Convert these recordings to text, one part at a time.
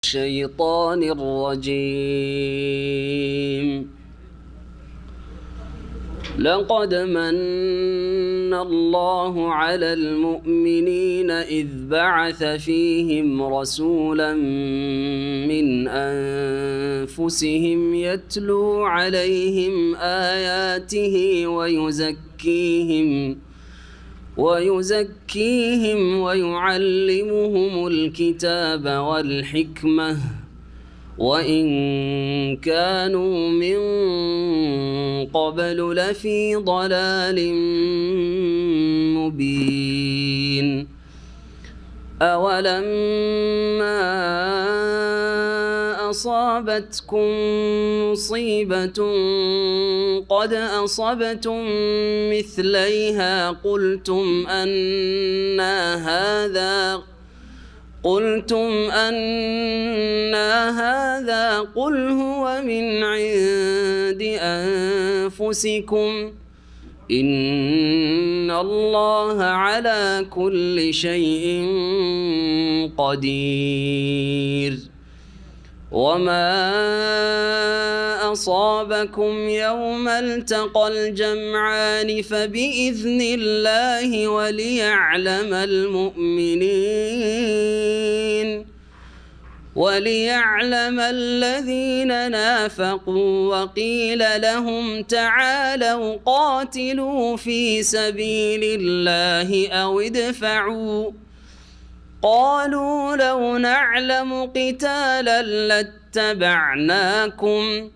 الشيطان الرجيم. لقد من الله على المؤمنين إذ بعث فيهم رسولا من أنفسهم يتلو عليهم آياته ويزكيهم ويعلمهم الكتاب والحكمة وإن كانوا من قبل لفي ضلال مبين. أولما أصابتكم مصيبة قد أصبتم مثليها قلتم أنى هذا قل هو من عند أنفسكم إن الله على كل شيء قدير. وما أصابكم يوم التقى الجمعان فبإذن الله وليعلم الذين نافقوا وقيل لهم تعالوا قاتلوا في سبيل الله أو ادفعوا قالوا لو نعلم قتالا لاتبعناكم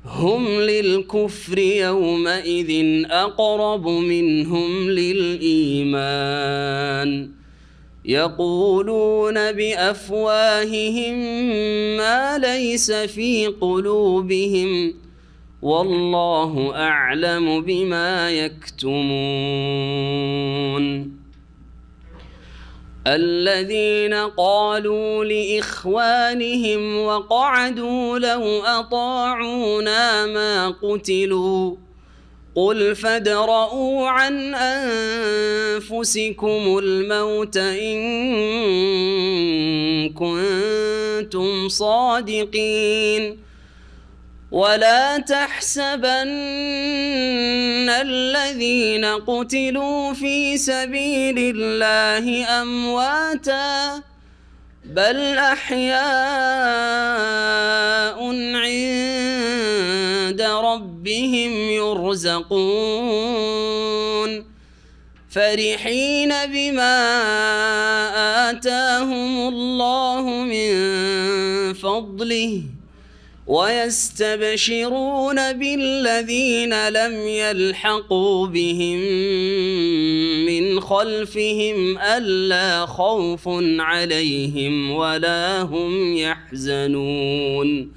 هم للكفر يومئذ أقرب منهم للإيمان يقولون بأفواههم ما ليس في قلوبهم والله أعلم بما يكتمون. الذين قالوا لإخوانهم وقعدوا لو أطاعونا ما قتلوا قل فادرءوا عن أنفسكم الموت إن كنتم صادقين ولا تحسبن الذين قتلوا في سبيل الله أمواتا بل أحياء عند ربهم يرزقون فرحين بما آتاهم الله من فضله ويستبشرون بالذين لم يلحقوا بهم من خلفهم ألا خوف عليهم ولا هم يحزنون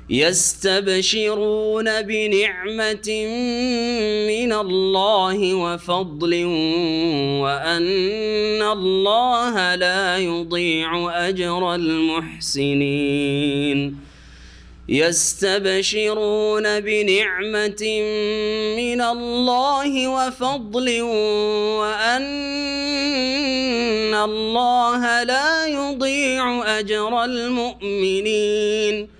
يستبشرون بنعمة من الله وفضل وأن الله لا يضيع أجر المحسنين يستبشرون بنعمة من الله وفضل وأن الله لا يضيع أجر المؤمنين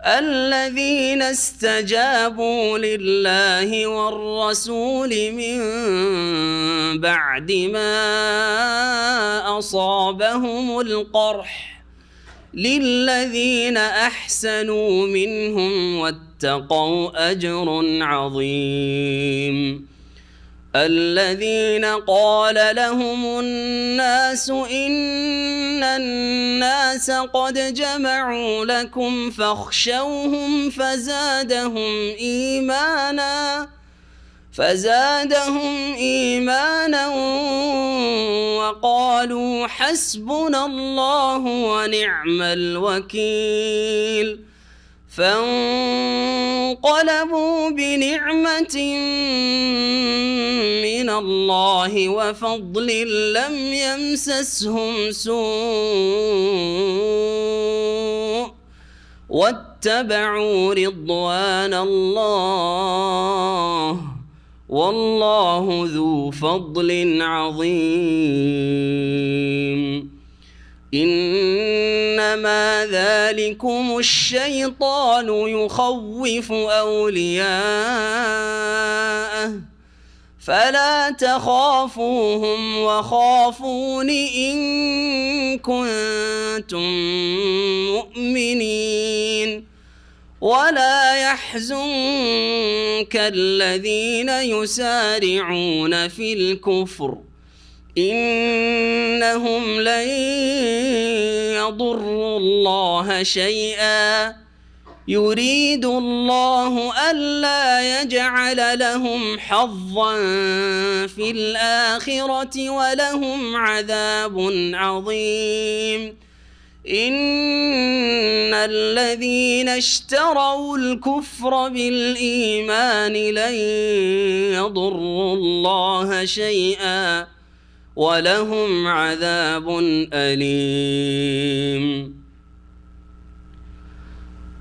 الذين استجابوا لله والرسول من بعد ما أصابهم القرح للذين أحسنوا منهم واتقوا أجر عظيم. الذين قال لهم الناس إن الناس قد جمعوا لكم فاخشوهم فزادهم إيمانا وقالوا حسبنا الله ونعم الوكيل فانقلبوا بنعمة من الله وفضل لم يمسسهم سوء واتبعوا رضوان الله والله ذو فضل عظيم. إن إنما ذلكم الشيطان يخوف أولياءه فلا تخافوهم وخافون إن كنتم مؤمنين ولا يحزنك الذين يسارعون في الكفر إنهم لن يضروا الله شيئا يريد الله ألا يجعل لهم حظا في الآخرة ولهم عذاب عظيم إن الذين اشتروا الكفر بالإيمان لن يضروا الله شيئا ولهم عذاب أليم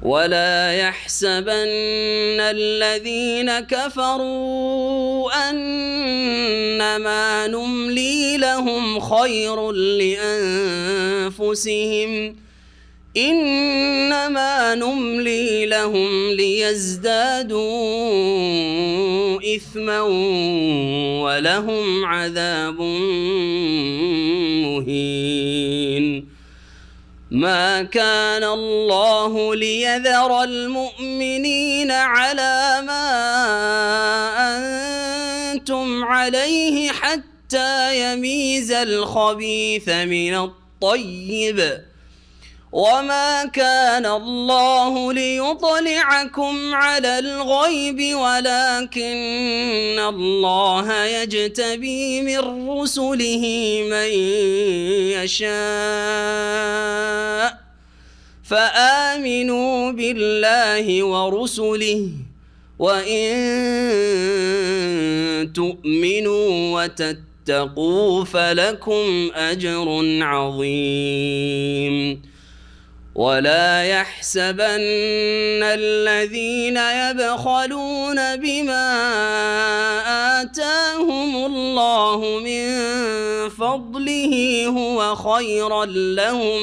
ولا يحسبن الذين كفروا أنما نملي لهم خير لأنفسهم إنما نملي لهم ليزدادوا إثما ولهم عذاب مهين ما كان الله ليذر المؤمنين على ما أنتم عليه حتى يميز الخبيث من الطيب وما كان الله ليطلعكم على الغيب ولكن الله يجتبي من رسله من يشاء فآمنوا بالله ورسله وإن تؤمنوا وتتقوا فلكم أجر عظيم ولا يحسبن الذين يبخلون بما آتاهم الله من فضله هو خيرا لهم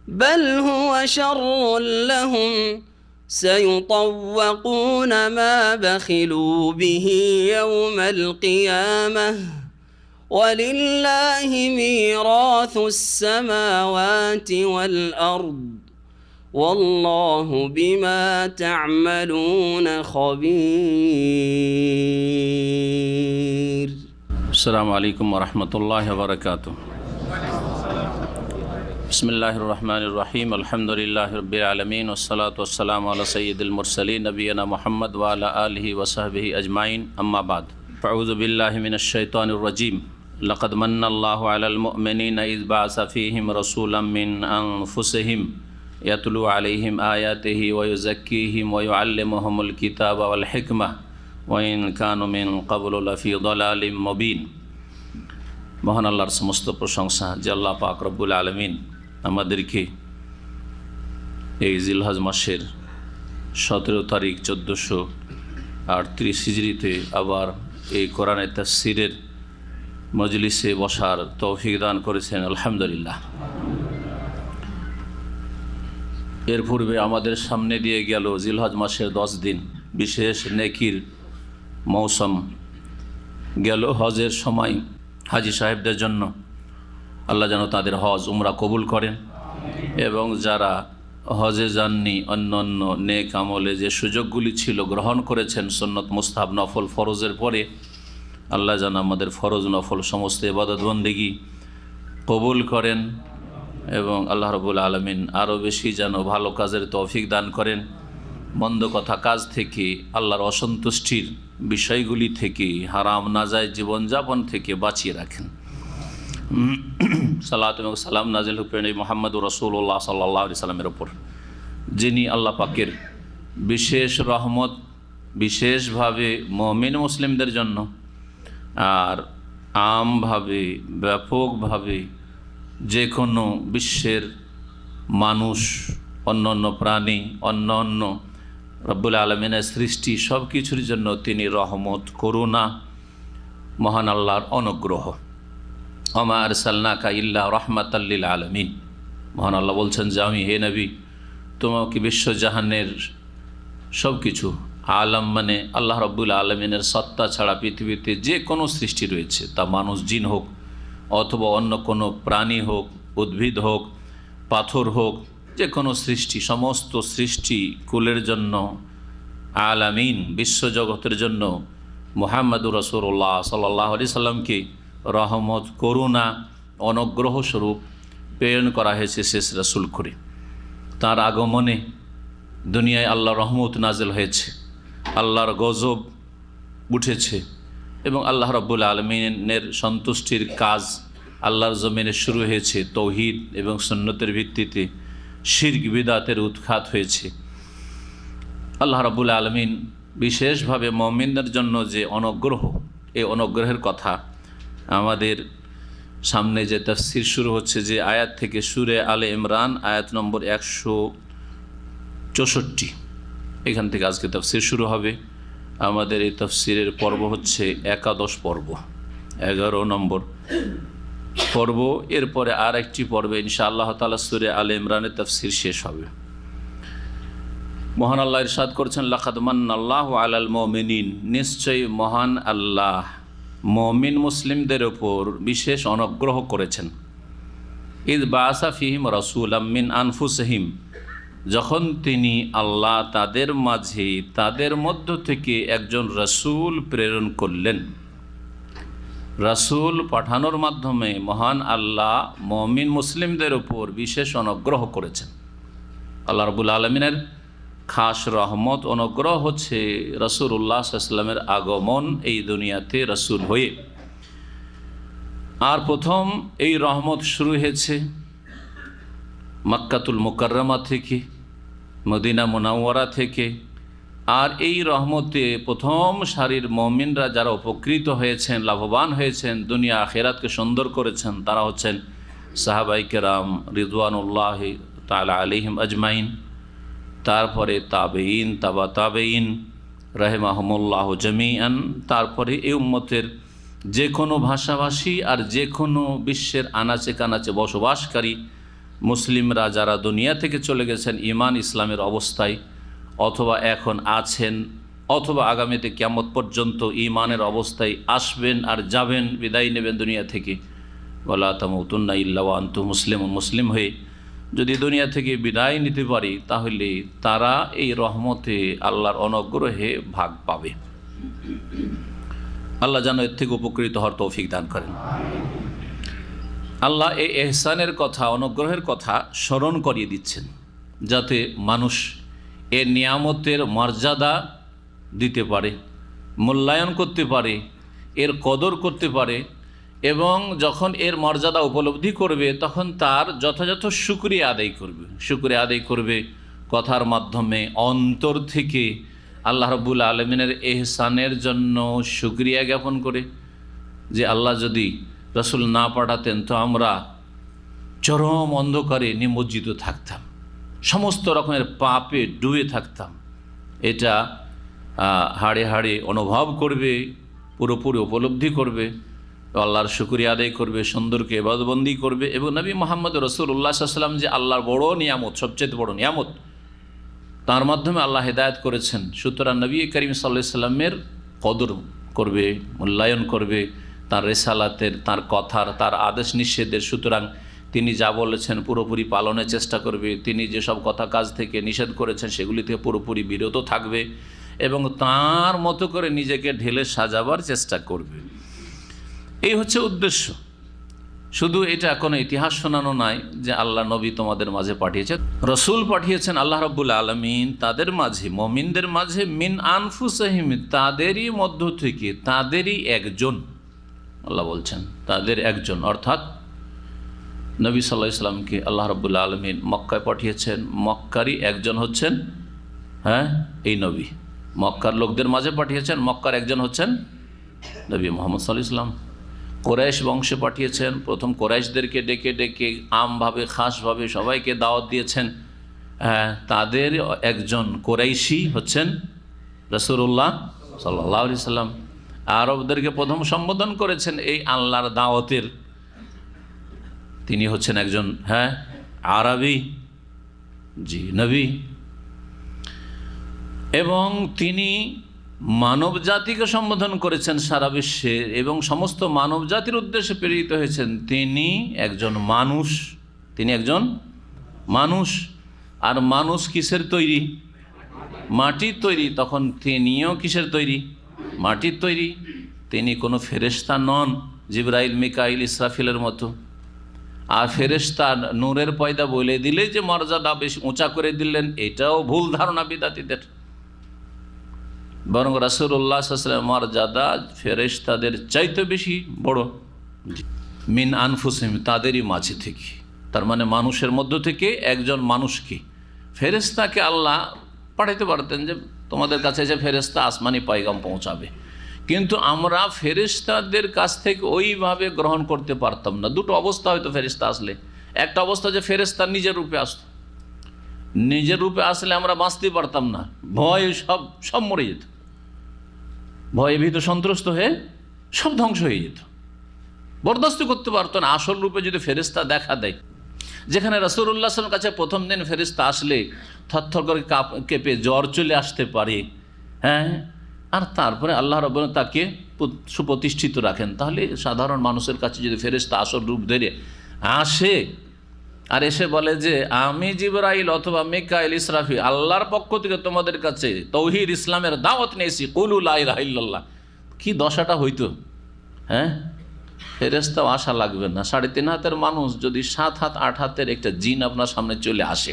بل هو شر لهم سيطوقون ما بخلوا به يوم القيامة ولله ميراث السماوات والأرض والله بما تعملون خبير. السلام عليكم ورحمة الله وبركاته. بسم الله الرحمن الرحيم الحمد لله رب العالمين والصلاة والسلام على سيد المرسلين نبينا محمد وعلى آله وصحبه أجمعين أما بعد فأعوذ بالله من الشيطان الرجيم لقد من الله على المؤمنين إذ بعث فيهم رسولا من أنفسهم يتلو عليهم آياته ويزكيهم ويعلمهم الكتاب والحكمة وإن كانوا من قبل لفي ضلال مبين. মহান আল্লাহর সমস্ত প্রশংসা যে আল্লাহ পাক রব্বুল আলামিন আমাদেরকে এই জিলহজ মাসের 17 তারিখ 1438 হিজরিতে আবার এই কোরআনের তাফসীরের মজলিসে বসার তৌফিক দান করেছেন আলহামদুলিল্লাহ। এর পূর্বে আমাদের সামনে দিয়ে গেল জিলহজ মাসের 10 দিন বিশেষ নেকির মৌসুম গেল হজের সময় হাজি সাহেবদের জন্য আল্লাহ যেন তাদের হজ উমরা কবুল করেন এবং যারা হজে যাননি অন্য অন্য নেক আমলে যে সুযোগগুলি ছিল গ্রহণ করেছেন সুন্নত মুস্তাহাব নফল ফরজের পরে আল্লাহ যেন আমাদের ফরজ নফল সমস্ত ইবাদত বন্দেগী কবুল করেন এবং আল্লাহ রাব্বুল আলামিন আরও বেশি যেন ভালো কাজের তৌফিক দান করেন, মন্দ কথা কাজ থেকে আল্লাহর অসন্তুষ্টির বিষয়গুলি থেকে হারাম নাজায়েজ জীবনযাপন থেকে বাঁচিয়ে রাখেন। সালাত এবং সালাম নাজিল হুক মুহাম্মদুর রাসূলুল্লাহ সাল্লাল্লাহু আলাইহি সাল্লামের ওপর, যিনি আল্লাহ পাকের বিশেষ রহমত বিশেষভাবে মুমিন মুসলিমদের জন্য আর আমভাবে ব্যাপকভাবে যে কোনো বিশ্বের মানুষ অন্য অন্য প্রাণী অন্য অন্য রব্বুল আলমিনের সৃষ্টি সব কিছুর জন্য তিনি রহমত করুণা মহান আল্লাহর অনুগ্রহ। ওমা আরসালনাকা ইল্লা রাহমাতাল লিল আলামিন, মহান আল্লাহ বলছেন যে আমি হে নবী তোমাকে বিশ্বজাহানের সব কিছু, আলম মানে আল্লাহ রাব্বুল আলমিনের সত্তা ছাড়া পৃথিবীতে যে কোনো সৃষ্টি রয়েছে, তা মানুষ জিন হোক অথবা অন্য কোনো প্রাণী হোক, উদ্ভিদ হোক, পাথর হোক, যে কোনো সৃষ্টি, সমস্ত সৃষ্টি কুলের জন্য, আলামিন বিশ্বজগতের জন্য মুহাম্মদুর রাসূলুল্লাহ সাল্লাল্লাহু আলাইহি সাল্লামকে রহমত, করুণা, অনুগ্রহ স্বরূপ প্রেরণ করা হয়েছে শেষ রাসূল করে। তার আগমনে দুনিয়ায় আল্লাহর রহমত নাজিল হয়েছে, আল্লাহর গজব উঠেছে এবং আল্লাহ রাব্বুল আলামিনের সন্তুষ্টির কাজ আল্লাহর জমিনে শুরু হয়েছে। তৌহিদ এবং সুন্নতের ভিত্তিতে শিরক বিদআতের উৎখাত হয়েছে। আল্লাহ রাব্বুল আলামিন বিশেষভাবে মুমিনদের জন্য যে অনুগ্রহ, এই অনুগ্রহের কথা আমাদের সামনে যে তাফসীর শুরু হচ্ছে যে আয়াত থেকে, সূরা আলে ইমরান আয়াত নম্বর 164, এখান থেকে আজকে তাফসীর শুরু হবে। আমাদের এই তাফসীরের পর্ব হচ্ছে একাদশ পর্ব, 11 নম্বর পর্ব। এরপরে আর একটি পর্বে ইনশাআল্লাহ তাআলা সূরা আলে ইমরানের তাফসীর শেষ হবে। মহান আল্লাহ ইরশাদ করছেন, লাকাদ মান্নাল্লাহু আলাল মুমিনিন, নিশ্চয়ই মহান আল্লাহ মুমিন মুসলিমদের উপর বিশেষ অনুগ্রহ করেছেন। ইয বাআসা ফীহিম রাসূলাম মিন আনফুসিহিম, যখন তিনি আল্লাহ তাদের মাঝে, তাদের মধ্য থেকে একজন রাসূল প্রেরণ করলেন। রাসূল পাঠানোর মাধ্যমে মহান আল্লাহ মুমিন মুসলিমদের উপর বিশেষ অনুগ্রহ করেছেন। আল্লাহ রাব্বুল আলামিনের খাস রহমত, অনুগ্রহ হচ্ছে রাসূলুল্লাহ সাল্লাল্লাহু আলাইহি ওয়াসাল্লামের আগমন এই দুনিয়াতে রাসূল হয়ে। আর প্রথম এই রহমত শুরু হয়েছে মক্কাতুল মুকাররমা থেকে, মদিনা মুনাওয়ারা থেকে। আর এই রহমতে প্রথম সারির মুমিনরা যারা উপকৃত হয়েছেন, লাভবান হয়েছেন, দুনিয়া আখিরাতকে সুন্দর করেছেন, তারা হচ্ছেন সাহাবায়ে কেরাম রিদওয়ানুল্লাহি তাআলা আলাইহিম আজমাইন, তারপরে তাবেঈন, তাবা তাবেঈন রাহিমাহুমুল্লাহ জামিআন, তারপরে এই উম্মতের যে কোনো ভাষাভাষী আর যে কোনো বিশ্বের আনাচে কানাচে বসবাসকারী মুসলিমরা যারা দুনিয়া থেকে চলে গেছেন ঈমান ইসলামের অবস্থায়, অথবা এখন আছেন, অথবা আগামীতে কিয়ামত পর্যন্ত ঈমানের অবস্থায় আসবেন আর যাবেন, বিদায় নেবেন দুনিয়া থেকে। ওয়ালা তামুতুন্না ইল্লা ওয়া আনতুম মুসলিমুন, মুসলিম হয়ে যদি দুনিয়া থেকে বিদায় নিতে পারি, তাহলে তারা এই রহমতে আল্লাহর অনুগ্রহে ভাগ পাবে। আল্লাহ যেন এর থেকে উপকৃত হওয়ার তৌফিক দান করেন। আল্লাহ এই এহসানের কথা, অনুগ্রহের কথা স্মরণ করিয়ে দিচ্ছেন, যাতে মানুষ এর নিয়ামতের মর্যাদা দিতে পারে, মূল্যায়ন করতে পারে, এর কদর করতে পারে, এবং যখন এর মর্যাদা উপলব্ধি করবে তখন তার যথাযথ শুকরিয়া আদায় করবে। শুকরিয়া আদায় করবে কথার মাধ্যমে, অন্তর থেকে আল্লাহ রাব্বুল আলামিনের এহসানের জন্য শুকরিয়া জ্ঞাপন করে, যে আল্লাহ যদি রাসূল না পাঠাতেন তো আমরা চরম অন্ধকারে নিমজ্জিত থাকতাম, সমস্ত রকমের পাপে ডুবে থাকতাম। এটা হাড়ে হাড়ে অনুভব করবে, পুরোপুরি উপলব্ধি করবে, আল্লাহর শুকরিয়া আদায় করবে, সুন্দরকে ইবাদতবন্দি করবে। এবং নবী মুহাম্মদ রাসূলুল্লাহ সাল্লাল্লাহু আলাইহি ওয়াসাল্লাম যে আল্লাহর বড় নিয়ামত, সবচেয়ে বড় নিয়ামত, তার মাধ্যমে আল্লাহ হেদায়েত করেছেন। সুতরাং নবী করিম সাল্লাল্লাহু আলাইহি ওয়াসাল্লামের কদর করবে, মূল্যায়ন করবে, তার রিসালাতের, তার কথার, তার আদেশ নিষেধের। সুতরাং তিনি যা বলেছেন পুরোপুরি পালনের চেষ্টা করবে, তিনি যেসব কথা কাজ থেকে নিষেধ করেছেন সেগুলি থেকে পুরোপুরি বিরত থাকবে এবং তার মতো করে নিজেকে ঢেলে সাজাবার চেষ্টা করবে। এই হচ্ছে উদ্দেশ্য। শুধু এটা কোনো ইতিহাস শোনানো নয় যে আল্লাহ নবী তোমাদের মাঝে পাঠিয়েছেন, রসুল পাঠিয়েছেন আল্লাহ রাব্বুল আলামিন তাদের মাঝে, মুমিনদের মাঝে, মিন আনফুসিহিম, তাদেরই মধ্য থেকে, তাদেরই একজন। আল্লাহ বলছেন তাদের একজন, অর্থাৎ নবী সাল্লাল্লাহু আলাইহি ওয়াসাল্লামকে আল্লাহ রাব্বুল আলামিন মক্কায় পাঠিয়েছেন। মক্কারই একজন হচ্ছেন এই নবী। মক্কার লোকদের মাঝে পাঠিয়েছেন, মক্কার একজন হচ্ছেন নবী মুহাম্মদ সাল্লাল্লাহু আলাইহি ওয়াসাল্লাম। কোরাইশ বংশে পাঠিয়েছেন, প্রথম কোরাইশদেরকে ডেকে ডেকে আমভাবে, খাসভাবে সবাইকে দাওয়াত দিয়েছেন। তাদের একজন কোরাইশি হচ্ছেন রাসূলুল্লাহ সাল্লাল্লাহু আলাইহি ওয়াসাল্লাম। আরবদেরকে প্রথম সম্বোধন করেছেন এই আল্লাহর দাওয়াতের, তিনি হচ্ছেন একজন আরবি, জি নবী, এবং তিনি মানব জাতিকে সম্বোধন করেছেন সারা বিশ্বে এবং সমস্ত মানব জাতির উদ্দেশ্যে প্রেরিত হয়েছেন। তিনি একজন মানুষ, তিনি একজন মানুষ। আর মানুষ কিসের তৈরি? মাটির তৈরি। তখন তিনিও কিসের তৈরি? মাটির তৈরি। তিনি কোনো ফেরেশতা নন জিবরাইল, মিকাইল, ইসরাফিলের মতো। আর ফেরেশতা নূরের পয়দা বলে দিলে যে মর্যাদা বেশি উঁচা করে দিলেন, এটাও ভুল ধারণা বিদাতীদের। বরং রাসূলুল্লাহ সাল্লাল্লাহু আলাইহি ওয়াসাল্লামের মর্যাদা ফেরেশতাদের চাইতে বেশি বড়। মিন আনফুসিহিম, তাদেরই মাঝে থেকে, তার মানে মানুষের মধ্য থেকে একজন মানুষকে, ফেরেশতাকে আল্লাহ পাঠাইতে পারতেন যে তোমাদের কাছে যে ফেরেশতা আসমানি পয়গাম পৌঁছাবে, কিন্তু আমরা ফেরেশতাদের কাছ থেকে ওইভাবে গ্রহণ করতে পারতাম না। দুটো অবস্থা হয়তো ফেরেশতা আসলে। একটা অবস্থা যে ফেরেশতা নিজের রূপে আসতো, নিজের রূপে আসলে আমরা বাঁচতে পারতাম না, ভয়ে সব মরে যেত, ভয়ে ভীত সন্ত্রস্ত হয়ে সব ধ্বংস হয়ে যেত, বরদাস্ত করতে পারতো না। আসল রূপে যদি ফেরেশতা দেখা দেয়, যেখানে রাসূলুল্লাহ সাল্লাল্লাহু আলাইহি ওয়াসাল্লামের কাছে প্রথম দিন ফেরেশতা আসলে থরথর করে কেঁপে জ্বর চলে আসতে পারে, হ্যাঁ, আর তারপরে আল্লাহ রাব্বুল আলামিন তাকে সুপ্রতিষ্ঠিত রাখেন। তাহলে সাধারণ মানুষের কাছে যদি ফেরেশতা আসল রূপ ধরে আসে আর এসে বলে যে আমি জিবরাইল অথবা মিকাইল, ইসরাফিল আল্লাহর পক্ষ থেকে তোমাদের কাছে তৌহিদ ইসলামের দাওয়াত নিয়েছি, কুলু লা ইলাহা ইল্লাল্লাহ, কি দশাটা হইতো, হ্যাঁ? ফেরেশতাও আশা লাগবে না। 3.5 হাতের মানুষ যদি 7 হাত 8 হাতের একটা জিন আপনার সামনে চলে আসে,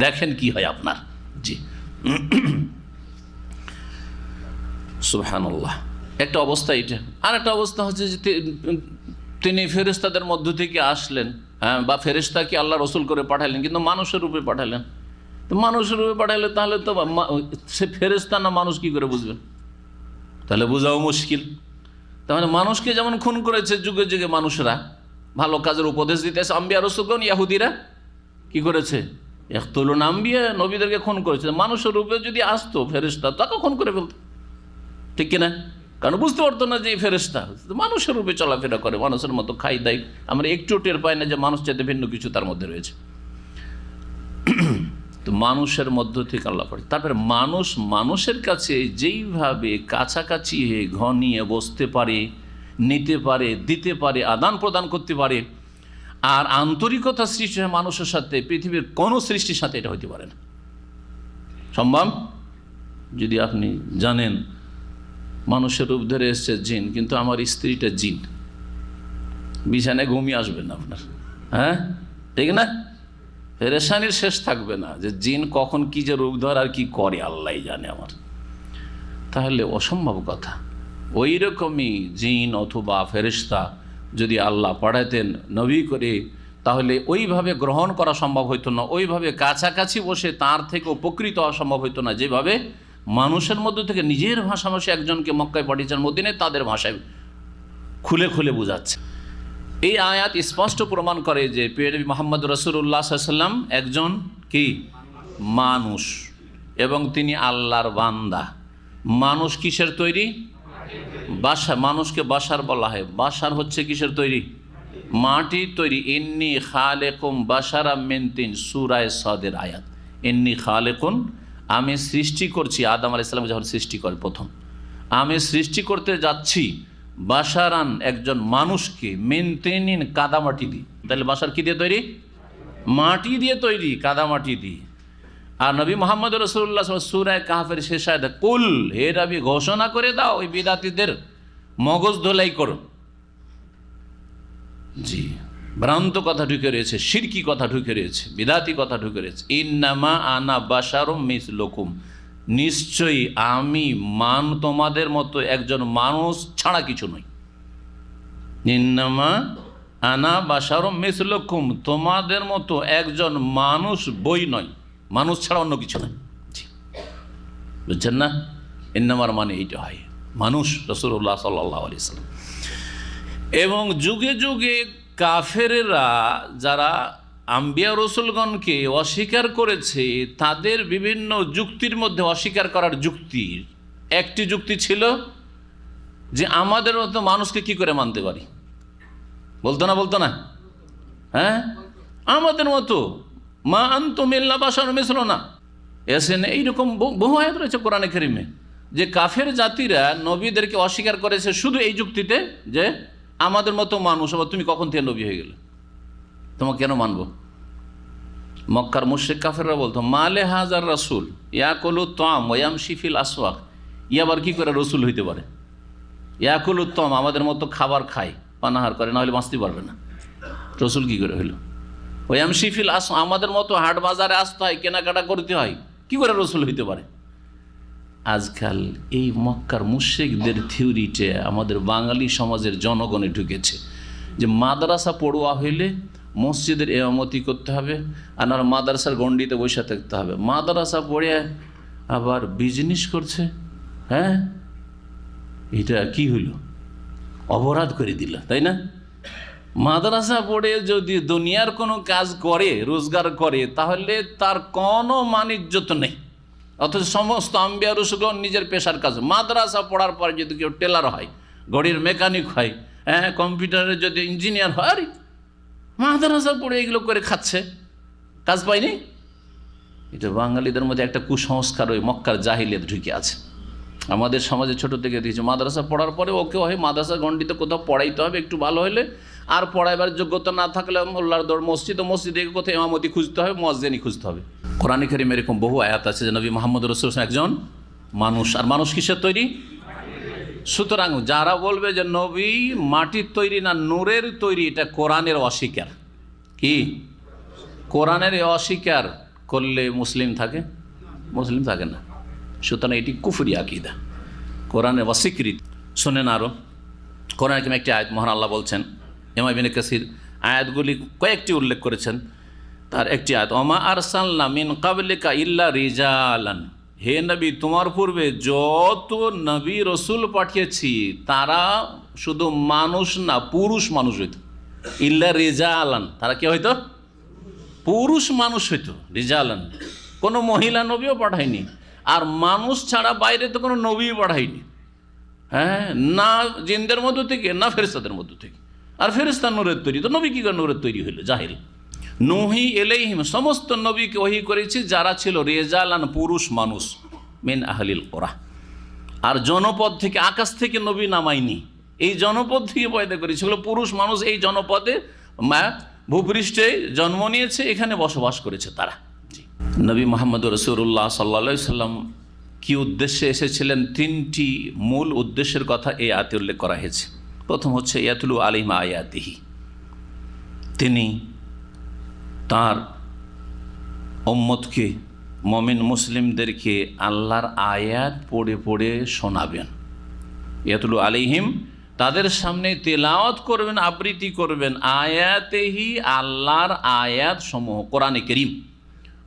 দেখেন কি হয় আপনার। জি সুবহানাল্লাহ, একটা অবস্থা এটা। আর একটা অবস্থা হচ্ছে যে তিনি ফেরেশতাদের মধ্য থেকে আসলেন, হ্যাঁ, বা ফেরেশতাকে আল্লাহ রসুল করে পাঠালেন, কিন্তু মানুষের রূপে পাঠালেন। তো মানুষের রূপে পাঠালে তাহলে তো সে ফেরেশতা না মানুষ কি করে বুঝবেন? তাহলে বোঝাও মুশকিল। তার মানে মানুষকে যেমন খুন করেছে যুগে যুগে মানুষরা, ভালো কাজের উপদেশ দিতেছে, আম্বিয়া রসুলগণ ইহুদিরা কি করেছে? ইকতুলুন আম্বিয়া, নবীদেরকে খুন করেছে। মানুষের রূপে যদি আসতো ফেরেশতা, তাকে খুন করে ফেলতো, ঠিক কিনা? কারণ বুঝতে পারতো না যে এই ফেরেশতা, মানুষের রূপে চলাফেরা করে, মানুষের মতো খাই দেয়, আমরা একটু টের পাই না যে মানুষ চাইতে ভিন্ন কিছু তার মধ্যে রয়েছে। তো মানুষের মধ্য থেকে আল্লাহ পড়ে। তারপরে মানুষের কাছে যেইভাবে কাছাকাছি হয়ে ঘনিয়ে বসতে পারে, নিতে পারে, দিতে পারে, আদান প্রদান করতে পারে, আর আন্তরিকতা সৃষ্টি হয় মানুষের সাথে, পৃথিবীর কোনো সৃষ্টির সাথে এটা হতে পারে না সম্ভব। যদি আপনি জানেন মানুষের রূপ ধরে এসছে জিন, কিন্তু আমার স্ত্রীটা জিন, বিছানায় ঘুমিয়ে আসবে না আপনার, হ্যাঁ, ঠিক না? পেরেশানির শেষ থাকবে না যে জিন কখন কি যে রূপ ধরে আর কি করে আল্লাহ জানে আমার। তাহলে অসম্ভব কথা। ওই রকমই জিন অথবা ফেরেশতা যদি আল্লাহ পাঠাতেন নবী করে, তাহলে ওইভাবে গ্রহণ করা সম্ভব হইতো না, ওইভাবে কাছাকাছি বসে তার থেকে উপকৃত হওয়া সম্ভব হইতো না, যেভাবে মানুষের মধ্যে থেকে নিজের ভাষাভাষী একজনকে মক্কায় পাঠিয়েছেন, মদিনায় তাদের ভাষায় খুলে খুলে বোঝাচ্ছে। এই আয়াত স্পষ্ট প্রমাণ করে যে প্রিয় মুহাম্মদ রাসূলুল্লাহ সাল্লাল্লাহু আলাইহি ওয়াসাল্লাম একজন কি মানুষ, এবং তিনি আল্লাহর বান্দা। মানুষ কিসের তৈরি? বাশার। মানুষকে বাশার বলা হয়। বাশার হচ্ছে কিসের তৈরি? মাটির তৈরি। ইন্নী খালেকুম বাশারাম মিন তিন, সূরা সাদের আয়াত। ইন্নী খালেকুন, আমি সৃষ্টি করছি। আদম আলাইহিস সালাম যখন সৃষ্টি করে প্রথম, আমি সৃষ্টি করতে যাচ্ছি বাশারান, একজন মানুষকে, মিন তিনিন, কাদামাটি দিয়ে। তাহলে বাশার কি দিয়ে তৈরি? মাটি দিয়ে তৈরি, কাদামাটি দিয়ে। আর নবী মুহাম্মদ রাসূলুল্লাহ সূরা কাহফের শেষ আয়াতে কুল, হে নবী ঘোষণা করে দাও ওই বিদাতীদের মগজ ধোলাই করো। জি, ভ্রান্ত কথা ঢুকে রয়েছে, শিরকি কথা ঢুকে রয়েছে, বিদাতি কথা ঢুকে রয়েছে। ইন্নামা আনা বাশারুম মিসলুকুম, নিশ্চয়ই আমি তোমাদের মতো একজন মানুষ ছাড়া কিছু নই। ইন্নামা আনা বাশারুম মিসলুকুম, তোমাদের মতো একজন মানুষ বই নয়, মানুষ ছাড়া অন্য কিছু নয়। বুঝছেন না? ইন্নামার মানে এইটা হয় মানুষ, রাসূলুল্লাহ সাল্লাল্লাহু আলাইহি ওয়াসাল্লাম। এবং যুগে যুগে কাফেরেরা যারা আম্বিয়া রসুলগণকে অস্বীকার করেছে, তাদের বিভিন্ন যুক্তির মধ্যে অস্বীকার করার যুক্তির একটি যুক্তি ছিল যে আমাদের মতো মানুষকে কি করে মানতে পারি। বলতো না? হ্যাঁ, আমাদের মতো মা আনতুম ইল্লা বাশারুম মিসলুনা। এসেন এইরকম বহু আয়াত রয়েছে কোরআনে কারিমে যে কাফের জাতিরা নবীদেরকে অস্বীকার করেছে শুধু এই যুক্তিতে যে আমাদের মতো মানুষ, আবার তুমি কখন থেকে নবী হয়ে গেলে, তোমাকে কেন মানবো। মক্কার মুশরিক কাফেররা বলতো মালে হাজার রাসূল ইয়াকুলু তাম ওয়ায়ামশি ফিল আসওয়াক, আবার কি করে রসুল হইতে পারে। ইয়াকুলু তাম আমাদের মতো খাবার খায়, পানাহার করে, না হলে বাঁচতে পারবে না, রসুল কি করে হইল। ওয়ায়ামশি ফিল আসওয়াক আমাদের মতো হাট বাজারে আসতে হয়, কেনাকাটা করতে হয়, কি করে রসুল হইতে পারে। আজকাল এই মক্কার মুশরিকদের থিওরিতে আমাদের বাঙালি সমাজের জনগণে ঢুকেছে যে মাদ্রাসা পড়ুয়া হইলে মসজিদের ইমামতি করতে হবে, আর মাদ্রাসার গণ্ডিতে বসে থাকতে হবে। মাদ্রাসা পড়ে আবার বিজনেস করছে, হ্যাঁ এটা কি হইল, অপরাধ করে দিল, তাই না। মাদ্রাসা পড়ে যদি দুনিয়ার কোনো কাজ করে, রোজগার করে, তাহলে তার কোনো মান-ইজ্জত নেই। অথচ সমস্ত আম্বিয়া রসুলগণ নিজের পেশার কাজ। মাদ্রাসা পড়ার পর যদি কেউ টেলার হয়, ঘড়ির মেকানিক হয়, হ্যাঁ কম্পিউটারের যদি ইঞ্জিনিয়ার হয়, আরে মাদ্রাসা পড়ে এগুলো করে খাচ্ছে, কাজ পায়নি। এটা বাঙালিদের মধ্যে একটা কুসংস্কার ওই মক্কার জাহিলিয়াত ঢুকে আছে। আমাদের সমাজে ছোট থেকে দিয়েছে মাদ্রাসা পড়ার পরে ওকে হয় মাদ্রাসা গণ্ডিতে কোথাও পড়াইতে হবে একটু ভালো হলে, আর পড়াইবার যোগ্যতা না থাকলে মোল্লার দৌড় মসজিদে কোথাও ইমামতি খুঁজতে হবে, মুয়াজ্জিনি খুঁজতে হবে। কোরআনে কারিমে এরকম বহু আয়াত আছে যে নবী মুহাম্মদ রাসূলুল্লাহ একজন মানুষ, আর মানুষ কিসের তৈরি। সুতরাং যারা বলবে যে নবী মাটির তৈরি না নূরের তৈরি, এটা কোরআনের অস্বীকার। কি কোরআনের অস্বীকার করলে মুসলিম থাকে? মুসলিম থাকে না। সুতরাং এটি কুফরি আকীদা, কোরআনের অস্বীকৃতি। শোনেন আরও কোরআনে কারিমে একটি আয়াত মহান আল্লাহ বলছেন, ইমাম ইবনে কাসির আয়াতগুলি কয়েকটি উল্লেখ করেছেন, তার একটি আয়াত ওমা আরসালনা মিন ক্বাবলিকা ইল্লা রিজালান, হে নবী তোমার পূর্বে যত নবী রসুল পাঠিয়েছি তারা শুধু মানুষ না, পুরুষ মানুষ হইত। ইল্লা রিজালান, তারা কি হইতো? পুরুষ মানুষ হইতো। রিজালান, কোনো মহিলা নবীও পাঠায়নি, আর মানুষ ছাড়া বাইরে তো কোনো নবীও পাঠায়নি। হ্যাঁ, না জিনদের মধ্য থেকে না ফেরেশতাদের মধ্য থেকে। আর ফেরেশতা নূরের তৈরি, তো নবী কি করে নূরের তৈরি হইল? জাহিল। নুহি ইলাইহিম, সমস্ত নবীকে ওহী করেছি যারা ছিল রিজালান, পুরুষ মানুষ, মিন আহলিল কুরা। আর জনপদ থেকে, আকাশ থেকে নবী নামাইনি, এই জনপদ থেকে পয়দা করেছি, সেগুলো পুরুষ মানুষ এই জনপদে ভূপৃষ্ঠে জন্ম নিয়েছে, এখানে বসবাস করেছে তারা। নবী মুহাম্মদ রাসূলুল্লাহ সাল্লাল্লাহু আলাইহি সাল্লাম কি উদ্দেশ্যে এসেছিলেন, তিনটি মূল উদ্দেশ্যের কথা এই আয়াতে উল্লেখ করা হয়েছে। প্রথম হচ্ছে ইয়াতলু আলাইহিম আয়াতিহি, তিনি তার উম্মতকে, মুমিন মুসলিমদেরকে আল্লাহর আয়াত পড়ে পড়ে শোনাবেন। ইয়াতলু আলাইহিম, তাদের সামনে তেলাওয়াত করবেন, আবৃত্তি করবেন, আয়াতেহি, আল্লাহর আয়াত সমূহ, কোরআনে কারীম।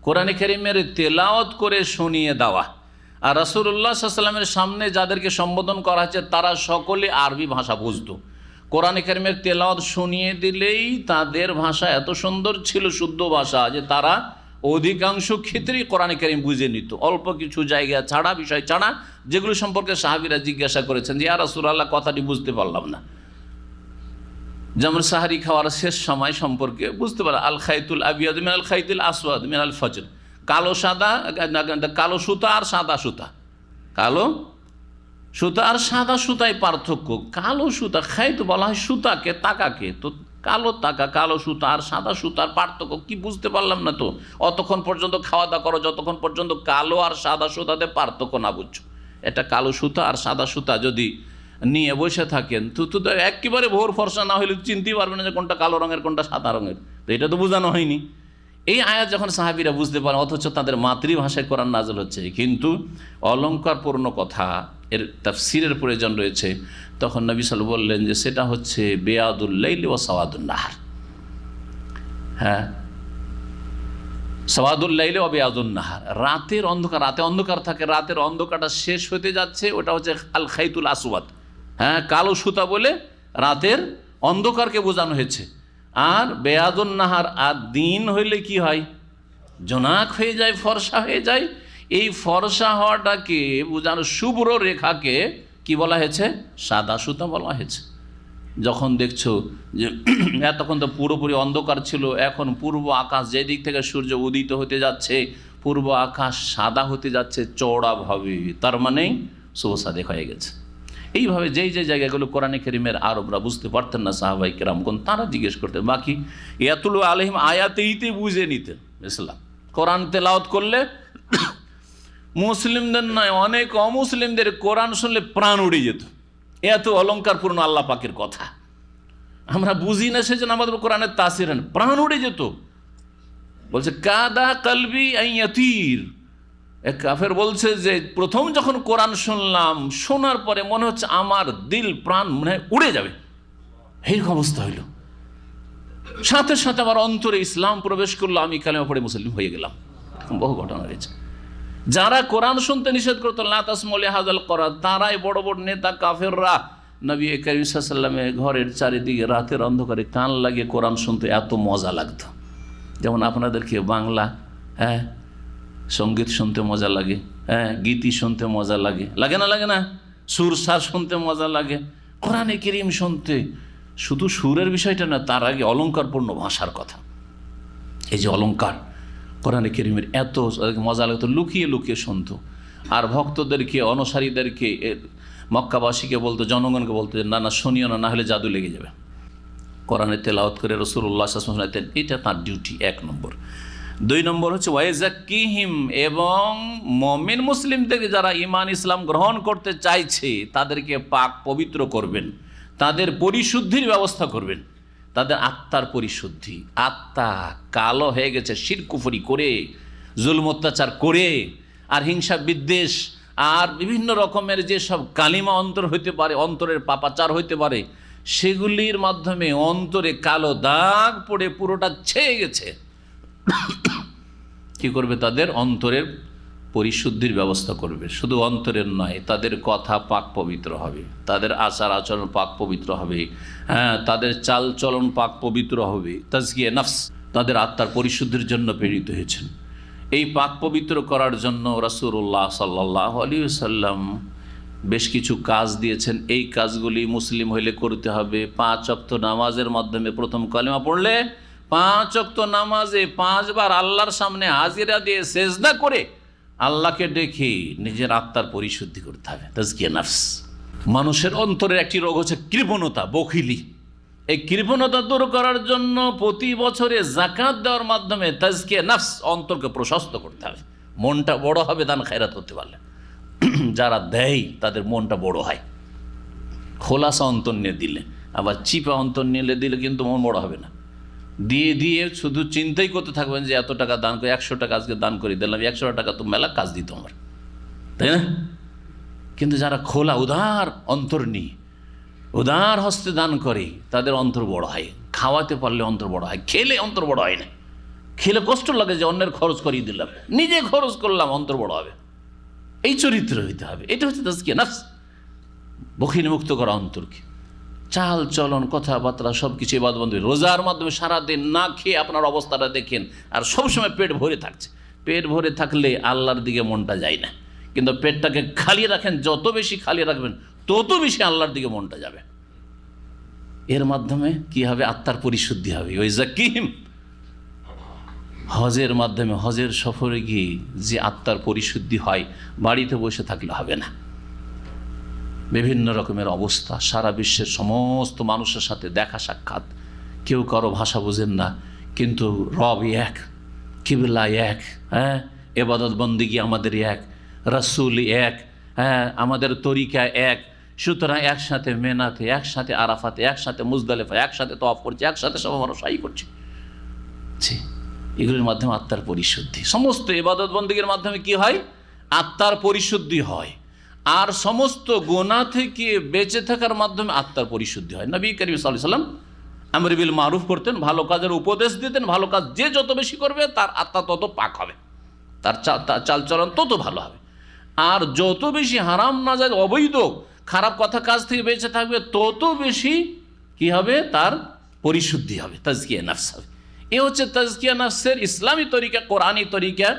কোরআনে কারীমের তেলাওয়াত করে শুনিয়ে দেওয়া। আর রাসূলুল্লাহ সাল্লাল্লাহু আলাইহি ওয়াসাল্লামের সামনে যাদেরকে সম্বোধন করা হচ্ছে তারা সকলে আরবি ভাষা বুঝত। কোরআনে কারীমের তেলাওয়াত শুনিয়ে দিলেই তাদের ভাষা এত সুন্দর ছিল, শুদ্ধ ভাষা, যে তারা অধিকাংশ ক্ষেত্রেই কোরআনে কারীম বুঝে নিত। অল্প কিছু জায়গা ছাড়া, বিষয় ছাড়া, যেগুলো সম্পর্কে সাহাবীরা জিজ্ঞাসা করেছেন যে ইয়া রাসূলুল্লাহ কথাটি বুঝতে পারলাম না। যেমন সাহারি খাওয়ার শেষ সময় সম্পর্কে বুঝতে পারা, আল খাইতুল আবিয়াদ মিনাল খাইতুল আসওয়াদ মিনাল ফজর, কালো সাদা, কালো সুতা আর সাদা সুতা, কালো সুতা আর সাদা সুতায় পার্থক্য। কালো সুতা, খাইত বলা হয় সুতাকে, তাকাকে, তো কালো তাকা, কালো সুতা আর সাদা সুতার পার্থক্য কি বুঝতে পারলাম না। তো অতক্ষণ পর্যন্ত খাওয়া দাওয়া করো যতক্ষণ পর্যন্ত কালো আর সাদা সুতাতে পার্থক্য না বুঝছো। এটা কালো সুতা আর সাদা সুতা যদি নিয়ে বসে থাকেন তো একেবারে ভোর ফর্সা না হলে চিনতেই পারবেন না যে কোনটা কালো রঙের কোনটা সাদা রঙের। তো এটা তো বোঝানো হয়নি। এই আয়াত যখন সাহাবীরা বুঝতে পারেন, অথচ তাদের মাতৃভাষায় কোরআন নাযিল হচ্ছে, কিন্তু অলঙ্কারপূর্ণ কথা এর তাফসীরের প্রয়োজন রয়েছে, তখন নবী সাল্লাল্লাহু আলাইহি ওয়াসাল্লাম বললেন যে সেটা হচ্ছে বেয়াদুল লাইলি ওয়া সাওয়াদুন নাহার। হ্যাঁ, সাওয়াদুল লাইলি ওয়া বেয়াদুন নাহার, রাতের অন্ধকার, রাতে অন্ধকার থাকে, রাতের অন্ধকারটা শেষ হতে যাচ্ছে, ওটা হচ্ছে আল খাইতুল আসওয়াদ। হ্যাঁ, কালো সুতা বলে রাতের অন্ধকারকে বোঝানো হয়েছে। আর বেয়াদুন নাহার, আর দিন হইলে কি হয়, জোনাক হয়ে যায়, ফর্সা হয়ে যায়। এই ফর্সা হওয়াটাকে বোঝানো, শুভ্র রেখাকে কি বলা হয়েছে, সাদা সুতা বলা হয়েছে। যখন দেখছো যে এতক্ষণ তো পুরোপুরি অন্ধকার ছিল, এখন পূর্ব আকাশ যেদিক থেকে সূর্য উদিত হতে যাচ্ছে, পূর্ব আকাশ সাদা হতে যাচ্ছে চওড়াভাবে, তার মানে শুভ সাদেক হয়ে গেছে। এইভাবে যেই যে জায়গাগুলো কোরআনে কারীমের আরবরা বুঝতে পারতেন না, সাহাবাই কেরামগণ তারা জিজ্ঞেস করতেন। বাকি ইয়াতুল আলাইহিম আয়াতেইতে বুঝে নিতেন ইসলাম। কোরআন তেলাওয়াত করলে মুসলিমদের নয়, অনেক অমুসলিমদের কোরআন শুনলে প্রাণ উড়ে যেত, এত অলঙ্কারপূর্ণ আল্লাহ পাকের কথা। আমরা বুঝি না, সেজন্য আমাদের কোরআনের তাসির প্রাণ উড়ে যেত। বলছে কাদা কলবি আইয়াতির, এক কাফের বলছে যে প্রথম যখন কোরআন শুনলাম, শোনার পরে মনে হচ্ছে আমার দিল প্রাণ মনে হয় উড়ে যাবে, এইরকম অবস্থা হইল। সাথে সাথে আমার অন্তরে ইসলাম প্রবেশ করলো, আমি কালেমা পড়ে মুসলিম হয়ে গেলাম। বহু ঘটনা রয়েছে। যারা কোরআন শুনতে নিষেধ করতো লা তাসমাউ লিহাযাল কোরআন, তারাই বড় বড় নেতা কাফেররা নবী করিম সাল্লাল্লাহু আলাইহি ওয়াসাল্লামের ঘরের চারিদিকে রাতের অন্ধকারে কান লাগিয়ে কোরআন শুনতে এত মজা লাগতো। যেমন আপনাদেরকে বাংলা সঙ্গীত শুনতে মজা লাগে, গীতি শুনতে মজা লাগে, লাগে না? লাগে না? সুর সার শুনতে মজা লাগে। কোরআনে কারীম শুনতে শুধু সুরের বিষয়টা না, তার আগে অলঙ্কারপূর্ণ ভাষার কথা। এই যে অলঙ্কার, কোরআনে কারীমের এত মজা লাগতো, লুকিয়ে লুকিয়ে শুনতো। আর ভক্তদেরকে, অনুসারীদেরকে, মক্কাবাসীকে বলতো, জনগণকে বলতো যে না না শুনিও না, না হলে জাদু লেগে যাবে। কোরআনে তেলাওয়াত করে রাসূলুল্লাহ সাল্লাল্লাহু আলাইহি ওয়াসাল্লাম, এটা তার ডিউটি 1 নম্বর। 2 নম্বর হচ্ছে ওয়াইজাক্কিহিম, এবং মুমিন মুসলিমদের যারা ঈমান ইসলাম গ্রহণ করতে চাইছে তাদেরকে পাক পবিত্র করবেন, তাদের পরিশুদ্ধির ব্যবস্থা করবেন, তাদের আত্মার পরিশুদ্ধি। আত্মা কালো হয়ে গেছে শিরক কুফরি করে, জুলম অত্যাচার করে, আর হিংসা বিদ্বেষ আর বিভিন্ন রকমের যে সব কালিমা অন্তর হইতে পারে, অন্তরের পাপাচার হইতে পারে, সেগুলির মাধ্যমে অন্তরে কালো দাগ পড়ে পুরোটা ছেয়ে গেছে। কি করবে? তাদের অন্তরের পরিশুদ্ধির ব্যবস্থা করবে। শুধু অন্তরের নয়, তাদের কথা পাক পবিত্র হবে, তাদের আচার আচরণ পাক পবিত্র হবে, তাদের চাল চলন পাক পবিত্র হবে। তাজকিয়ে নফস, তাদের আত্মার পরিশুদ্ধির জন্য প্রেরিত হয়েছেন। এই পাক পবিত্র করার জন্য রাসূলুল্লাহ সাল্লাল্লাহু আলাইহি ওয়াসাল্লাম বেশ কিছু কাজ দিয়েছেন। এই কাজগুলি মুসলিম হইলে করতে হবে। 5 ওয়াক্ত নামাজের মাধ্যমে প্রথম কালেমা পড়লে 5 ওয়াক্ত নামাজে 5 বার আল্লাহর সামনে হাজিরা দিয়ে সেজদা করে আল্লাহকে ডেকে নিজের আত্মার পরিশুদ্ধি করতে হবে। তাজকিয়া নফস। মানুষের অন্তরের একটি রোগ হচ্ছে কৃপণতা, বখিলি। এই কৃপণতা দূর করার জন্য প্রতি বছরে যাকাত দেওয়ার মাধ্যমে তাজকিয়া নফস, অন্তরকে প্রশস্ত করতে হবে। মনটা বড় হবে দান খায়রাত করতে পারলে। যারা দেয় তাদের মনটা বড় হয়। খোলাসা অন্তর নিয়ে দিলে, আবার চিপা অন্তর নিয়ে দিলে কিন্তু মন বড় হবে না। দিয়ে দিয়ে শুধু চিন্তাই করতে থাকবেন যে এত টাকা দান করে, 100 টাকা আজকে দান করে দিলাম, 100 টাকা তো মেলা কাজ দিত আমার, তাই না? কিন্তু যারা খোলা উদার অন্তর নিয়ে উদার হস্তে দান করে, তাদের অন্তর বড় হয়। খাওয়াতে পারলে অন্তর বড় হয়, খেলে অন্তর বড় হয় না। খেলে কষ্ট লাগে যে অন্যের খরচ করিয়ে দিলাম, নিজে খরচ করলাম, অন্তর বড় হবে। এই চরিত্র হইতে হবে। এটা হচ্ছে তাজকিয়া নফস, বখিল মুক্ত করা অন্তরকে। চাল চলন, কথাবার্তা সব কিছু ইবাদতবন্দি। রোজার মাধ্যমে সারাদিন না খেয়ে আপনার অবস্থাটা দেখেন, আর সবসময় পেট ভরে থাকছে। পেট ভরে থাকলে আল্লাহর দিকে মনটা যায় না, কিন্তু পেটটাকে খালি রাখেন, যত বেশি খালি রাখবেন তত বেশি আল্লাহর দিকে মনটা যাবে। এর মাধ্যমে কি হবে? আত্মার পরিশুদ্ধি হবে। ওই জাকিম, হজের মাধ্যমে, হজের সফরে গিয়ে যে আত্মার পরিশুদ্ধি হয়, বাড়িতে বসে থাকলে হবে না। বিভিন্ন রকমের অবস্থা, সারা বিশ্বের সমস্ত মানুষের সাথে দেখা সাক্ষাৎ, কেউ কারো ভাষা বোঝেন না, কিন্তু রব এক, কিবলা এক, ইবাদত বন্দেগী আমাদের এক, রাসূল এক, আমাদের তরিকা এক। সুতরাং একসাথে মেনাতে, একসাথে আরাফাতে, একসাথে মুজদালিফা, একসাথে তওয়াফ করছি, একসাথে সব আমরা সাই করছি। এগুলির মাধ্যমে আত্মার পরিশুদ্ধি। সমস্ত ইবাদত বন্দেগীর মাধ্যমে কি হয়? আত্মার পরিশুদ্ধি হয়। আর সমস্ত গুনাহ থেকে বেঁচে থাকার মাধ্যমে আত্মার পরিশুদ্ধি হয়। নবী করিম সাল্লাল্লাহু আলাইহি ওয়াসাল্লাম আমর বিল মারুফ করতেন, ভালো কাজের উপদেশ দিতেন। ভালো কাজ যে যত বেশি করবে তার আত্মা তত পাক হবে, তার চালচলন তত ভালো হবে। আর যত বেশি হারাম নাজায়েজ অবৈধ খারাপ কথা কাজ থেকে বেঁচে থাকবে, তত বেশি কি হবে? তার পরিশুদ্ধি হবে, তাজকিয়া নফস হবে। এ হচ্ছে তাজকিয়া নফসের ইসলামী তরিকা, কোরআনী তরিকা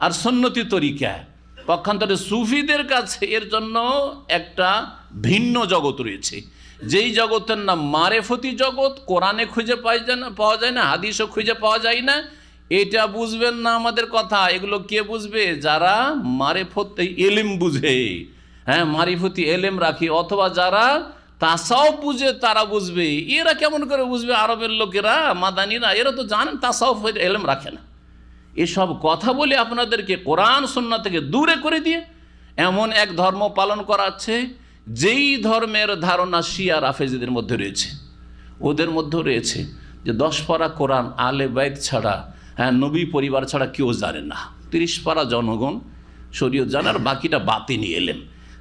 আর সুন্নতি তরিকা। পক্ষান্তরে সুফিদের কাছে এর জন্য একটা ভিন্ন জগৎ রয়েছে। যেই জগতের নাম মারেফতি জগৎ, কোরআনে খুঁজে পাওয়া যায় না, হাদিসও খুঁজে পাওয়া যায় না, এটা বুঝবেন না আমাদের কথা। এগুলো কে বুঝবে? যারা মারেফত এলেম বুঝে, হ্যাঁ, মারিফতি এলেম রাখি, অথবা যারা তাসাউফ বুঝে তারা বুঝবে। এরা কেমন করে বুঝবে? আরবের লোকেরা, মাদানীরা, এরা তো জানেন তাসাউফ এলেম রাখে না। এসব কথা বলে আপনাদেরকে কোরআন সুন্নাহ থেকে দূরে করে দিয়ে এমন এক ধর্ম পালন করাচ্ছে যেই ধর্মের ধারণা শিয়া রাফেজিদের মধ্যে রয়েছে। ওদের মধ্যে রয়েছে যে 10 পারা কোরআন আলে বাইত ছাড়া, হ্যাঁ, নবী পরিবার ছাড়া কেউ জানে না। 30 পারা জনগণ শরীয়ত জানার, বাকিটা বাতিনি এলেম।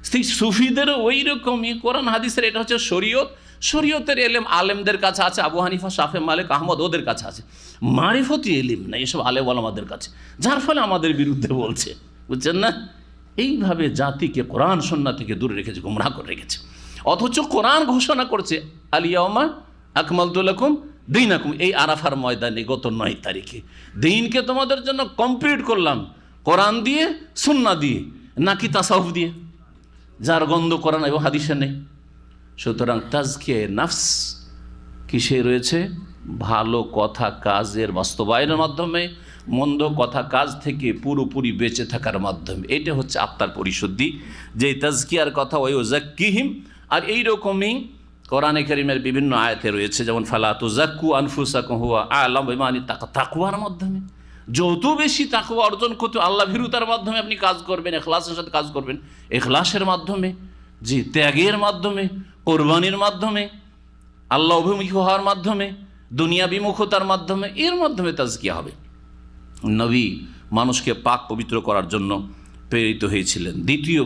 সেই সুফিদেরও ওই রকমই কোরআন হাদিসের এটা হচ্ছে শরীয়ত, শরীয়তের এলেম আলেমদের কাছে আছে, আবু হানিফা, শাফে, মালিক, আহমদ ওদের কাছে আছে। মারিফতি এলিম না এসব আলেম ওলামাদের কাছে, যার ফলে আমাদের বিরুদ্ধে বলছে, বুঝছেন না? এইভাবে জাতিকে কোরআন সুন্নাহ থেকে দূরে রেখেছে, গুমরাহ করে রেখেছে। অথচ কোরআন ঘোষণা করছে আলিয়াউমা আকমালতু লাকুম দীনাকুম, এই আরাফার ময়দানে গত 9 তারিখে দিনকে তোমাদের জন্য কমপ্লিট করলাম। কোরআন দিয়ে, সুন্নাহ দিয়ে, নাকি তাসাউফ দিয়ে, যার গন্ধ কোরআন এবং হাদিসে নেই। সুতরাং তাজকিয়ে নফস কিসে রয়েছে? ভালো কথা কাজের বাস্তবায়নের মাধ্যমে, মন্দ কথা কাজ থেকে পুরোপুরি বেঁচে থাকার মাধ্যমে। এটা হচ্ছে আত্মার পরিশুদ্ধি, যে তাজকিয়ার কথা ওই ওয়াজাক্কিহিম। আর এইরকমই কোরআনে কারীমের বিভিন্ন আয়াতে রয়েছে, যেমন ফালা তুযাক্কু আনফুসাকুম হুয়া আ'লামু বিমান ইত্তাকা, তাকওয়ার মাধ্যমে যত বেশি তাকওয়া অর্জন করতে আল্লাহ ভীরুতার মাধ্যমে আপনি কাজ করবেন, ইখলাসের সাথে কাজ করবেন, ইখলাসের মাধ্যমে, জি, ত্যাগের মাধ্যমে, কোরবানির মাধ্যমে, আল্লাহ অভিমুখী হওয়ার মাধ্যমে, দুনিয়া বিমুখতার মাধ্যমে, এর মাধ্যমে তাজকিয়া হবে। নবী মানুষকে পাক পবিত্র করার জন্য প্রেরিত হয়েছিলেন। দ্বিতীয়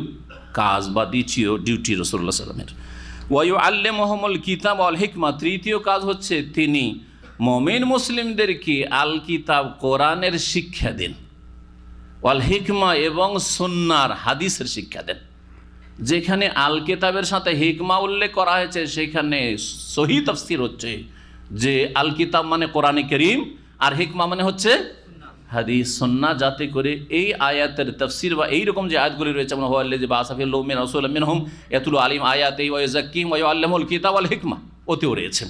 কাজ বা দ্বিতীয় ডিউটি রাসূলুল্লাহ সাল্লাল্লাহু আলাইহি ওয়াসাল্লামের, ওয়ায়ুআল্লিমুহুমুল কিতাব ওয়াল হিকমা, তৃতীয় কাজ হচ্ছে তিনি মুমিন মুসলিমদেরকে আল কিতাব কোরআনের শিক্ষা দেন, ওয়াল হিকমা এবং সুন্নাহর হাদিসের শিক্ষা দেন। যেখানে আল কিতাবের সাথে হিকমা উল্লেখ করা হয়েছে সেখানে সহি তাফসীর হচ্ছে যে আল কিতাব মানে কোরআনে কারীম, আর হিকমা মানে হচ্ছে হাদিস সুন্নাহ, যাতে করে এই আয়াতের তাফসীর বা এইরকম যে আয়াতগুলি রয়েছে, যেমন হুয়াল্লাযী বা'আসা ফিল উম্মিয়িনা রাসূলাম মিনহুম ইয়াতলু আলাইহিম আয়াতিহি ওয়া ইউযাক্কিহিম ওয়া ইউআল্লিমুহুল কিতাব ওয়াল হিকমা, ওতেও রয়েছে।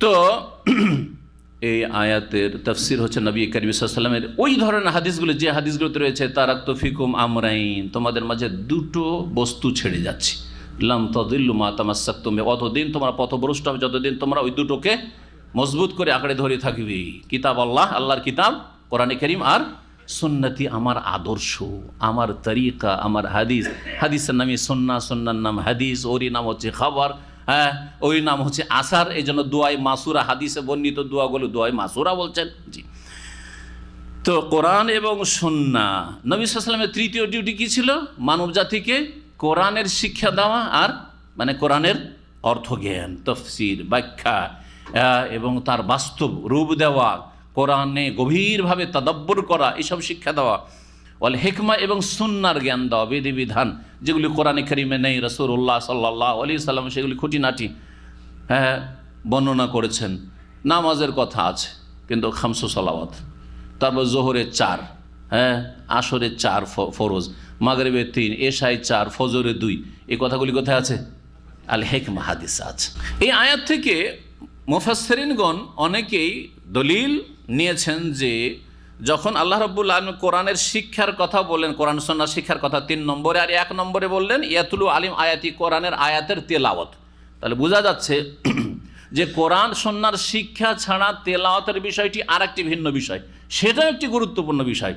তো এই আয়াতের তাফসীর হচ্ছে নবী করিম সাল্লাল্লাহু আলাইহি ওয়াসাল্লামের ওই ধরনের হাদিসগুলো, যে হাদিসগুলোতে রয়েছে তারাকতু ফিকুম আমরাইন, তোমাদের মাঝে দুটো বস্তু ছেড়ে যাচ্ছি, লাম তাদিল্লু মা তামাসসাকতুম বিহি, অতদিন তোমরা পথভ্রষ্ট হবে যতদিন তোমরা ওই দুটোকে মজবুত করে আঁকড়ে ধরে থাকবে। কিতাব আল্লাহ, আল্লাহর কিতাব কোরআনে কারীম, আর সুন্নতি আমার আদর্শ, আমার তরিকা, আমার হাদিস। হাদিসের নামই সুন্নাহ, সুন্নার নাম হাদিস, ওরই নাম হচ্ছে খবর, হ্যাঁ, ওই নাম হচ্ছে আসার। এই জন্য দোয়াই মাসুরা, হাদিসে বর্ণিত দোয়াগুলো দোয়াই মাসুরা বলছেন। জি, তো কোরআন এবং সুন্নাহ, নবী সাল্লাল্লাহু আলাইহি ওয়াসাল্লামের তৃতীয় ডিউটি কি ছিল? মানব জাতিকে কোরআনের শিক্ষা দেওয়া, আর মানে কোরআনের অর্থজ্ঞান, তাফসীর, ব্যাখ্যা এবং তার বাস্তব রূপ দেওয়া, কোরআনে গভীরভাবে তাদাব্বুর করা, এসব শিক্ষা দেওয়া। ওয়াল হিকমা এবং সুন্নাহর জ্ঞান দেওয়া, বিধিবিধান যেগুলি কোরআনে কারীমে নেই, রাসূলুল্লাহ সাল্লাল্লাহু আলাইহি ওয়াসাল্লাম সেগুলি খুঁটিনাটি বর্ণনা করেছেন। নামাজের কথা আছে কিন্তু খামসু সালাওয়াত, তারপর জোহরের 4, আসরের 4 ফরজ, মাগরিবের 3, এশায় 4, ফজরের 2, এই কথাগুলি কোথায় আছে? আল হিকমা হাদিসে আছে। এই আয়াত থেকে মুফাসসিরিনগণ অনেকেই দলিল নিয়েছেন যে যখন আল্লাহ রাব্বুল আলামিন কোরআনের শিক্ষার কথা বললেন, কোরআন সুন্নাহ শিক্ষার কথা 3 নম্বরে, আর 1 নম্বরে বললেন ইয়াতুলু আলিম আয়াতি, কোরআনের আয়াতের তেলাওয়াত, তাহলে বোঝা যাচ্ছে যে কোরআন সুন্নাহর শিক্ষা ছাড়া তেলাওয়াতের বিষয়টি আরেকটি ভিন্ন বিষয়, সেটাও একটি গুরুত্বপূর্ণ বিষয়।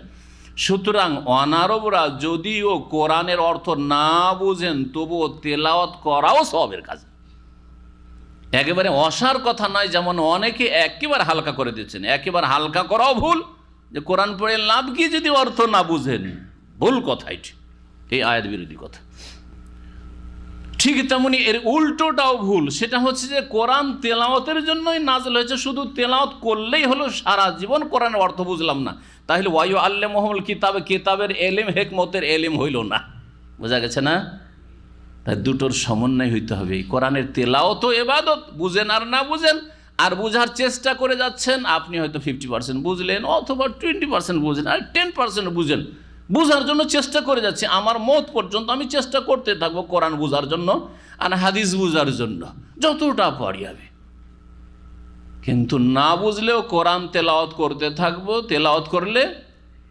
সুতরাং অনারবরা যদিও কোরআনের অর্থ না বুঝেন তবুও তেলাওয়াত করাও সওয়াবের কাজ, একেবারে অসার কথা নয়। যেমন অনেকে একেবারে হালকা করে দিচ্ছেন, একেবারে হালকা করাও ভুল, যে কোরআন পড়ে লাভ কি যদি অর্থ না বুঝেন, ভুল কথা এটি, এই আয়াত বিরোধী কথা। ঠিক তেমনি এর উল্টোটাও ভুল, সেটা হচ্ছে যে কোরআন তেলাওয়াতের জন্যই নাযিল হয়েছে, শুধু তেলাওয়াত করলেই হলো, সারা জীবন কোরআনের অর্থ বুঝলাম না, তাহলে ওয়ায়ুআল্লিমুহুল কিতাব, কিতাবের এলেম হিকমতের এলেম হইল না। বোঝা গেছে না? তাই দুটোর সমন্বয় হইতে হবে। কোরআনের তেলাওয়াতও ইবাদত, বুঝেন আর না বুঝেন, আর বোঝার চেষ্টা করে যাচ্ছেন, আপনি হয়তো 50% বুঝলেন, অথবা 20% বুঝেন, আর 10% বুঝেন, বুঝার জন্য চেষ্টা করে যাচ্ছি, আমার মত পর্যন্ত আমি চেষ্টা করতে থাকবো কোরআন বুঝার জন্য আর হাদিস বুঝার জন্য যতটা পারি আমি। কিন্তু না বুঝলেও কোরআন তেলাওয়াত করতে থাকবো, তেলাওয়াত করলে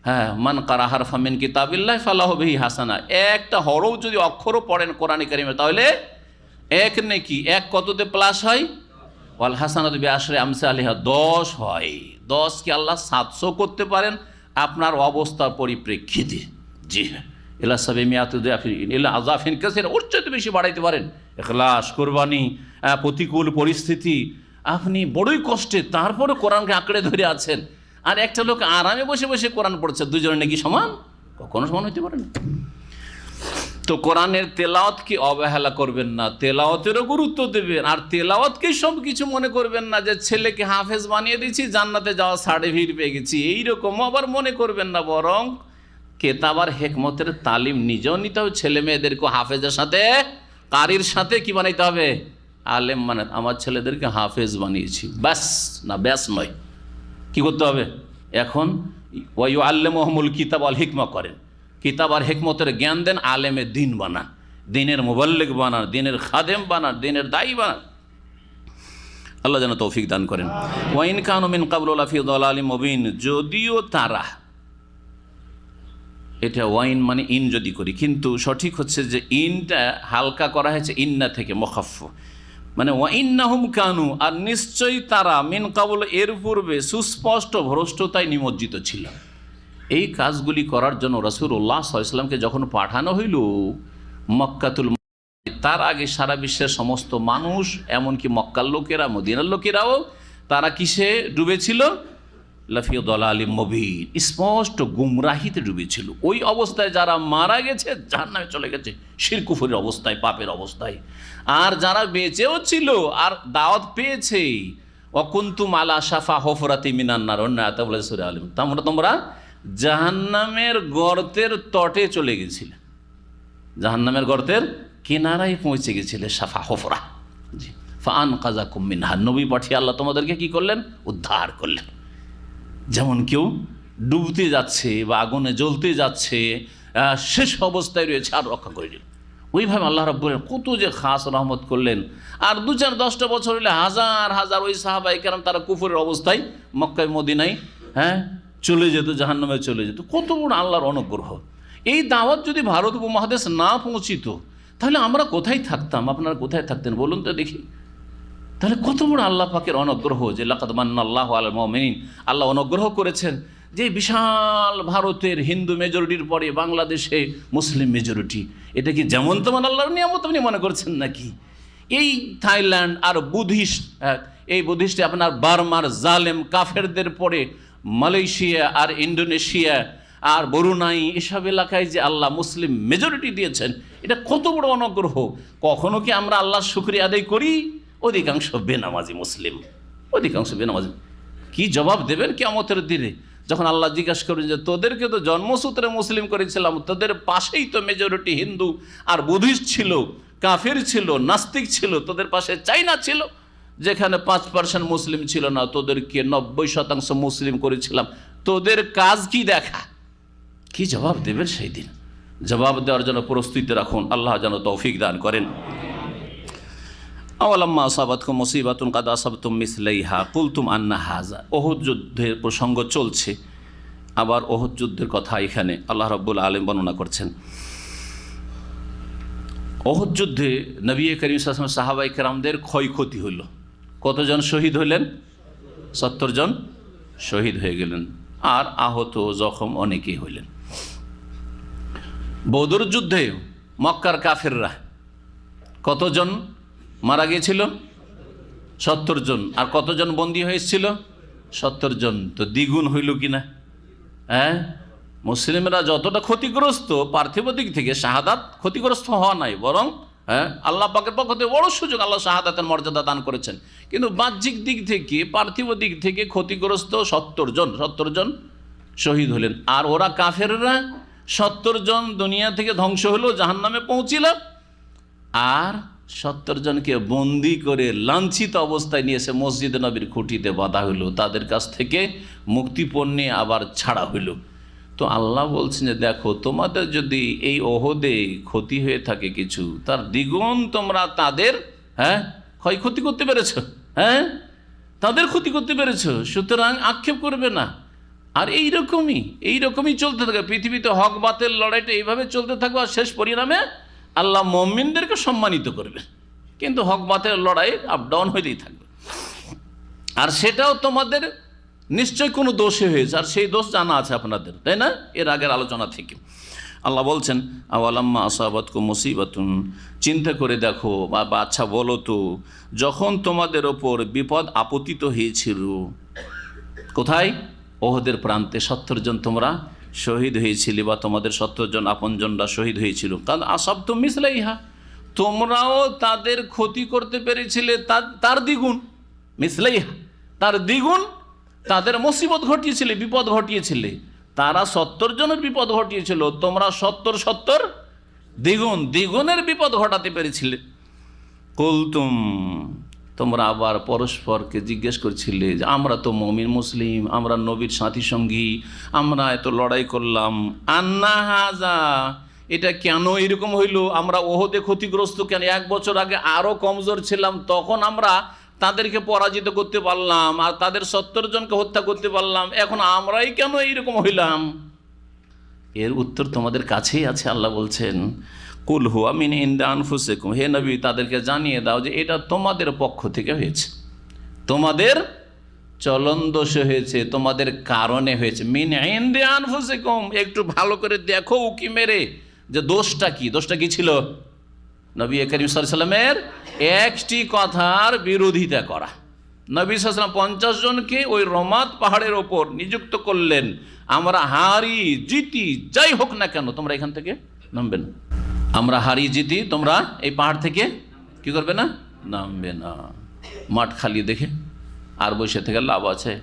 হ্যাঁ, মান কারা হারফা মিন কিতাবিল্লাহ ফালাহু বিহি হাসানা, একটা হরফ যদি অক্ষরও পড়েন কোরআনে কারিমে তাহলে এক নেকি, এক কততে প্লাস হয়, ওয়াল হাসানাতু বিআশরি আমসালিহা, 10 হয়। 10 কি আল্লাহ 700 করতে পারেন আপনার অবস্থার পরিপ্রেক্ষিতে। জি হ্যাঁ, ইলা সাবিমিয়াতু যাফিন ইলা আযাফিন কাসীর, ওর চাইতে বেশি বাড়াইতে পারেন। ইখলাস, কুরবানি, প্রতিকূল পরিস্থিতি, আপনি বড়ই কষ্টে তারপরে কোরআনকে আঁকড়ে ধরে আছেন, আর একটা লোক আরামে বসে বসে কোরআন পড়ছে, দুজনে নাকি সমান? কখনো সমান হইতে পারে না। তো কোরআনের তেলাওয়াতকে অবহেলা করবেন না, তেলাওয়াতেরও গুরুত্ব দেবেন, আর তেলাওয়াতকেই সব কিছু মনে করবেন না যে ছেলেকে হাফেজ বানিয়ে দিয়েছি জান্নাতে যাওয়া সার্টিফিকেট পেয়ে গেছি, এইরকম আবার মনে করবেন না। বরং কেতাব আর হেকমতের তালিম নিজেও নিতে হবে, ছেলে মেয়েদেরকে হাফেজের সাথে কারির সাথে কি বানাইতে হবে, আলেম। মানে আমার ছেলেদেরকে হাফেজ বানিয়েছি, ব্যাস না, ব্যাস নয়, কি করতে হবে এখন? ওয়াইউ আল্লামুহুমুল কিতাব ওয়াল হিকমা করেন, কিতাব আর হিকমতের জ্ঞান দেন, আলেমে দিন বানান, দিনের মুবাল্লিগ বানান, দিনের খাদেম বানান, দিনের দায়ী বানান। আল্লাহ যেন তৌফিক দান করেন। ওয়াইন কানু মিন ক্বাবলু লাফি দালালিম মুবিন, যদিও তারা, এটা ওয়াইন মানে ইন যদি করি, কিন্তু সঠিক হচ্ছে যে ইনটা হালকা করা হয়েছে ইন্না থেকে, মুখাফফ মানে ওয়াইন্নাহুম কানু, আর নিশ্চয়ই তারা, মিন কাবল এর পূর্বে সুস্পষ্ট ভ্রষ্টতায় নিমজ্জিত ছিল। এই কাজগুলি করার জন্য রাসূলুল্লাহ সাল্লাল্লাহু আলাইহি ওয়াসাল্লামকে যখন পাঠানো হইল মক্কাতুল, তার আগে সারা বিশ্বের সমস্ত মানুষ, এমনকি মক্কার লোকেরা, মদিনার লোকেরাও, তারা কিসে ডুবেছিল? লাফি দালালিম মুবিন, স্পষ্ট গুমরাহিতে ডুবেছিল। ওই অবস্থায় যারা মারা গেছে জাহান্নামে চলে গেছে, শিরক কুফরের অবস্থায়, পাপের অবস্থায়। আর যারা বেঁচেও ছিল আর দাওয়াত পেয়েছে, ওয়াকুনতুম আলা শাফা হুফরাতি মিনান নার, অন্য আয়াতে বলে সূরা আল ইমরান, তোমরা জাহান্নামের গর্তের তটে চলে গেছিলে, জাহান্নামের গর্তের কিনারায় পৌঁছে গেছিলে, শাফা হুফরা। জি, ফাআনকাযাকুম মিনহা, নবী পাঠিয়ে আল্লাহ তোমাদেরকে কি করলেন? উদ্ধার করলেন। যেমন কেউ ডুবতে যাচ্ছে বা আগুনে জ্বলতে যাচ্ছে, শেষ অবস্থায় রয়েছে, আর রক্ষা করে দিল। ওইভাবে আল্লাহ রাব্বুল আলামিন কত যে খাস রহমত করলেন। আর 2-4-10টা বছর হলে হাজার হাজার ওই সাহাবায়ে কেরাম তারা কুফরের অবস্থায় মক্কায় মদিনায় চলে যেত, জাহান্নামে চলে যেত। কত বড় আল্লাহর অনুগ্রহ। এই দাওয়াত যদি ভারত উপমহাদেশ না পৌঁছিত তাহলে আমরা কোথায় থাকতাম, আপনারা কোথায় থাকতেন বলুন তো দেখি। তাহলে কত বড় আল্লাহ পাকের অনুগ্রহ যে লাকাদ মান্নাল্লাহু আলাল মুমিনিন, আল্লাহ অনুগ্রহ করেছেন যে বিশাল ভারতের হিন্দু মেজরিটির পরে বাংলাদেশে মুসলিম মেজরিটি। এটা কি যেমন তেমন আল্লাহর নিয়ামত আপনি মনে করছেন নাকি? এই থাইল্যান্ড আর বুদ্ধিস্ট, এই বুদ্ধিস্টে আপনার বার্মার জালেম কাফেরদের পরে মালয়েশিয়া আর ইন্দোনেশিয়া আর বরুনাই, এসব এলাকায় যে আল্লাহ মুসলিম মেজরিটি দিয়েছেন, এটা কত বড় অনুগ্রহ। কখনো কি আমরা আল্লাহর শুকরিয়া আদায় করি? অধিকাংশ বেনামাজি মুসলিম, অধিকাংশ বেনামাজি। কি জবাব দেবেন কিয়ামতের দিনে যখন আল্লাহ জিজ্ঞাসা করেন যে তোদেরকে তো জন্মসূত্রে মুসলিম করেছিলাম, তোদের পাশেই তো মেজরিটি হিন্দু আর বুদ্ধিস্ট ছিল, কাফির ছিল, নাস্তিক ছিল, তোদের পাশে চাইনা ছিল যেখানে 5% মুসলিম ছিল না, তোদেরকে 90% মুসলিম করেছিলাম, তোদের কাজ কি দেখা? কি জবাব দেবেন সেই দিন? জবাব দেওয়ার জন্য প্রস্তুতি রাখুন। আল্লাহ যেন তৌফিক দান করেন। আওয়ালাম্মা আসাবাতকুম মুসিবাতুন কাদ আসাবতুম মিসলাইহা কুলতুম আন্না হাযা। ওহুদ যুদ্ধের প্রসঙ্গ চলছে, আবার ওহুদ যুদ্ধের কথা এখানে আল্লাহ রাব্বুল আলামিন বর্ণনা করছেন। ওহুদ যুদ্ধে নবী করিম সাল্লাল্লাহু আলাইহি ওয়াসাল্লাম সাহাবায়ে কেরামদের ক্ষয়ক্ষতি হইল। কতজন শহীদ হইলেন? 70 জন শহীদ হয়ে গেলেন, আর আহত জখম অনেকেই হইলেন। বদর যুদ্ধে মক্কার কাফেররা কতজন মারা গিয়েছিল? 70 জন। আর কতজন বন্দী হয়েছিল? 70 জন। তো দ্বিগুণ হইল কিনা? মুসলিমরা যতটা ক্ষতিগ্রস্ত পার্থিব দিক থেকে, শাহাদাত ক্ষতিগ্রস্ত হওয়া নাই, বরং আল্লাহ পাকের পক্ষ থেকে বড় সুযোগ, আল্লাহ শাহাদাতের মর্যাদা দান করেছেন। কিন্তু বাহ্যিক দিক থেকে, পার্থিব দিক থেকে ক্ষতিগ্রস্ত 70 জন শহীদ হলেন। আর ওরা কাফেররা 70 জন দুনিয়া থেকে ধ্বংস হলো, জাহান্নামে পৌঁছিল। আর 70 জনকে বন্দি করে লাঞ্ছিত অবস্থায় নিয়ে এসে মসজিদে নবীর খুঁটিতে বাঁধা হইল, তাদের কাছ থেকে মুক্তিপণ নিয়ে আবার ছাড়া হইল। তো আল্লাহ বলছেন যে দেখো, তোমাদের যদি এই ওহদে ক্ষতি হয়ে থাকে কিছু, তার দ্বিগুণ তোমরা তাদের ক্ষয়ক্ষতি করতে পেরেছো, তাদের ক্ষতি করতে পেরেছো, সুতরাং আক্ষেপ করবে না। আর এইরকমই চলতে থাকবে পৃথিবীতে, হক বাতের লড়াইটা এইভাবে চলতে থাকবে, আর শেষ পরিণামে আল্লাহ মুমিনদেরকে সম্মানিত করবে। কিন্তু হক বাতের লড়াই আপ ডাউন হইতেই থাকবে, আর সেটাও তোমাদের নিশ্চয় কোনো দোষে হয়েছে, আর সেই দোষ জানা আছে আপনাদের, তাই না, এর আগের আলোচনা থেকে। আল্লাহ বলছেন আওয়ালাম্মা আসাবাতকুম মুসিবাতুন, চিন্তা করে দেখো বা আচ্ছা বলো তো, যখন তোমাদের ওপর বিপদ আপতিত হয়েছিল, কোথায়? ওহদের প্রান্তে 70 জন তোমরা শহীদ হয়েছিলে, বা তোমাদের 70 জন আপনজনরা শহীদ হয়েছিল। কারণ আসাবতুম মিসলাইহা, তোমরাও তাদের ক্ষতি করতে পেরেছিলে তার দ্বিগুণ, মিসলাইহা তার দ্বিগুণ, তাদের মুসিবত ঘটিয়েছিলে, বিপদ ঘটিয়েছিলে। তারা 70 জনের বিপদ ঘটিয়েছিল, তোমরা 70 দ্বিগুণের বিপদ ঘটাতে পেরেছিলে। কুলতুম, তোমরা আবার পরস্পরকে জিজ্ঞেস করছিলে যে আমরা তো মুমিন মুসলিম, আমরা নবীর সাথী সঙ্গী, আমরা এত লড়াই করলাম, আন্না হাজা, এটা কেন এরকম হইল? আমরা ওহদে ক্ষতিগ্রস্ত কেন? 1 বছর আগে আরও কমজোর ছিলাম, তখন আমরা তাদেরকে পরাজিত করতে পারলাম, আর তাদের 70 জনকে হত্যা করতে পারলাম, এখন আমরাই কেন এইরকম হইলাম? এর উত্তর তোমাদের কাছেই আছে। আল্লাহ বলছেন কুল হুয়া মিন ইনদি আনফুসিকুম, হে নবী তাদেরকে জানিয়ে দাও যে এটা তোমাদের পক্ষ থেকে হয়েছে, তোমাদের চলন দোষে হয়েছে, তোমাদের কারণে হয়েছে। মিন ইনদি আনফুসিকুম, একটু ভালো করে দেখো উকি মেরে যে দোষটা কি ছিল। নবী করিম সাল্লাল্লাহু আলাইহি ওয়াসাল্লামের একটি কথার বিরোধিতা করা। নবী সাল্লাল্লাহু আলাইহি ওয়াসাল্লাম 50 জনকে ওই রমাত পাহাড়ের ওপর নিযুক্ত করলেন, আমরা হারি জিতি যাই হোক না কেন তোমরা এখান থেকে নামবে না, আমরা হারি জিতি, তোমরা এই পাহাড় থেকে কি করবে না, নামবে না। মাঠ খালি দেখে আর বসে থেকে লাভ আছে?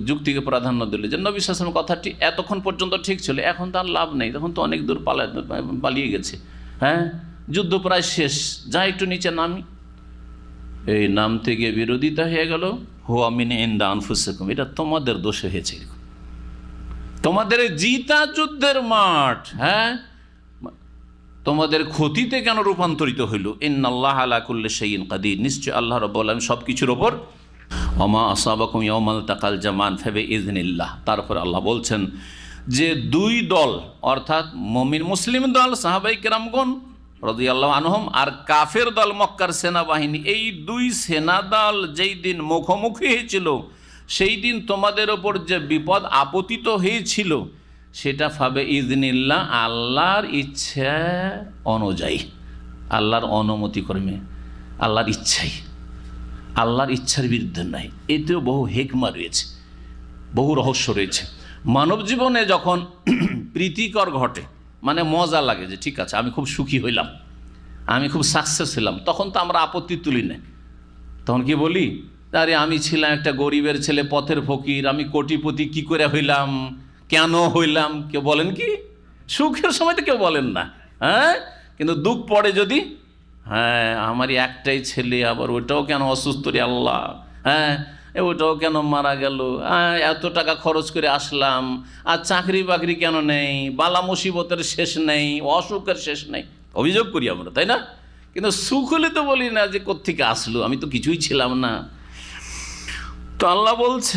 যুক্তিকে প্রাধান্য দিলে যে নবী সাল্লাল্লাহু আলাইহি ওয়াসাল্লামের কথাটি এতক্ষণ পর্যন্ত ঠিক ছিল, এখন তার লাভ নেই, তখন তো অনেক দূর পালিয়ে গেছে, যুদ্ধ প্রায় শেষ, যা একটু নিচে নামি। এই নামতে গিয়ে বিরোধিতা হয়ে গেল। হুয়া মিন ইনদি আনফুসিকুম, এটা তোমাদের দোষে হয়েছে। তোমাদের জিতা যুদ্ধের মাঠ তোমাদের ক্ষতিতে কেন রূপান্তরিত হইল? ইন্নাল্লাহা আলা কুল্লি শাইইন কাদির, নিশ্চয় আল্লাহ রাব্বুল আলামিন সব কিছুর ওপর। ওমা আসাবাকুম ইয়াউমাল তাকাল জামান ফাবিইযনিল্লাহ, তারপর আল্লাহ বলছেন যে 2 দল, অর্থাৎ মুমিন মুসলিম দল সাহাবায়ে কেরামগণ রাদিয়াল্লাহু আনহুম, আর কাফের দল মক্কার সেনাবাহিনী, এই 2 সেনা দল যেই দিন মুখোমুখি হয়েছিল, সেই দিন তোমাদের ওপর যে বিপদ আপতিত হয়েছিল সেটা ফাবিইযনিল্লাহ, আল্লাহর ইচ্ছা অনুযায়ী, আল্লাহর অনুমতি ক্রমে, আল্লাহর ইচ্ছাই, আল্লাহর ইচ্ছার বিরুদ্ধে নাই। এতেও বহু হেকমা রয়েছে, বহু রহস্য রয়েছে। মানব জীবনে যখন প্রীতিকর ঘটে, মানে মজা লাগে যে ঠিক আছে আমি খুব সুখী হইলাম, আমি খুব সাকসেস হইলাম, তখন তো আমরা আপত্তি তুলি না, তখন কি বলি, আরে আমি ছিলাম একটা গরিবের ছেলে, পথের ফকির, আমি কোটিপতি কি করে হইলাম, কেন হইলাম? কেউ বলেন কি? সুখের সময় তো কেউ বলেন না, কিন্তু দুঃখ পড়ে যদি, আমারই একটাই ছেলে, আবার ওটাও কেন অসুস্থ রে আল্লাহ, ওটাও কেন মারা গেল, এত টাকা খরচ করে আসলাম, আর চাকরি বাকরি কেন নেই, বালা মুসিবতের শেষ নেই, অসুখের শেষ নেই, অভিযোগ করি আমরা, তাই না? কিন্তু সুখ হলে তো বলি না যে কোত্থেকে আসলো, আমি তো কিছুই ছিলাম না। তো আল্লাহ বলছে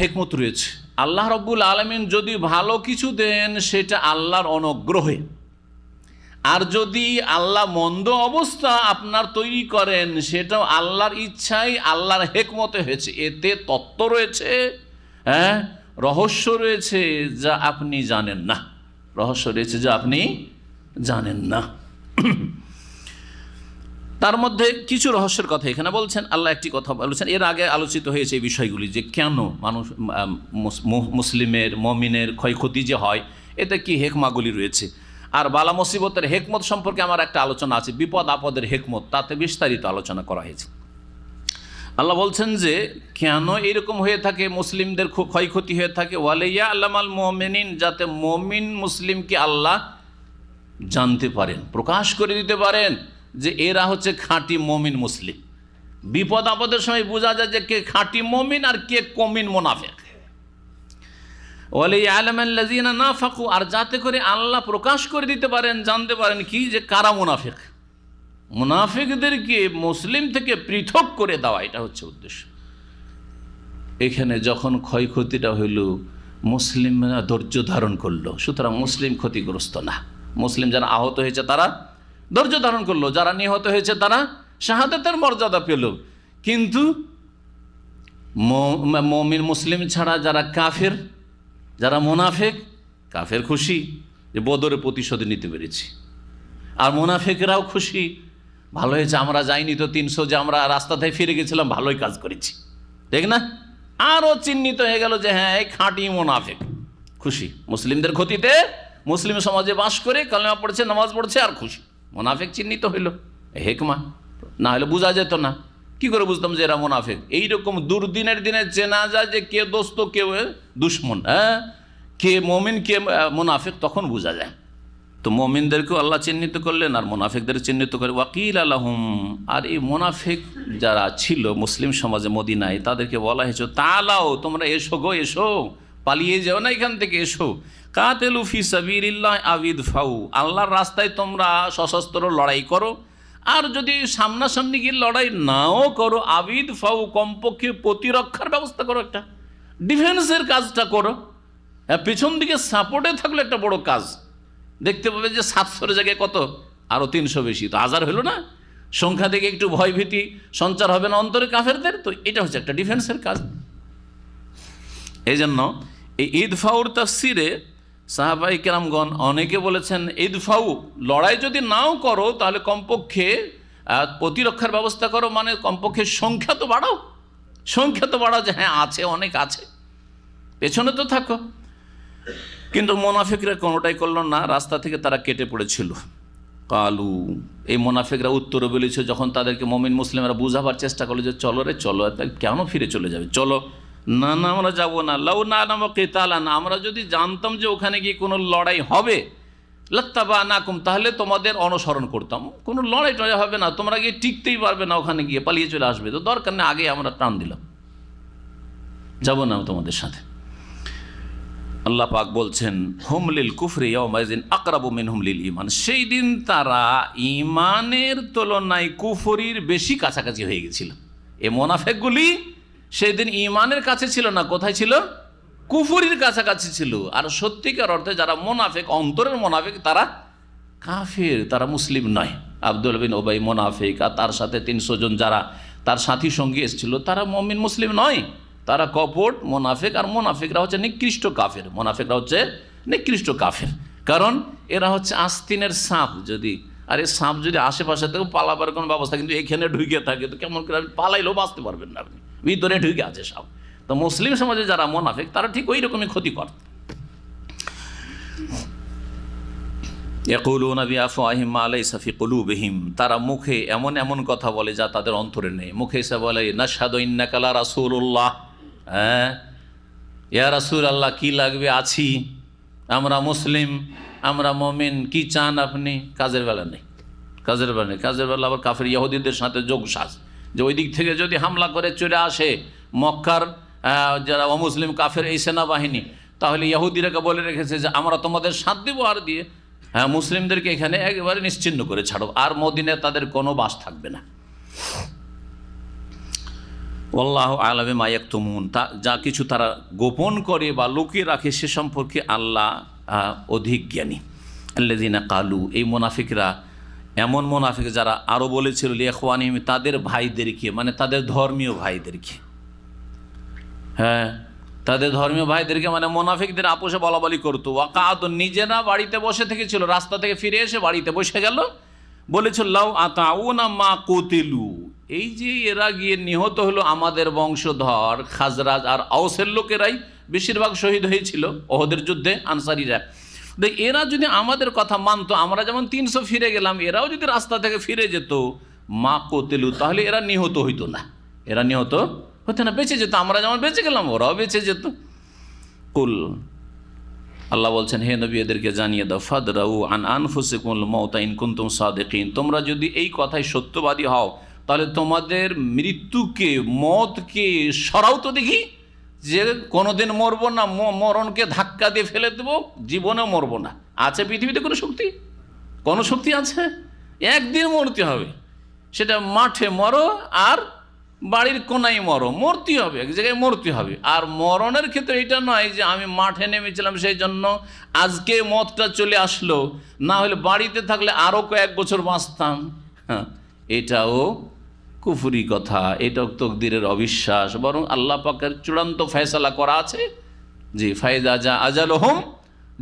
হেকমত রয়েছে। আল্লাহ রাব্বুল আলামিন যদি ভালো কিছু দেন সেটা আল্লাহর অনুগ্রহে, আর যদি আল্লাহ মন্দ অবস্থা আপনার তৈরি করেন সেটাও আল্লাহর ইচ্ছাই, আল্লাহর হেকমতে হয়েছে। এতে তত্ত্ব রয়েছে, রহস্য রয়েছে যা আপনি জানেন না, রহস্য রয়েছে যা আপনি জানেন না। তার মধ্যে কিছু রহস্যের কথা এখানে বলছেন। আল্লাহ একটি কথা বলেছেন, এর আগে আলোচিত হয়েছে এই বিষয়গুলি, যে কেন মানুষ মুসলিমের মমিনের ক্ষয়ক্ষতি যে হয়, এতে কি হেকমাগুলি রয়েছে। আর বালা মুসিবতের হেকমত সম্পর্কে আমার একটা আলোচনা আছে, বিপদ আপদের হেকমত, তাতে বিস্তারিত আলোচনা করা হয়েছে। আল্লাহ বলছেন যে কেন এরকম হয়ে থাকে, মুসলিমদের ক্ষয়ক্ষতি হয়ে থাকে, ওয়ালিয়া আল্লামাল মুমিনিন, যাতে মমিন মুসলিমকে আল্লাহ জানতে পারেন, প্রকাশ করে দিতে পারেন যে এরা হচ্ছে খাঁটি মমিন মুসলিম। বিপদ আপদের সময় বোঝা যায় যে কে খাঁটি মমিন আর কে কমিন মুনাফিক। ওয়ালিয়ালামাল্লাযীনা নাফাকু, আর যাতে করে আল্লাহ প্রকাশ করে দিতে পারেন, জানতে পারেন কি যে কারা মুনাফিক। মুনাফিকদেরকে মুসলিম থেকে পৃথক করে দেওয়া, এটা হচ্ছে উদ্দেশ্য। এখানে যখন ক্ষয়ক্ষতিটা হইল, মুসলিমরা ধৈর্য ধারণ করলো, সুতরাং মুসলিম ক্ষতিগ্রস্ত না। মুসলিম যারা আহত হয়েছে তারা ধৈর্য ধারণ করলো, যারা নিহত হয়েছে তারা শাহাদাতের মর্যাদা পেল। কিন্তু মুমিন মুসলিম ছাড়া যারা কাফের, যারা মুনাফিক, কাফের খুশি যে বদরে প্রতিশোধ নিতে পেরেছি, আর মুনাফিকরাও খুশি, ভালো হয়েছে আমরা যাইনি তো 300, যে আমরা রাস্তা থেকে ফিরে গেছিলাম, ভালোই কাজ করেছি, ঠিক না? আরও চিহ্নিত হয়ে গেল যে হ্যাঁ এই খাঁটি মুনাফিক, খুশি। মুসলিমদের ক্ষতিতে মুসলিম সমাজে বাস করে কালেমা পড়ছে, নামাজ পড়ছে, আর খুশি। মুনাফিক চিহ্নিত হইল, হেকমা, না হলে বোঝা যেত না। কি করে বুঝতাম যে এরা মুনাফিক? এইরকম দুর্দিনের দিনে চেনা যায় যে কে দোস্ত, কে দুশ্মন, হ্যাঁ, কে মমিন, কে মুনাফিক, তখন বোঝা যায়। তো মমিনদেরকেও আল্লাহ চিহ্নিত করলেন, আর মুনাফিকদের চিহ্নিত করে ওয়াকিল আলাহুম। আর এই মুনাফিক যারা ছিল মুসলিম সমাজে মদিনায়, তাদেরকে বলা হয়েছে তালাও, তোমরা এসো গো, এসো, পালিয়ে যাও না এখান থেকে, এসো। কাতেলু ফি সাবিলিল্লাহ আবিদফাউ, আল্লাহর রাস্তায় তোমরা সশস্ত্র লড়াই করো, আর যদি সামনাসামনি গিয়ে লড়াই নাও করো, আবিদফাউ, কমপক্ষে প্রতিরক্ষার ব্যবস্থা করো, একটা ডিফেন্সের কাজটা করো। পেছন দিকে সাপোর্টে থাকলে একটা বড় কাজ। দেখতে পাবে যে 700-এর জায়গায় কত, আরও 300 বেশি, তো 1000 হলো না? সংখ্যা থেকে একটু ভয়ভীতি সঞ্চার হবে না অন্তরে কাফেরদের? তো এটা হচ্ছে একটা ডিফেন্সের কাজ। এই জন্য এই ইদফাউর তাফসিরে সাহাবাই কেরামগণ অনেকে বলেছেন ইদফাউ, লড়াই যদি নাও করো তাহলে কমপক্ষে প্রতিরক্ষার ব্যবস্থা করো, মানে কমপক্ষে সংখ্যা তো বাড়াও, সংখ্যা তো বাড়াও, যে হ্যাঁ আছে, অনেক আছে, পেছনে তো থাকো। কিন্তু মুনাফিকরা কোনোটাই করল না, রাস্তা থেকে তারা কেটে পড়েছিল। কালু, এই মুনাফিকরা উত্তরে বলেছে যখন তাদেরকে মুমিন মুসলিমরা বুঝাবার চেষ্টা করলো যে চলো রে চলো, কেন ফিরে চলে যাবে, চলো। না না, আমরা যাবো না। লাউ না নাম কেতালানা, আমরা যদি জানতাম যে ওখানে গিয়ে কোনো লড়াই হবে, লাত্তাবানাকুম, তাহলে তোমাদের অনুসরণ করতাম। কোনো লড়াই টড়াই হবে না, তোমরা গিয়ে টিকতেই পারবে না, ওখানে গিয়ে পালিয়ে চলে আসবে, তো দরকার নেই, আগে আমরা টান দিলাম, যাবো না তোমাদের সাথে। আল্লাহ পাক বলছেন হুম লিল কুফরি ইয়াউমাইযিন আকরাবু মিনহুম লিল ঈমান, সেই দিন তারা ঈমানের তুলনায় কুফরির বেশি কাছাকাছি হয়ে গেছিল। এই মুনাফিকগুলি সেই দিন ঈমানের কাছে ছিল না, কোথায় ছিল? কুফরির কাছাকাছি ছিল। আর সত্যিকার অর্থে যারা মুনাফিক, অন্তরের মুনাফিক, তারা কাফের, তারা মুসলিম নয়। আব্দুল বিন উবাই মুনাফিক, আর তার সাথে 300 জন যারা তার সাথী সঙ্গী এসেছিল, তারা মুমিন মুসলিম নয়, তারা কপট মুনাফিক। আর মুনাফিকরা হচ্ছে নিকৃষ্ট কাফের, মুনাফিকরা হচ্ছে নিকৃষ্ট কাফের। কারণ এরা হচ্ছে আস্তিনের সাপ, যদি আর এই সাপ যদি আশেপাশে থেকে পালাবার কোনো ব্যবস্থা, কিন্তু এখানে ঢুকে থাকে তো কেমন করে পালাইলেও বাঁচতে পারবেন না আপনি, ভিতরে ঢুকে আছে সাপ। তো মুসলিম সমাজে যারা মুনাফিক তারা ঠিক ওই রকমই ক্ষতিকর। ইয়াকুলুনা বিআফওয়াহিহিম মা লাইসা ফি কুলুবিহিম, তারা মুখে এমন এমন কথা বলে যা তাদের অন্তরে নেই। মুখে এসে বলে নাশহাদু ইন্নাকা লা রাসূলুল্লাহ, হ্যাঁ ইয়া রাসূলুল্লাহ, কি লাগবে, আছি, আমরা মুসলিম, আমরা মুমিন, কি চান আপনি? কাজের বেলা নেই, কাজের বেলা নেই। কাজের বেলা আবার কাফের ইহুদিদের সাথে যোগসাজ, যে ওই দিক থেকে যদি হামলা করে চলে আসে মক্কার যারা অমুসলিম কাফের এই সেনাবাহিনী, তাহলে ইহুদিরাকে বলে রেখেছে যে আমরা তোমাদের সাথ দেব, আর দিয়ে হ্যাঁ মুসলিমদেরকে এখানে একেবারে নিশ্চিহ্ন করে ছাড়ো, আর মদিনায় তাদের কোনো বাস থাকবে না। আল্লাহু আ'লামু বিমা ইয়াকতুমুন, যা কিছু তারা গোপন করে বা লুকিয়ে রাখে সে সম্পর্কে আল্লাহ অধিক জ্ঞানী। আল্লাযীনা কালু, এই মুনাফিকরা এমন মুনাফিক যারা আরও বলেছিল লিইখওয়ানিহিম, তাদের ভাইদেরকে, মানে তাদের ধর্মীয় ভাইদেরকে, হ্যাঁ তাদের ধর্মীয় ভাইদেরকে, মানে মুনাফিকদের আপোষে বলাবলি করতো। ওয়াকাআদু, নিজেরা বাড়িতে বসে থেকেছিল, রাস্তা থেকে ফিরে এসে বাড়িতে বসে গেল, বলেছিল লাউ আতাউনা মা কুতিলু, এই যে এরা গিয়ে নিহত হলো আমাদের বংশধর খাজরাজ আর আওসের লোকেরাই বেশিরভাগ শহীদ হয়েছিল ওহদের যুদ্ধে, আনসারীরা, এরা যদি আমাদের কথা মানতো, আমরা যেমন 300 ফিরে গেলাম, এরাও যদি রাস্তা থেকে ফিরে যেত, মা কুতিলু, তাহলে এরা নিহত হইতো না, এরা নিহত হতো না, বেঁচে যেত, আমরা যেমন বেঁচে গেলাম ওরাও বেঁচে যেত। কুল, আল্লাহ বলছেন হে নবী এদেরকে জানিয়ে দাও, ফাদরাউ আন আনফুসিকুমুল মাউতা ইন কুনতুম সাদিকিন, তোমরা যদি এই কথায় সত্যবাদী হও তাহলে তোমাদের মৃত্যুকে, মতকে সরাও তো দেখি, যে কোনোদিন মরবো না, মরণকে ধাক্কা দিয়ে ফেলে দেবো, জীবনেও মরবো না। আছে পৃথিবীতে কোনো শক্তি? কোনো শক্তি আছে? একদিন মরতে হবে, সেটা মাঠে মরো আর বাড়ির কোনায় মরো, মরতে হবে, এক জায়গায় মরতে হবে। আর মরণের ক্ষেত্রে এটা নয় যে আমি মাঠে নেমেছিলাম সেই জন্য আজকে মতটা চলে আসলো, না হলে বাড়িতে থাকলে আরও কয়েক বছর বাঁচতাম। হ্যাঁ, এটাও কুফরি কথা, এটাও তকদিরের অবিশ্বাস। বরং আল্লাহ পাকের চূড়ান্ত ফয়সালা করা আছে যে ফায়দা যা আজালহুম,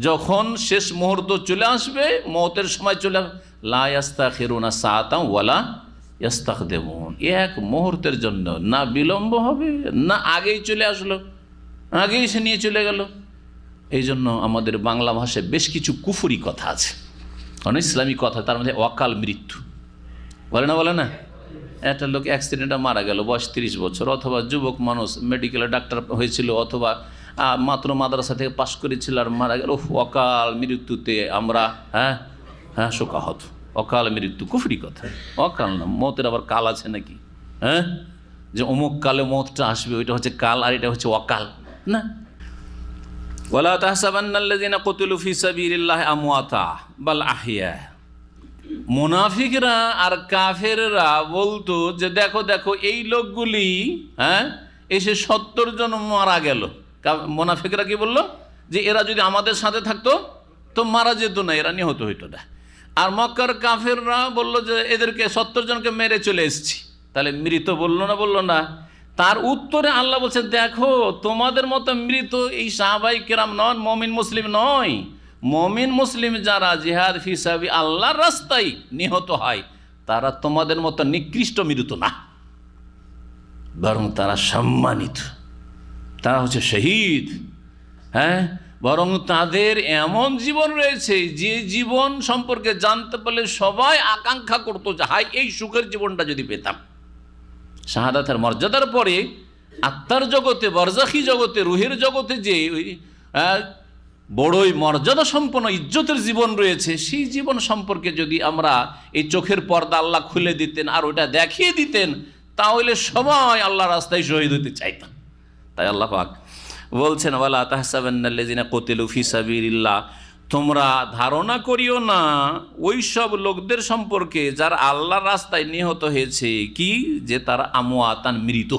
যখন শেষ মুহূর্ত চলে আসবে, মওতের সময় চলে আসবে, লা ইস্তাখিরুনা সাআতান ওয়ালা ইস্তাকদিমুন, এক মুহূর্তের জন্য না বিলম্ব হবে না আগেই চলে আসলো, আগেই সে নিয়ে চলে গেল। এই জন্য আমাদের বাংলা ভাষায় বেশ কিছু কুফরি কথা আছে, অনেক ইসলামিক কথা, তার মধ্যে অকাল মৃত্যু বলে না। একটা লোক অ্যাক্সিডেন্টে মারা গেল, বয়স 30 বছর, অথবা যুবক মানুষ মেডিকেলে ডাক্তার হয়েছিল, অথবা মাত্র মাদ্রাসা থেকে পাশ করেছিল আর মারা গেল, অকাল মৃত্যুতে আমরা শোকাহত। অকাল মৃত্যু কুফরি কথা, অকাল না। মতের আবার কাল আছে নাকি? যে অমুক কালে মতটা আসবে, ওইটা হচ্ছে কাল আর এটা হচ্ছে অকাল না। ওয়ালা তাহসাবান্নাল্লাযীনা কুতিলু ফী সাবিলিল্লাহি আমওয়াতা বাল আহইয়া। মুনাফিকরা আর কাফেররা বলতো যে দেখো দেখো এই লোকগুলি এসে 70 জন মারা গেল। মুনাফিকরা কি বললো? যে এরা যদি আমাদের সাথে থাকতো তো মারা যেত না, এরা নিহত হইতো না। আর মক্কার কাফেররা বলল যে এদেরকে 70 জনকে মেরে চলে এসেছি, তাহলে মৃত বললো না। তার উত্তরে আল্লাহ বলছেন দেখো তোমাদের মতো মৃত এই সাহাবাই কেরাম নন, মমিন মুসলিম নয়। মমিন মুসলিম যারা জিহাদ ফি সাবিল আল্লাহর রাস্তায় নিহত হয় তারা তোমাদের মতো নিকৃষ্ট মৃত না, বরং তারা সম্মানিত, তারা হচ্ছে শহীদ। বরং তাদের এমন জীবন রয়েছে যে জীবন সম্পর্কে জানতে পারলে সবাই আকাঙ্ক্ষা করতো যে হাই এই সুখের জীবনটা যদি পেতাম। শাহাদাতের মর্যাদার পরে আত্মার জগতে, বরজাখী জগতে, রুহের জগতে যে বড়ই মর্যাদা সম্পন্ন ইজ্জতের জীবন রয়েছে, সেই জীবন সম্পর্কে যদি আমরা এই চোখের পর্দা আল্লাহ খুলে দিতেন আর ওটা দেখিয়ে দিতেন, তাহলে সবাই আল্লাহ রাস্তায় শহীদ হতে চাইতাম। তাই আল্লাহ পাক বলছেন ওয়ালা তাহসাবান্নাল্লাযীনা কুতিলু ফী সাবিলিল্লাহ, তোমরা ধারণা করিও না ওই সব লোকদের সম্পর্কে যারা আল্লাহর রাস্তায় নিহত হয়েছে কি যে তারা আমওয়াতান মৃত।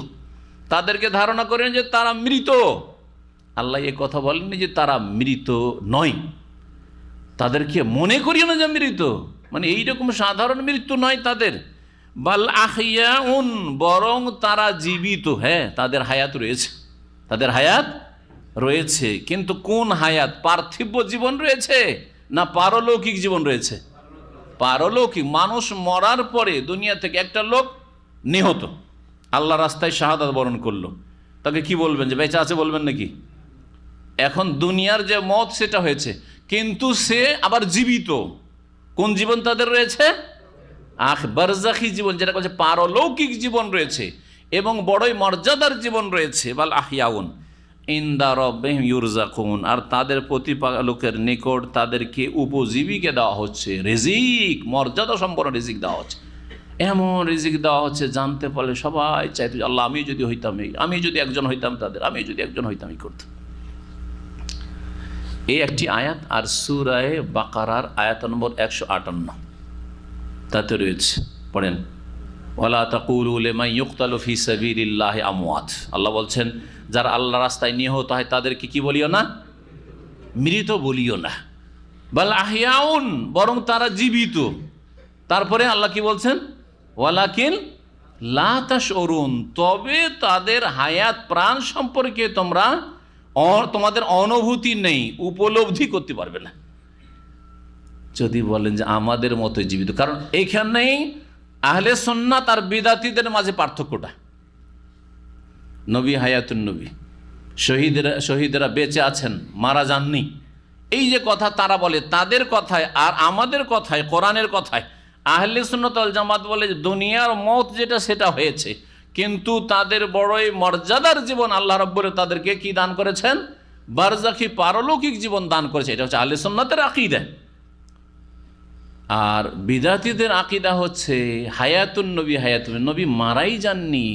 তাদেরকে ধারণা করেন যে তারা মৃত। আল্লাহ এ কথা বলেননি যে তারা মৃত নয়, তাদেরকে মনে করিও না যে মৃত, মানে এইরকম সাধারণ মৃত্যু নয় তাদের। বাল আহইয়াউন, বরং তারা জীবিত। তাদের হায়াত রয়েছে, তাদের হায়াত রয়েছে। কিন্তু কোন হায়াত? পার্থিব জীবন রয়েছে না পারলৌকিক জীবন রয়েছে? পারলৌকিক। মানুষ মরার পরে দুনিয়া থেকে একটা লোক নিহত, আল্লাহ রাস্তায় শাহাদাত বরণ করলো, তাকে কি বলবেন? যে বেঁচে আছে বলবেন নাকি? এখন দুনিয়ার যে মত সেটা হয়েছে, কিন্তু সে আবার জীবিত। কোন জীবন তাদের রয়েছে? বারজাখী জীবন, যেটা বলছে পারলৌকিক জীবন রয়েছে এবং বড়ই মর্যাদার জীবন রয়েছে। বাল আহইয়াউন ইনদা রাব্বিহিম ইউরযাকুন, আর তাদের প্রতিপালকের নিকট তাদেরকে উপজীবিকা দেওয়া হচ্ছে, রিজিক, মর্যাদা সম্পন্ন রিজিক দেওয়া হচ্ছে। এমন রিজিক দেওয়া হচ্ছে জানতে পারলে সবাই চাইতো আল্লাহ আমি যদি হইতাম, আমি যদি একজন হইতাম তাদের, আমি যদি একজন হইতাম এই করতাম। এই একটি আয়াত। আর সূরা বাকারার আয়াত নম্বর 158 তাতে রয়েছে, পড়েন ওয়ালা তাকুলু লিমান ইউকতালু ফী সাবিলিল্লাহি আমওয়াত। আল্লাহ বলছেন যারা আল্লাহ রাস্তায় নিহত হয় তাদেরকে কি বলিও না? মৃত বলিও না। বাল আহইয়াউন, বরং তারা জীবিত। তারপরে আল্লাহ কি বলছেন? ওয়ালাকিন লা তাশউরুন, তবে তাদের হায়াত প্রাণ সম্পর্কে তোমাদের অনুভূতি নেই, উপলব্ধি করতে পারবে না। যদি বলেন যে আমাদের মতো জীবিত, কারণ এইখানেই আহলে সুন্নাত আর বিদাতীদের মাঝে পার্থক্যটা। নবী হায়াতুন নবী, শহীদেরা বেঁচে আছেন, মারা যাননি, এই যে কথা তারা বলে তাদের কথায় আর আমাদের কথায়, কোরআনের কথায় আহলে সুন্নাত ওয়াল জামাত বলে দুনিয়ার মত যেটা সেটা হয়েছে, কিন্তু তাদের বড়ই মর্যাদার জীবন আল্লাহ রাব্বুল তাদেরকে কি দান করেছেন? বারজাখী পারলৌকিক জীবন দান করেছে। এটা হচ্ছে আহলে সুন্নাতের আকীদা। আর বিদাতীদের আকীদা হচ্ছে হায়াতুন নবী, হায়াতুন নবী মারাই যাননি,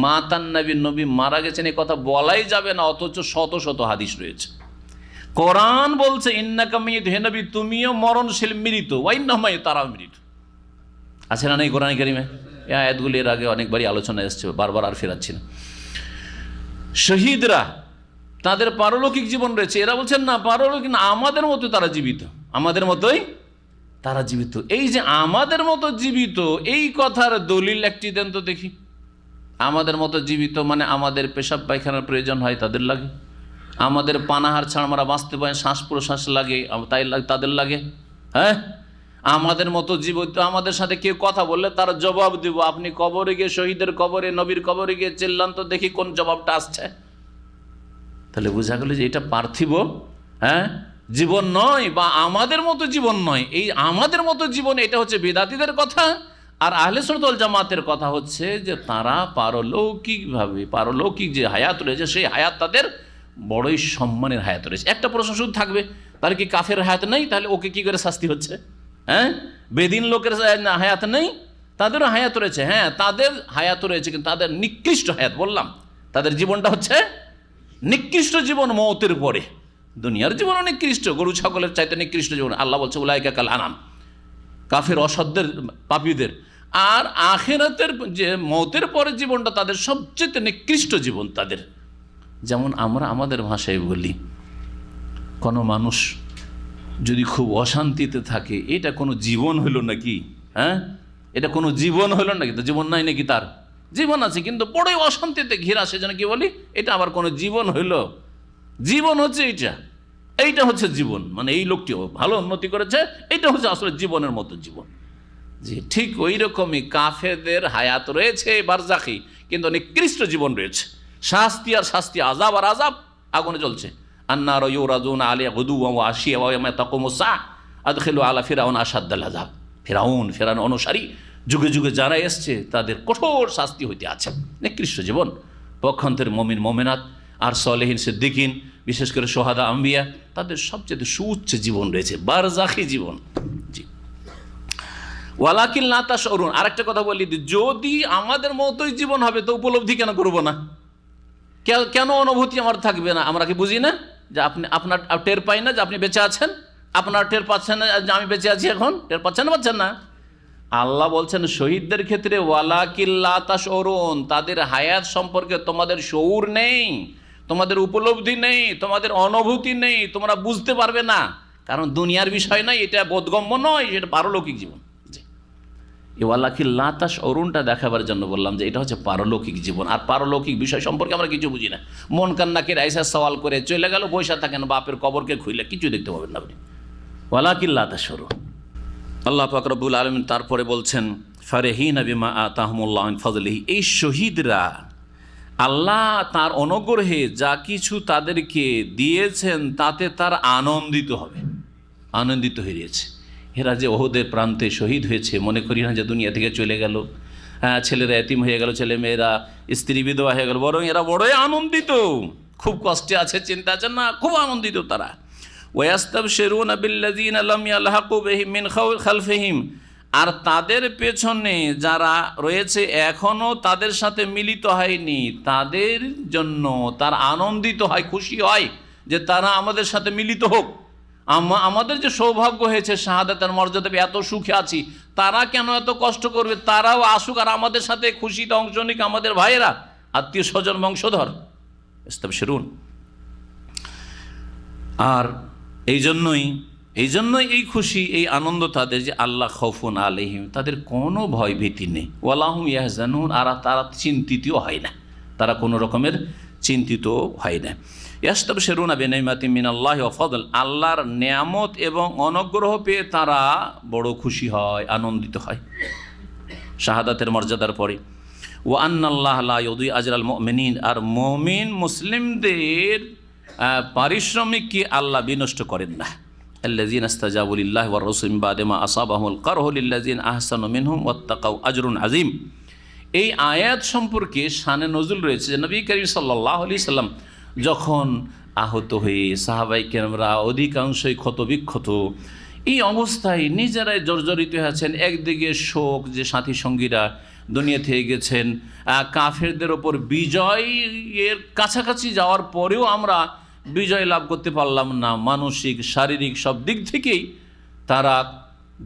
মাতান নবী, নবী মারা গেছেন এই কথা বলাই যাবে না, অথচ শত শত হাদিস রয়েছে। কোরআন বলছে ইন্নাকা মাইয়িত, হে নবী তুমিও মরণশীল, মৃত, ওয়াইন্নাহুম মাইয়িত, তারাও মৃত। আছে না নেই কোরআন কারিমে? এই আয়াতগুলি এর আগে অনেকবারই আলোচনা এসছে, বারবার আর ফেরাচ্ছি না। শহীদরা তাদের পারলৌকিক জীবন রয়েছে, এরা বলছেন না পারলৌকিক না, আমাদের মতো তারা জীবিত, আমাদের মতোই তারা জীবিত। এই যে আমাদের মতো জীবিত, এই কথার দলিল একটি দেন তো দেখি। আমাদের মতো জীবিত মানে আমাদের পেশাব পায়খানার প্রয়োজন হয় তাদের লাগে, আমাদের পানাহার ছাড়া আমরা বাঁচতে পারি, শ্বাস প্রশ্বাস লাগে তাই তাদের লাগে। হ্যাঁ, আমাদের মতো জীবিত, আমাদের সাথে কেউ কথা বললে তার জবাব দিব। আপনি কবরে গিয়ে, শহীদের কবরে, নবীর কবরে গিয়ে চিল্লান তো দেখি কোন জবাবটা আসছে। তাহলে বোঝা গেল যে এটা পার্থিব জীবন নয়, বা আমাদের মতো জীবন নয়। এই আমাদের মতো জীবন এটা হচ্ছে বিদাতীদের কথা, আর আহলে সুন্নাত ওয়াল জামাতের কথা হচ্ছে যে তারা পারলৌকিকভাবে, পারলৌকিক যে হায়াত রয়েছে সেই হায়াত তাদের বড়ই সম্মানের হায়াত রয়েছে। একটা প্রশ্ন শুধু থাকবে, তাহলে কি কাফের হায়াত নেই? তাহলে ওকে কি করে শাস্তি হচ্ছে? বেদিন লোকের হায়াত নেই? তাদেরও হায়াত রয়েছে। হ্যাঁ, তাদের হায়াত রয়েছে, কিন্তু তাদের নিকৃষ্ট হায়াত, বললাম তাদের জীবনটা হচ্ছে নিকৃষ্ট জীবন। মওতের পরে দুনিয়ার জীবন নিকৃষ্ট, গরু ছাগলের চাইতে নিকৃষ্ট জীবন। আল্লাহ বলছে উলাইকা কাল আনাম, কাফের অসদ্দের পাপীদের। আর আখিরাতের যে মওতের পরে জীবনটা তাদের সবচেয়ে নিকৃষ্ট জীবন তাদের। যেমন আমরা আমাদের ভাষায় বলি, কোনো মানুষ যদি খুব অশান্তিতে থাকে, এটা কোনো জীবন হলো নাকি? এটা কোনো জীবন হলো নাকি? তো জীবন নাই নাকি? তার জীবন আছে, কিন্তু বড়ই অশান্তিতে ঘেরা, সেজন্য কি বলি এটা আবার কোনো জীবন হইলো? জীবন হচ্ছে এইটা হচ্ছে জীবন, মানে এই লোকটিও ভালো উন্নতি করেছে, এইটা হচ্ছে আসলে জীবনের মতো জীবন। জি, ঠিক ওই রকমই কাফেরদের হায়াত রয়েছে বারজাখি, কিন্তু নিকৃষ্ট জীবন রয়েছে। শাস্তি আর শাস্তি, আযাব আর আযাব, আগুনে জ্বলছে। আন্নার ইউরাদুনা আলাইহা গুদুওয়ান ওয়া আশিয়া ওয়া ইয়াওমা তাকুমুস সাআহ আদখিলু আলা ফিরআউন আশাদ্দাল আযাব। ফিরআউন অনুসারী যুগে যুগে যারা এসছে তাদের কঠোর শাস্তি হইতে আছে। নিকৃষ্ট জীবন। পক্ষান্তরে মুমিন মুমিনাত আর সালেহিন সিদ্দিকিন, বিশেষ করে সোহাদা আম্বিয়া, তাদের সবচেয়ে সুউচ্চ জীবন রয়েছে, বারজাখি জীবন। জি, ওয়ালাকিন লা তাশউরুন। আরেকটা কথা বলি, যদি আমাদের মতোই জীবন হবে তো উপলব্ধি কেন করব না? কেন অনুভূতি আমার থাকবে না? আমরা কি বুঝি না যে আপনার টের পাই না যে আপনি বেঁচে আছেন? আপনার টের পাচ্ছেন না যে আমি বেঁচে আছি? এখন টের পাচ্ছেন না? আল্লাহ বলছেন শহীদদের ক্ষেত্রে ওয়ালাকিন লা তাশউরুন, তাদের হায়াত সম্পর্কে তোমাদের শউর নেই, তোমাদের উপলব্ধি নেই, তোমাদের অনুভূতি নেই, তোমরা বুঝতে পারবে না, কারণ দুনিয়ার বিষয় নয়, এটা বোধগম্য নয়, এটা পারলৌকিক জীবন। ওয়ালাকিন লা তাশউরুনটা দেখাবার জন্য বললাম যে এটা হচ্ছে পারলৌকিক জীবন। আর পারলৌকিক বিষয় সম্পর্কে আমরা কিছু বুঝি না। মন কান্নাকে আইসা সওয়াল করে চলে গেল, বৈশা থাকেন বাপের কবরকে খুইলে, কিছু দেখতে পাবেন না আপনি। ওয়ালাকিন লা তাশউরুন। আল্লাহ পাক রব্বুল আলামিন তারপরে বলছেন ফারিহিনা বিমা আতাহুমুল্লাহ মিন ফাজলিহি, এই শহীদরা আল্লাহ তার অনুগ্রহে যা কিছু তাদেরকে দিয়েছেন তাতে তার আনন্দিত হবে, আনন্দিত হয়ে গেছে। এরা যে ওহদের প্রান্তে শহীদ হয়েছে, মনে করি না যে দুনিয়া থেকে চলে গেল, ছেলেরা এতিম হয়ে গেল, ছেলে মেয়েরা স্ত্রী বিধবা হয়ে গেল, বরং এরা বড়ই আনন্দিত, খুব কষ্টে আছে, চিন্তা আছে না, খুব আনন্দিত তারা। ওয়াস্তাবশিরুনা বিল্লাযীনা লাম ইয়ালহাকু বিহিম মিন খালফিহিম, আর তাদের পেছনে যারা রয়েছে এখনও তাদের সাথে মিলিত হয়নি, তাদের জন্য তার আনন্দিত হয়, খুশি হয় যে তারা আমাদের সাথে মিলিত হোক। আমাদের যে সৌভাগ্য হয়েছে শাহাদাতের মর্যাদা, এত সুখে আছি, তারা কেন এত কষ্ট করবে? তারাও আসুক আর আমাদের সাথে খুশিতে অংশ নিক, আমাদের ভাইয়েরা, আত্মীয় স্বজন, বংশধর। ইস্তাবশিরুন। আর এই জন্যই এই খুশি, এই আনন্দ তাদের যে আল্লাহ খাউফুন আলাইহিম, তাদের কোনো ভয় ভীতি নেই, ওয়ালা হুম ইয়াহজানুন, আর তারা চিন্তিতও হয় না, তারা কোনো রকমের চিন্তিত হয় না। ইয়াস্তাবশিরুনা বিনিমাতিন মিনাল্লাহি ওয়া ফাদল, আল্লাহর নিয়ামত এবং অনুগ্রহ পেয়ে তারা বড় খুশি হয়, আনন্দিত হয় শাহাদাতের মর্যাদার পরে। ওয়া আন্নাল্লাহ লা ইউযি আজরাল মুমিনিন, আর মুমিন মুসলিমদের পারিশ্রমিককে আল্লাহ বিনষ্ট করেন না। আল্লাযীনা ইসতাজাবু লিল্লাহি ওয়ার রাসূলি মিন বাদি মা আসাবাহুমুল কারহু লিল্লাযীনা আহসানু মিনহুম ওয়াত্তাকাউ আজরুন আযীম। এই আয়াত সম্পর্কে শানে নজুল রয়েছে যে নবী করিম সাল্লাল্লাহু আলাইহি সাল্লাম যখন আহত হয়ে, সাহাবায়ে কেরামরা অধিকাংশই ক্ষতবিক্ষত, এই অবস্থায় নিজেরাই জর্জরিত হয়ে আছেন। একদিকে শোক যে সাথী সঙ্গীরা দুনিয়া থেকে গেছেন। কাফেরদের ওপর বিজয়ের কাছাকাছি যাওয়ার পরেও আমরা বিজয় লাভ করতে পারলাম না। মানসিক শারীরিক সব দিক থেকেই তারা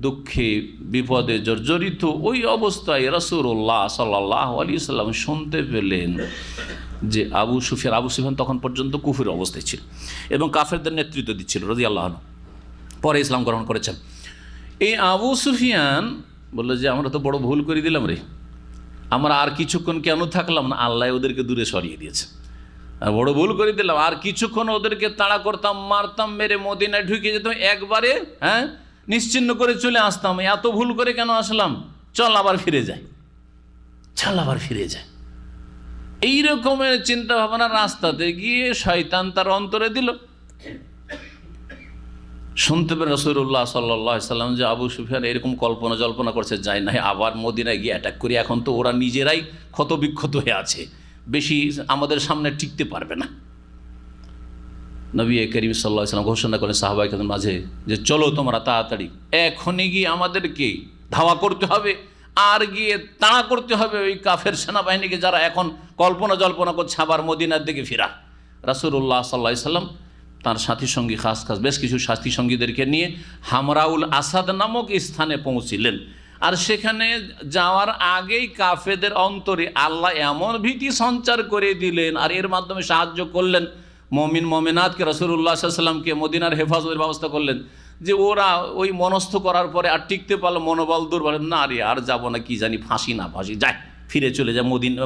দুঃখে বিপদে জর্জরিত। ওই অবস্থায় রাসূলুল্লাহ সাল্লাল্লাহু আলাইহি সাল্লাম শুনতে পেলেন যে আবু সুফিয়ান তখন পর্যন্ত কুফরের অবস্থায় ছিল এবং কাফেরদের নেতৃত্ব দিচ্ছিল রাদিয়াল্লাহু আনহু, পরে ইসলাম গ্রহণ করেছেন। এই আবু সুফিয়ান বললো যে আমরা তো বড় ভুল করে দিলাম রে, আমরা আর কিছুক্ষণ কেন থাকলাম না, আল্লাহ ওদেরকে দূরে সরিয়ে দিয়েছে, বড় ভুল করে দিলাম। আর কিছুক্ষণ ওদেরকে তাড়া করতাম, মারতাম, মেরে মদিনায় ঢুকে যেতাম, একবারে নিশ্চিহ্ন করে চলে আসতাম। এত ভুল করে কেন আসলাম, চল আবার ফিরে যাই, চল আবার ফিরে যাই। এই রকমের চিন্তা ভাবনা রাস্তাতে গিয়ে শয়তান তার অন্তরে দিল। শুনতে পেলেন রাসূলুল্লাহ সাল্লাল্লাহু আলাইহি সাল্লাম যে আবু সুফিয়ান এরকম কল্পনা জল্পনা করছে, যায় না আবার মদিনায় গিয়ে অ্যাটাক করি, এখন তো ওরা নিজেরাই ক্ষতবিক্ষত হয়ে আছে, বেশি আমাদের সামনে টিকতে পারবে না। নবী করিম সাল্লাল্লাহু আলাইহি সাল্লাম ঘোষণা করেন সাহাবায়ে মাঝে যে চলো তোমরা তাড়াতাড়ি এখনই গিয়ে আমাদেরকে ধাওয়া করতে হবে, আর গিয়ে তাড়া করতে হবে ওই কাফের সেনাবাহিনীকে যারা এখন কল্পনা জল্পনা করছে আবার মদিনার দিকে ফেরা। রাসূলুল্লাহ সাল্লাল্লাহু আলাইহি সাল্লাম তার সাথী সঙ্গী খাস বেশ কিছু সাথী সঙ্গীদেরকে নিয়ে হামরাউল আসাদ নামক স্থানে পৌঁছিলেন। আর সেখানে যাওয়ার আগেই কাফেরদের অন্তরে আল্লাহ এমন ভীতি সঞ্চার করে দিলেন আর এর মাধ্যমে সাহায্য করলেন মুমিন মুমিনাতকে, রাসূলুল্লাহ সাল্লাল্লাহু আলাইহি সাল্লামকে মদিনার হেফাজতের ব্যবস্থা করলেন যে ওরা ওই মনস্থ করার পরে আর টিকতে পারলো, মনোবল দুর্বল, না রে আর যাবো না, কি জানি ফাঁসি না ফাঁসি, যায় ফিরে চলে যায়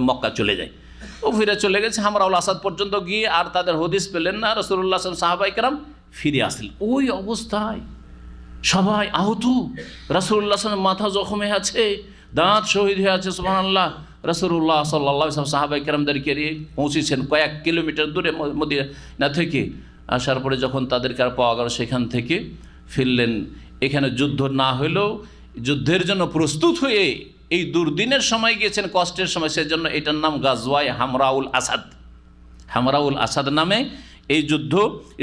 মক্কা চলে যায়। ও ফিরে চলে গেছে হামরাউল আসাদ পর্যন্ত গিয়ে, আর তাদের হদিস পেলেন না। রাসূলুল্লাহ সাহাবায়ে কেরাম ফিরে আসলেন। ওই অবস্থায় সবাই আহত, রাসূলুল্লাহ মাথা জখম হয়ে আছে, দাঁত শহীদ হয়ে আছে, সুবহানাল্লাহ। রাসূলুল্লাহ সাল্লাল্লাহু আলাইহি ওয়াসাল্লাম সাহাবায়ে কেরামদেরকে নিয়ে পৌঁছেছেন কয়েক কিলোমিটার দূরে মদিনা থেকে। আসার পরে যখন তাদেরকে আর পাওয়া গেল, সেখান থেকে ফিরলেন। এখানে যুদ্ধ না হলেও যুদ্ধের জন্য প্রস্তুত হয়ে এই দুর্দিনের সময় গিয়েছেন, কষ্টের সময়, সেজন্য এটার নাম গাজওয়ায়ে হামরাউল আসাদ। হামরাউল আসাদ নামে এই যুদ্ধ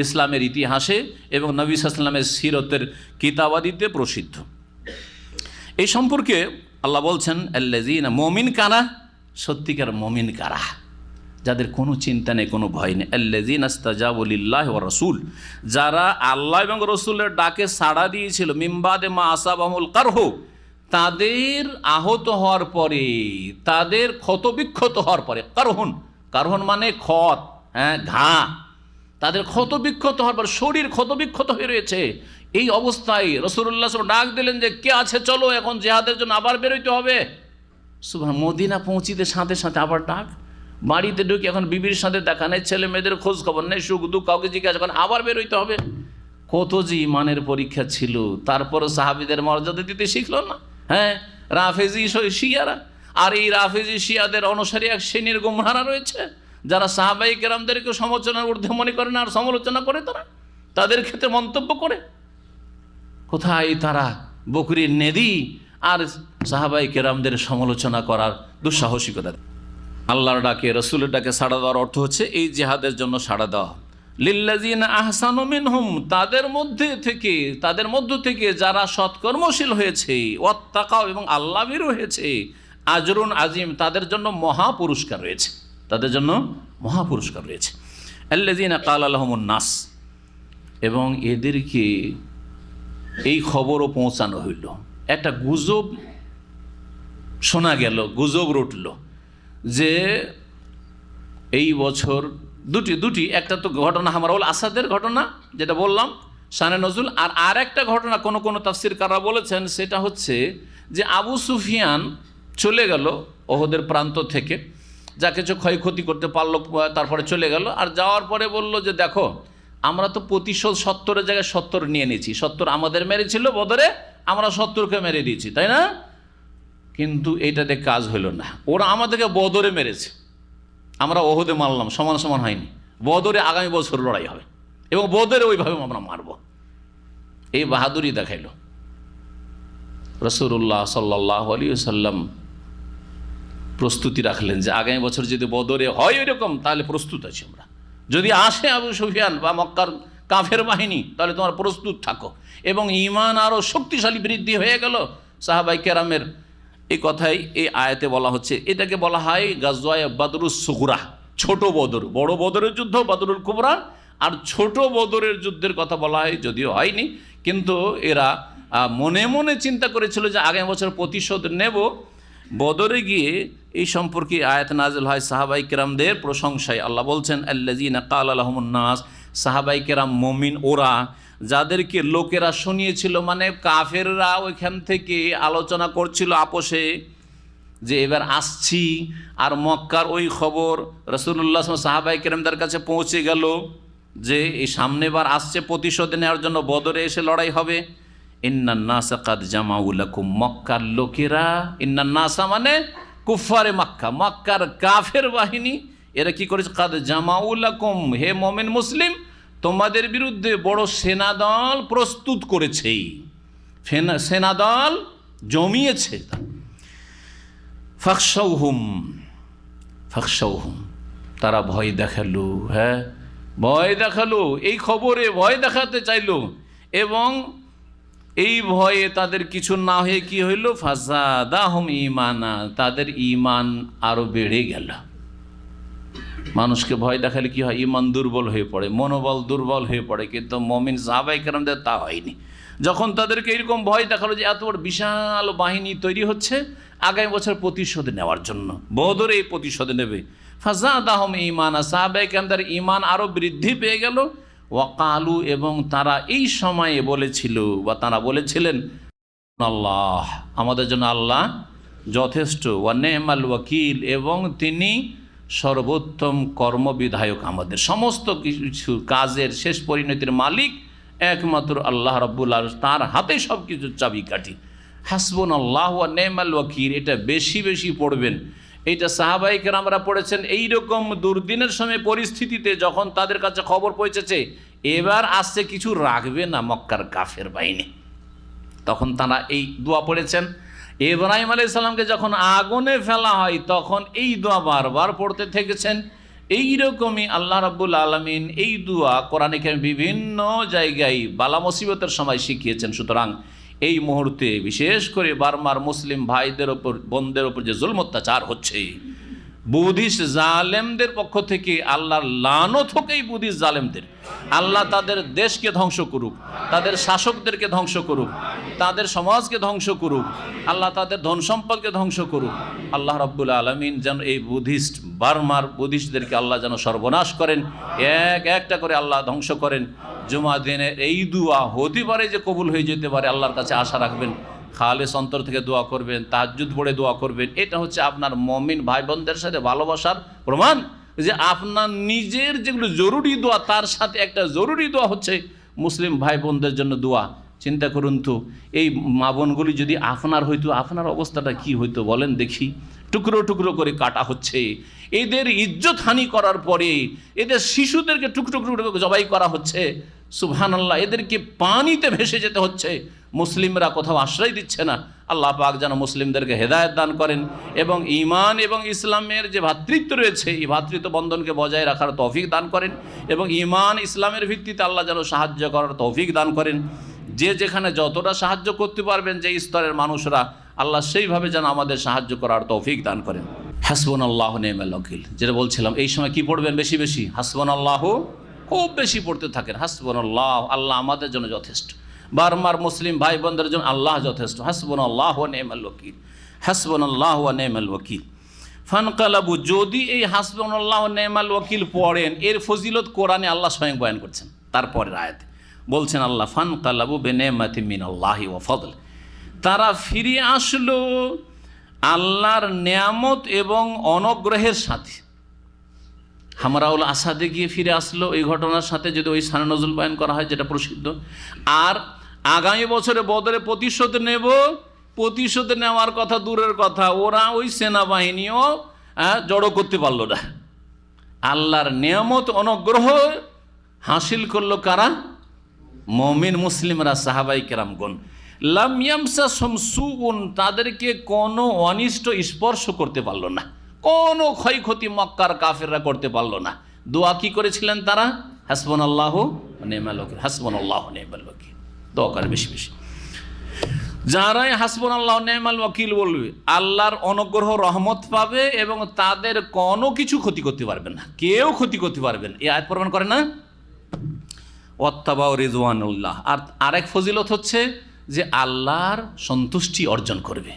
ইসলামের ইতিহাসে এবং নবী সাল্লাল্লাহু আলাইহি ওয়াসাল্লামের সিরতের কিতাবাদিতে প্রসিদ্ধ। এই সম্পর্কে আল্লাহ বলছেন আল্লাযীনা, মুমিন কারা, সত্যিকার মুমিন কারা, যাদের কোনো চিন্তা নেই, কোনো ভয় নেই। আল্লাযীনা ইসতাজাবু লিল্লাহি ওয়া রাসূল, যারা আল্লাহ এবং রাসূলের ডাকে সাড়া দিয়েছিল, মিন বাদে মা আসাবাহুল কারহ, তাদের আহত হওয়ার পরে, তাদের ক্ষতবিক্ষত হওয়ার পরে, কারহন মানে ক্ষত, ঘা, তাদের ক্ষতবিক্ষত হওয়ার পর শরীর ক্ষতবিক্ষত হয়ে রয়েছে, এই অবস্থায় রাসূলুল্লাহ সাল্লাল্লাহু আলাইহি ওয়াসাল্লাম ডাক দিলেন যে কে আছে, চলো এখন জিহাদের জন্য আবার বেরোইতে হবে। সুবহানাল্লাহ, মদিনা পৌঁছিতে সাথে সাথে আবার ডাক। বাড়িতে ঢুকে এখন বিবির সাথে দেখা নেই, ছেলে মেয়েদের খোঁজ খবর নেই, সুখ দুঃখ কাউকে জিজ্ঞাসা করেন, আবার বেরোইতে হবে। কত যে ইমানের পরীক্ষা ছিল, তারপরও সাহাবীদের মর্যাদা দিতে শিখলো না। রাফেজি শিয়ারা, আর এই রাফেজি শিয়াদের অনুসারী এক শ্রেণীর গুমরাহরা রয়েছে যারা সাহাবায়ে কেরামদেরকে সমালোচনার ঊর্ধ্বে মনে করে না, আর সমালোচনা করে তারা তাদের ক্ষেত্রে মন্তব্য করে। কোথায় তারা বকরির নেদি আর সাহাবায়ে কেরামদের সমালোচনা করার দুঃসাহসিকতা। আল্লাহর ডাকে, রাসূলের ডাকে সাড়া দেওয়ার অর্থ হচ্ছে এই জিহাদের জন্য সাড়া দেওয়া। লিল্লাযীনা আহসানু মিনহুম, তাদের মধ্য থেকে যারা সৎকর্মশীল হয়েছে, ওয়াত্তাকাও, এবং আল্লাহ ভীরু হয়েছে, আজরুন আজিম, তাদের জন্য মহা পুরস্কার রয়েছে, তাদের জন্য মহা পুরস্কার রয়েছে। আল্লাযীনা ক্বালা লাহুমুন নাস, এবং এদেরকে এই খবরও পৌঁছানো হইল। একটা গুজব শোনা গেল, গুজব রটল যে এই বছর দুটি, একটা তো ঘটনা হামরাউল আসাদের ঘটনা যেটা বললাম শানে নজুল, আর একটা ঘটনা কোনো তাফসীরকাররা বলেছেন সেটা হচ্ছে যে আবু সুফিয়ান চলে গেল ওহদের প্রান্ত থেকে, যা কিছু ক্ষয়ক্ষতি করতে পারলো, তারপরে চলে গেল। আর যাওয়ার পরে বলল যে দেখো, আমরা তো প্রতিশোধ 70-এর জায়গায় 70 নিয়ে নিয়েছি, 70 আমাদের মেরেছিল বদরে, আমরা 70কে মেরে দিয়েছি, তাই না? কিন্তু এইটাতে কাজ হইল না, ওরা আমাদেরকে বদরে মেরেছে, আমরা ওহদে মারলাম, সমান সমান হয়নি। বদরে আগামী বছর লড়াই হবে এবং বদরে ওইভাবে আমরা মারব, এই বাহাদুরি দেখাইল। রাসূলুল্লাহ সাল্লাল্লাহু আলাইহি ওয়াসাল্লাম প্রস্তুতি রাখলেন যে আগামী বছর যদি বদরে হয় ওইরকম, তাহলে প্রস্তুত আছি আমরা। যদি আসে আবু সুফিয়ান বা মক্কার কাফের বাহিনী, তাহলে তোমার প্রস্তুত থাকো। এবং ঈমান আরও শক্তিশালী বৃদ্ধি হয়ে গেল সাহাবায়ে কেরামের এই কথাই এই আয়াতে বলা হচ্ছে। এটাকে বলা হয় গাজওয়ায়ে বাদরুস সুগরা, ছোট বদর। বড় বদরের যুদ্ধ বাদরুল কুবরা, আর ছোট বদরের যুদ্ধের কথা বলা হয়, যদিও হয়নি, কিন্তু এরা মনে মনে চিন্তা করেছিল যে আগামী বছর প্রতিশোধ নেব। বদরে গিয়ে এই সম্পর্কে আয়াত নাজিল হয় সাহাবাই কেরামদের প্রশংসায়। আল্লাহ বলছেন আল্লাযীনা ক্বালা লাহুমুন নাস, সাহাবাই কেরাম মুমিন ওরা যাদেরকে লোকেরা শুনিয়েছিল, মানে কাফেররা ওইখান থেকে আলোচনা করছিল আপোষে যে এবার আসছি, আর মক্কার ওই খবর রাসূলুল্লাহ সাহাবাই কেরামদের কাছে পৌঁছে গেল যে এই সামনেবার আসছে প্রতিশোধ নেওয়ার জন্য, বদরে এসে লড়াই হবে। ইন্নান নাসা কাদ জামাউ লাকুম, মক্কার লোকেরা, ইন্নান নাসা মানে কুফারে মক্কা, মক্কার কাফের বাহিনী, এরা কি করেছে? কাদ জামাউ লাকুম, হে মুমিন মুসলিম, তোমাদের বিরুদ্ধে বড় সেনাদল প্রস্তুত করেছে, সেনাদল জমিয়েছে। ফাখশাউহুম, ফাখশাউহুম, তারা ভয় দেখালো, হ্যাঁ ভয় দেখালো, এই খবরে ভয় দেখাতে চাইলো, এবং এই ভয়ে তাদের কিছু না হয়ে কি হইল? ফাযাদাহুম ঈমানা, তাদের ঈমান আরো বেড়ে গেল। মানুষকে ভয় দেখালে কি হয়? ঈমান দুর্বল হয়ে পড়ে, মনোবল দুর্বল হয়ে পড়ে, কিন্তু মুমিন সাহাবায়ে কেরামদের তা হয়নি। যখন তাদেরকে এরকম ভয় দেখালো যে এত বড় বিশাল বাহিনী তৈরি হচ্ছে আগামী বছর প্রতিশোধ নেওয়ার জন্য, বদরে এই প্রতিশোধ নেবে, ফাযাদাহুম ঈমানা, সাহাবায়ে কেরামদের ঈমান আরো বৃদ্ধি পেয়ে গেল। ওয়াকালু, এবং তারা এই সময়ে বলেছিল বা তারা বলেছিলেন, আল্লাহ, আমাদের জন্য আল্লাহ যথেষ্ট, ওয়া নি'মাল ওয়াকিল, এবং তিনি সর্বোত্তম কর্মবিধায়ক, আমাদের সমস্ত কিছু কাজের শেষ পরিণতির মালিক একমাত্র আল্লাহ রাব্বুল আলামিন, তার হাতে সব কিছুর চাবিকাঠি। হাসবুনাল্লাহু ওয়া নি'মাল ওয়াকিল, এটা বেশি বেশি পড়বেন। এইটা সাহাবায়ে কেরামরা পড়েছেন এইরকম দুর্দিনের সময় পরিস্থিতিতে, যখন তাদের কাছে খবর পৌঁছেছে এবার আসছে কিছু রাখবে না মক্কার কাফের বাহিনী, তখন তারা এই দোয়া পড়েছেন। ইব্রাহিম আলাইহিস সালামকে যখন আগুনে ফেলা হয় তখন এই দোয়া বারবার পড়তে থেকেছেন। এইরকমই আল্লাহ রাব্বুল আলামিন এই দোয়া কোরআনে কারিমে বিভিন্ন জায়গায় বালা মুসিবতের সময় শিখিয়েছেন। সুতরাং এই মুহূর্তে বিশেষ করে বার্মার মুসলিম ভাইদের ওপর, বোনদের ওপর যে জুলম অত্যাচার হচ্ছে, বুদ্ধিস্ট জালেমদের পক্ষ থেকে আল্লাহর লানত হোক এই বুদ্ধিস্ট জালেমদের। আল্লাহ তাদের দেশকে ধ্বংস করুক, তাদের শাসকদেরকে ধ্বংস করুক, তাদের সমাজকে ধ্বংস করুক, আল্লাহ তাদের ধন সম্পদকে ধ্বংস করুক। আল্লাহ রাব্বুল আলামিন যেন এই বুদ্ধিস্ট, বার্মার বুদ্ধিস্টদেরকে আল্লাহ যেন সর্বনাশ করেন, এক একটা করে আল্লাহ ধ্বংস করেন। জুমা দিনে এই দোয়া হতে পারে যে কবুল হয়ে যেতে পারে, আল্লাহর কাছে আশা রাখবেন, খালেস অন্তর থেকে দোয়া করবেন, তাহাজ্জুদ পড়ে দোয়া করবেন। এটা হচ্ছে আপনার মুমিন ভাই বোনদের সাথে ভালোবাসার প্রমাণ, যে আপনার নিজের যেগুলো জরুরি দোয়া তার সাথে একটা জরুরি দোয়া হচ্ছে মুসলিম ভাই বোনদের জন্য দোয়া। চিন্তা করুন তো, এই মা বোনগুলি যদি আপনার হইতো, আপনার অবস্থাটা কি হইতো বলেন দেখি। টুকরো টুকরো করে কাটা হচ্ছে, এদের ইজ্জত হানি করার পরে এদের শিশুদেরকে টুকরো টুকরো জবাই করা হচ্ছে। সুবহানাল্লাহ, এদেরকে পানিতে ভেসে যেতে হচ্ছে, মুসলিমরা কোথাও আশ্রয় দিচ্ছে না। আল্লাহ পাক যেন মুসলিমদেরকে হেদায়েত দান করেন, এবং ঈমান এবং ইসলামের যে ভ্রাতৃত্ব রয়েছে এই ভ্রাতৃত্ব বন্ধনকে বজায় রাখার তৌফিক দান করেন, এবং ঈমান ইসলামের ভিত্তিতে আল্লাহ যেন সাহায্য করার তৌফিক দান করেন। যে যেখানে যতটা সাহায্য করতে পারবেন, যে স্তরের মানুষরা, আল্লাহ সেইভাবে যেন আমাদের সাহায্য করার তৌফিক দান করেন। হাসবুনাল্লাহু নি'মাল ওয়াকিল, যেটা বলছিলাম, এই সময় কি পড়বেন? বেশি বেশি হাসবুনাল্লাহু, খুব বেশি পড়তে থাকেন। হাসবুনাল্লাহ, আল্লাহ আমাদের জন্য যথেষ্ট। বারমার মুসলিম ভাই বোনদের জন্য আল্লাহ যথেষ্ট। হাসবুনাল্লাহু ওয়া নি'মাল ওয়াকিল, হাসবুনাল্লাহু ওয়া নি'মাল ওয়াকিল। ফানকালাবু, যদি এই হাসবুনাল্লাহু ওয়া নি'মাল ওয়াকিল পড়েন, এর ফজিলত কোরআনে আল্লাহ স্বয়ং বয়ান করছেন। তারপরের আয়াতে বলছেন আল্লাহ, ফানকালাবু বিনি'মাতিন মিনাল্লাহি ওয়া ফাদল, তারা ফিরে আসলো আল্লাহর নেয়ামত এবং অনুগ্রহের সাথে। হামরাউল আসাদে গিয়ে ফিরে আসলো এই ঘটনার সাথে, যদি ওই শানে নজুল বয়ান করা হয় যেটা প্রসিদ্ধ। আর আগামী বছরে বদরে প্রতিশোধ নেব, প্রতিশোধ নেওয়ার কথা দূরের কথা, ওরা ওই সেনাবাহিনীও জড়ো করতে পারলো না। আল্লাহর নেয়ামত অনুগ্রহ হাসিল করলো কারা? মুমিন মুসলিমরা, সাহাবায়ে কেরামগণ। লাম ইয়ামসাসহুম সুউন, তাদেরকে কোনো অনিষ্ট স্পর্শ করতে পারলো না, কোনো ক্ষয়ক্ষতি মক্কার কাফেররা করতে পারলো না। দোয়া কি করেছিলেন তারা? হাসবুনাল্লাহু ওয়া নি'মাল ওয়াকিল, হাসবুনাল্লাহু ওয়া নি'মাল ওয়াকিল। দোয়া করে বেশি বেশি। যারাই হাসবুনাল্লাহ নেমাল ওয়াকিল বলবে আল্লাহর অনুগ্রহ রহমত পাবে এবং তাদের কোনো কিছু ক্ষতি করতে পারবে না, কেউ ক্ষতি করতে পারবে না। এই আয়াত প্রমাণ করে না? ওয়াত্তাবাউ রিজওয়ানুল্লাহ। আর আরেক ফজিলত হচ্ছে যে আল্লাহর সন্তুষ্টি অর্জন করবে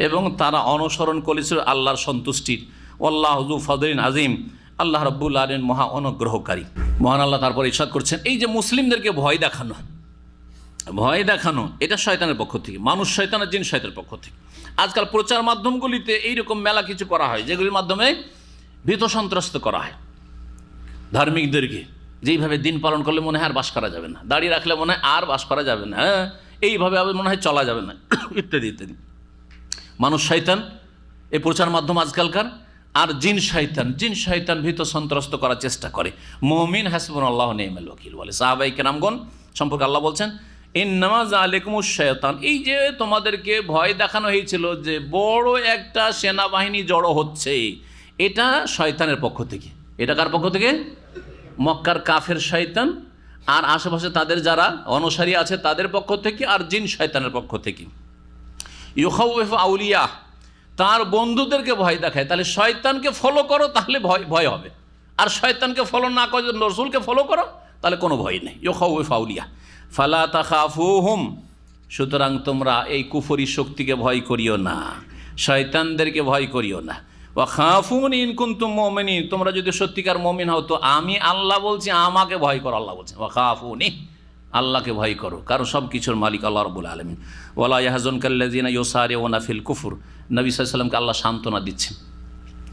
এবং তারা অনুসরণ করেছিল আল্লাহর সন্তুষ্টির। আল্লাহু যু ফদলিন আজিম, আল্লাহ রাব্বুল আলামিন মহা অনুগ্রহকারী। মহান আল্লাহ তারপর ইরশাদ করছেন, এই যে মুসলিমদেরকে ভয় দেখানো এটা শয়তানের পক্ষ থেকে, মানুষ শয়তান আর জিন শয়তানের পক্ষ থেকে। আজকাল প্রচার মাধ্যমগুলিতে এইরকম মেলা কিছু করা হয় যেগুলির মাধ্যমে ভীত সন্ত্রস্ত করা হয় ধার্মিকদেরকে, যেইভাবে দিন পালন করলে মনে হয় আর বাস করা যাবে না, দাড়ি রাখলে মনে হয় আর বাস করা যাবে না, এইভাবে আবার মনে হয় চলা যাবে না, ইত্যাদি ইত্যাদি। মানুষ শয়তান এই প্রচার মাধ্যম আজকালকার, আর জিন শয়তান ভীত সন্ত্রস্ত করার চেষ্টা করে। মুমিন হাসবুনাল্লাহু নি'মাল ওয়াকিল বলে। সাহাবায়ে কেরামগণ সম্পর্কে আল্লাহ বলছেন, ইন্নামা যালিকুমুশ শায়তান, এই যে তোমাদেরকে ভয় দেখানো হয়েছিল যে বড় একটা সেনাবাহিনী জড়ো হচ্ছে, এটা শয়তানের পক্ষ থেকে। এটা কার পক্ষ থেকে? মক্কার কাফের শয়তান আর আশেপাশে তাদের যারা অনুসারী আছে তাদের পক্ষ থেকে, আর জিন শয়তানের পক্ষ থেকে। ইউখাউফু আউলিয়া, তার বন্ধুদেরকে ভয় দেখায়। তাহলে শয়তানকে ফলো করো তাহলে ভয় হবে, আর শয়তানকে ফলো না করে রসুলকে ফলো করো তাহলে কোনো ভয় নেই। ইউখাউফু আউলিয়া ফালা তাখাফুহুম, সুতরাং তোমরা এই কুফরি শক্তিকে ভয় করিও না, শয়তানদেরকে ভয় করিও না। ওয়া খাফুনি ইন কুনতুম মুমিনিন, তোমরা যদি সত্যিকার মুমিন হও তো আমি আল্লাহ বলছি আমাকে ভয় করো। আল্লাহ বলছেন ওয়া খাফুনি, আল্লাহকে ভয় করো, কারণ সব কিছুর মালিক আল্লাহ রাব্বুল আলামিন। ওয়ালা ইয়াহজুনকাল্লাযিনা ইউসারিউনা ফিল কুফর, নবী সাল্লাল্লাহু আলাইহি ওয়াসাল্লামকে আল্লাহ সান্ত্বনা দিচ্ছেন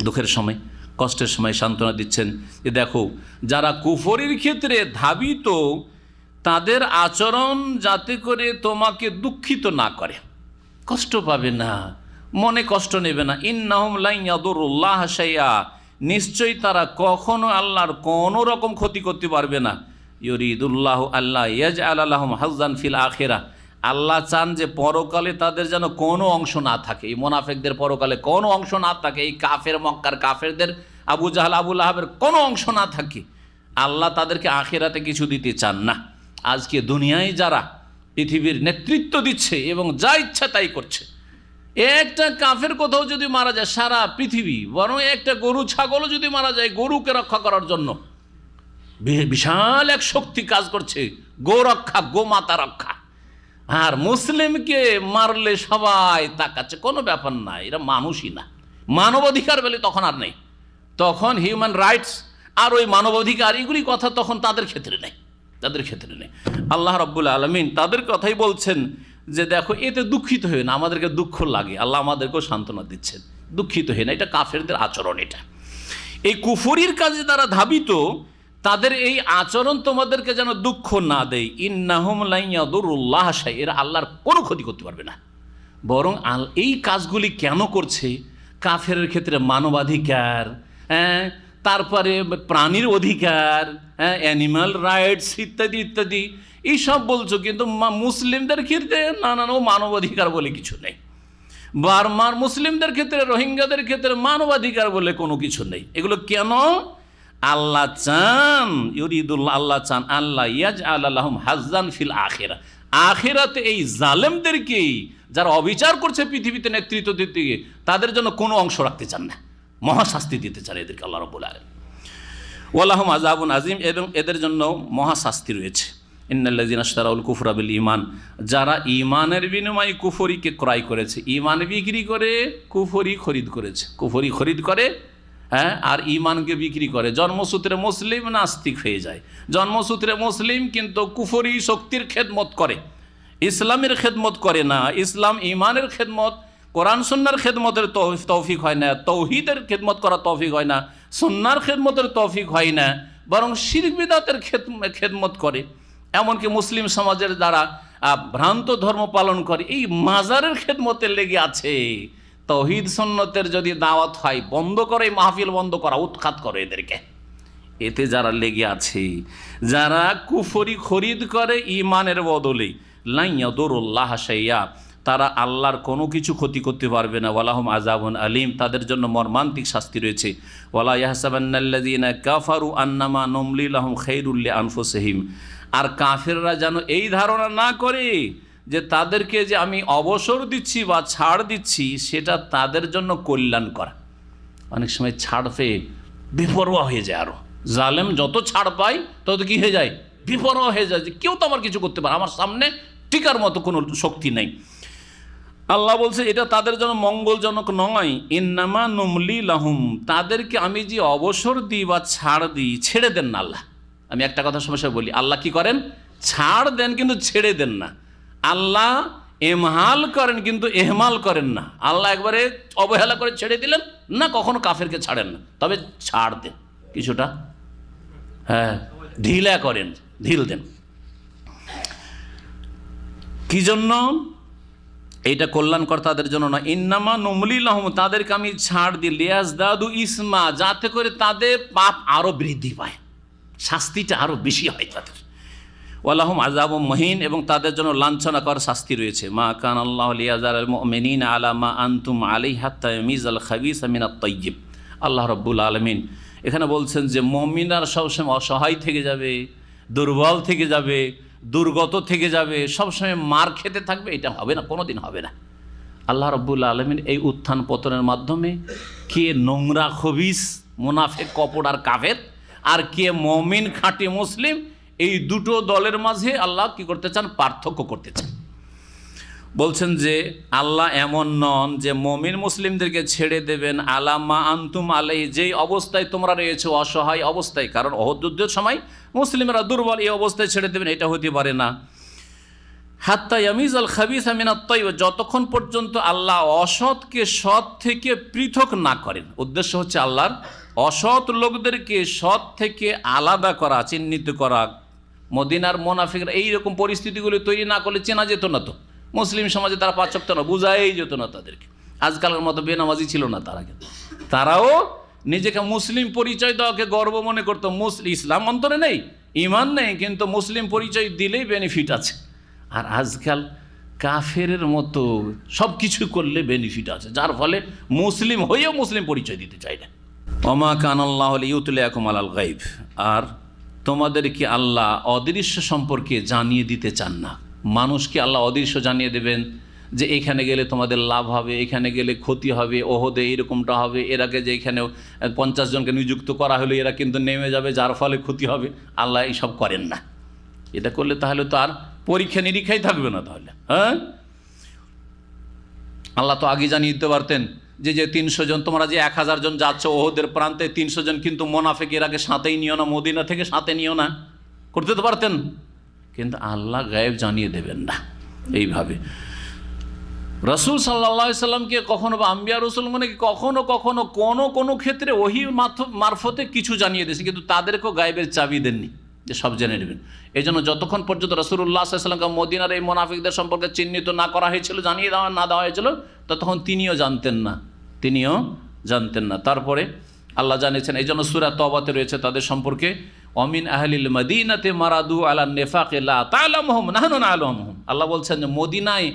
দুঃখের সময়, কষ্টের সময় সান্ত্বনা দিচ্ছেন যে দেখো যারা কুফরির ক্ষেত্রে ধাবিত তাদের আচরণ যাতে করে তোমাকে দুঃখিত না করে, কষ্ট পাবে না, মনে কষ্ট নেবে না। ইন্নাহুম লা ইয়াদুরুল্লাহ শাইআ, নিশ্চয়ই তারা কখনো আল্লাহর কোনো রকম ক্ষতি করতে পারবে না। ইউরিদুল্লাহু আল্লাহ ইয়াজআলা লাহুম হাজ্জান ফিল আখিরাহ, আল্লাহ চান যে পরকালে তাদের যেন কোনো অংশ না থাকে। এই মুনাফিকদের পরকালে কোনো অংশ না থাকে, এই কাফের মক্কার কাফেরদের আবু জাহাল আবু লাহাবের কোনো অংশ না থাকে। আল্লাহ তাদেরকে আখিরাতে কিছু দিতে চান না। আজকে দুনিয়ায় যারা পৃথিবীর নেতৃত্ব দিচ্ছে এবং যা ইচ্ছা তাই করছে, একটা কাফের কোথাও যদি মারা যায় সারা পৃথিবী, বরং একটা গরু ছাগলও যদি মারা যায় গরুকে রক্ষা করার জন্য বিশাল এক শক্তি কাজ করছে, গো রক্ষা, গোমাতা রক্ষা। আর মুসলিমকে মারলে সবাই তাকাচ্ছে, কোনো ব্যাপার না, এরা মানুষই না। মানবাধিকার বলে তখন আর নেই, তখন হিউম্যান রাইটস আর ওই মানবাধিকার এগুলি কথা তখন তাদের ক্ষেত্রে নেই। আল্লাহ রাব্বুল আলামিন তাদের কথাই বলছেন যে দেখো এতে দুঃখিত হয়ে না, আমাদেরকে দুঃখ লাগে, আল্লাহ আমাদেরকেও সান্ত্বনা দিচ্ছেন, দুঃখিত হয়ে না। এটা কাফেরদের আচরণ। এটা এই কুফরির কাজে তারা ধাবিত, তাদের এই আচরণ তোমাদেরকে যেন দুঃখ না দেয়। ইন্নাহুম লা ইয়াদুরুল্লাহ শাইআ, এরা আল্লাহর কোনো ক্ষতি করতে পারবে না। বরং এই কাজগুলি কেন করছে? কাফের ক্ষেত্রে মানবাধিকার, তারপরে প্রাণীর অধিকার, অ্যানিম্যাল রাইটস ইত্যাদি ইত্যাদি এইসব বলছো, কিন্তু মুসলিমদের ক্ষেত্রে না ও মানবাধিকার বলে কিছু নেই। বার্মার মুসলিমদের ক্ষেত্রে, রোহিঙ্গাদের ক্ষেত্রে মানবাধিকার বলে কোনো কিছু নেই। এগুলো কেন? আল্লাহ চান, ইউরিদুল্লাহ, আল্লাহ চান আল্লাহ ইয়াজআলা লাহুম হাজ্জান ফিল আখিরাহ, আখিরাতে এই জালেমদেরকেই যারা অবিচার করছে পৃথিবীতে নেতৃত্ব দিতে গিয়ে, তাদের জন্য কোনো অংশ রাখতে চান না, মহাশাস্তি দিতে চান এদেরকে আল্লাহ রাব্বুল আলামিন। ওয়ালাহুম আযাবুন আযীম, এবং এদের জন্য মহাশাস্তি রয়েছে। ইন্নাল্লাযীনা ইশতারাউল কুফরা বিল ঈমান, যারা ঈমানের বিনিময়ে কুফরিকে ক্রয় করেছে, ঈমান বিক্রি করে কুফরি খরিদ করেছে, কুফরি খরিদ করে আর ঈমানকে বিক্রি করে। জন্মসূত্রে মুসলিম নাস্তিক হয়ে যায়, জন্মসূত্রে মুসলিম কিন্তু কুফরি শক্তির খেদমত করে, ইসলামের খেদমত করে না। ইসলাম ঈমানের খেদমত, কোরআন সুন্নাহর খেদমতের তৌফিক হয় না, তৌহিদের খেদমত করার তৌফিক হয় না, সুন্নাহর খেদমতের তৌফিক হয় না, বরং শিরক বিদআতের খেদমত করে। এমনকি মুসলিম সমাজের দ্বারা ভ্রান্ত ধর্ম পালন করে, এই মাজারের খেদমতে লেগে আছে। তৌহিদ সুন্নতের যদি দাওয়াত হয় বন্ধ করে, মাহফিল বন্ধ করা, উৎখাত করে এদেরকে। এতে যারা লেগে আছে, যারা কুফরি খরিদ করে ঈমানের বদলে, লা ইয়াদুরুল্লাহ শাইআ, তারা আল্লাহর কোনো কিছু ক্ষতি করতে পারবে না। ওয়ালাহুম আযাবুন আলীম, তাদের জন্য মর্মান্তিক শাস্তি রয়েছে। ওয়ালা ইয়াহসাবান্নাল্লাযীনা কাফারু আন্নামা নুমলি লাহুম খায়রুল লিআনফুসিহিম, আর কাফেররা যেন এই ধারণা না করে যে তাদেরকে যে আমি অবসর দিচ্ছি বা ছাড় দিচ্ছি সেটা তাদের জন্য কল্যাণকর। অনেক সময় ছাড় পেয়ে বেপরোয়া হয়ে যায়, আরও জালেম যত ছাড় পায় তত কি হয়ে যায়, বেপরোয়া হয়ে যায়, যে কেউ তো আমার কিছু করতে পারে, আমার সামনে টিকার মতো কোনো শক্তি নেই। আল্লাহ বলছে এটা তাদের জন্য মঙ্গলজনক নয়। ইন্নামা নুমলি লাহুম, তাদেরকে আমি যে অবসর দিই বা ছাড় দিই, ছেড়ে দেন না আল্লাহ। আমি একটা কথা সমস্যা বলি, আল্লাহ কি করেন, ছাড় দেন কিন্তু ছেড়ে দেন না। আল্লাহ এমহাল করেন কিন্তু এহমাল করেন না। আল্লাহ একবারে অবহেলা করে ছেড়ে দিলেন না, কখনো কাফেরকে ছাড়েন না, তবে ছাড় দেন কিছুটা, হ্যাঁ ঢিলা করেন, ঢিল দেন। কি জন্য? এইটা কল্যাণকর তাদের জন্য না। ইন্নামা নুমলি লাহুম, তাদেরকে আমি ছাড় দিই, লিয়াজদাদু ইসমা, যাতে করে তাদের পাপ আরও বৃদ্ধি পায়, শাস্তিটা আরও বেশি হয় তাদের। ওয়ালাহুম আযাবুম মুহিন, এবং তাদের জন্য লাঞ্ছনাকর শাস্তি রয়েছে। মা কান আল্লাহু লিয়াযারাল মুমিনিনা আলা মা আনতুম আলাইহি হাত্তা ইয়ামিযাল খাবিসা মিনাত তাইয়্যিব। আল্লাহ রাব্বুল আলামিন এখানে বলছেন যে মুমিনরা সবসময় অসহায় থেকে যাবে, দুর্বল থেকে যাবে, দুর্গত থেকে যাবে, সবসময় মার খেতে থাকবে, এটা হবে না, কোনোদিন হবে না। আল্লাহ রাব্বুল আলামিন এই উত্থান পতনের মাধ্যমে কে নোংরা খবিস মুনাফিক কপট আর কাফের, আর কে মুমিন খাঁটি মুসলিম, এই দুটো দলের মাঝে আল্লাহ কি করতে চান, পার্থক্য করতে চান। বলছেন যে আল্লাহ এমন নন যে মুমিন মুসলিমদেরকে ছেড়ে দেবেন আলামা আনতুম আলাইহি, যেই অবস্থায় তোমরা রয়েছে অসহায় অবস্থায়, কারণ অহদ যুদ্ধের সময় মুসলিমরা দুর্বল, এই অবস্থায় ছেড়ে দেবেন, এটা হতে পারে না। হাত্তা ইয়ামিজাল খাবিসা মিনাত তাইয়্যিব, যতক্ষণ পর্যন্ত আল্লাহ অসৎকে সৎ থেকে পৃথক না করেন। উদ্দেশ্য হচ্ছে আল্লাহর অসৎ লোকদেরকে সৎ থেকে আলাদা করা, চিহ্নিত করা। মদিনার মুনাফিকরা এইরকম পরিস্থিতিগুলি তৈরি না করলে চেনা যেত না, তো মুসলিম সমাজে তারা পাচক না, বুঝাই যেত না তাদেরকে। আজকালের মতো বেনামাজি ছিল না তারা, কিন্তু তারাও নিজেকে মুসলিম পরিচয় দেওয়াকে গর্ব মনে করতো। ইসলাম অন্তরে নেই, ইমান নেই, কিন্তু মুসলিম পরিচয় দিলেই বেনিফিট আছে। আর আজকাল কাফেরের মতো সব কিছু করলে বেনিফিট আছে, যার ফলে মুসলিম হয়েও মুসলিম পরিচয় দিতে চায় না। ওমা কানাল্লাহু লিইউতলিয়াকুম আলাল গায়ব, আর তোমাদেরকে আল্লাহ অদৃশ্য সম্পর্কে জানিয়ে দিতে চান না। মানুষকে আল্লাহ অদৃশ্য জানিয়ে দেবেন যে এখানে গেলে তোমাদের লাভ হবে, এখানে গেলে ক্ষতি হবে, ওহদে এরকমটা হবে, এর আগে যে এখানে 50 জনকে নিযুক্ত করা হলো এরা কিন্তু নেমে যাবে, যার ফলে ক্ষতি হবে। আল্লাহ এইসব করেন না। এটা করলে তাহলে তো আর পরীক্ষা নিরীক্ষাই থাকবে না তাহলে। হ্যাঁ, আল্লাহ তো আগে জানিয়ে দিতে পারতেন যে 300 জন, তোমরা যে 1000 জন যাচ্ছ ওহদের প্রান্তে, 300 জন কিন্তু মুনাফিক, এর আগে সাথেই নিও না, মদিনা থেকে সাথে নিও না, করতে তো পারতেন। কিন্তু আল্লাহ গায়েব জানিয়ে দেবেন না এইভাবে। রসুল সাল্লাল্লাহু আলাইহি সাল্লামকে কখনো বা আম্বিয়া রসুল মানে কখনো কখনো কোনো ক্ষেত্রে ওহী মারফতে কিছু জানিয়ে দিয়েছে, কিন্তু তাদেরকেও গায়েবের চাবি দেননি যে সব জেনে নেবেন। এই জন্য যতক্ষণ পর্যন্ত রাসূলুল্লাহ সাল্লাল্লাহু আলাইহি ওয়াসাল্লামকে মদিনার এই মুনাফিকদের সম্পর্কে চিহ্নিত না করা হয়েছিল, জানিয়ে দেওয়া হয়েছিল, ততক্ষণ তিনিও জানতেন না। তারপরে আল্লাহ জানিয়েছেন। এই জন্য সূরা তওবাতে রয়েছে তাদের সম্পর্কে, অমিন আহলিল মদিনাতে মারাদু আলা নিফাকি লা তা'লামুহুম নাহনু না'লামুহুম। আল্লাহ বলছেন যে মদিনায়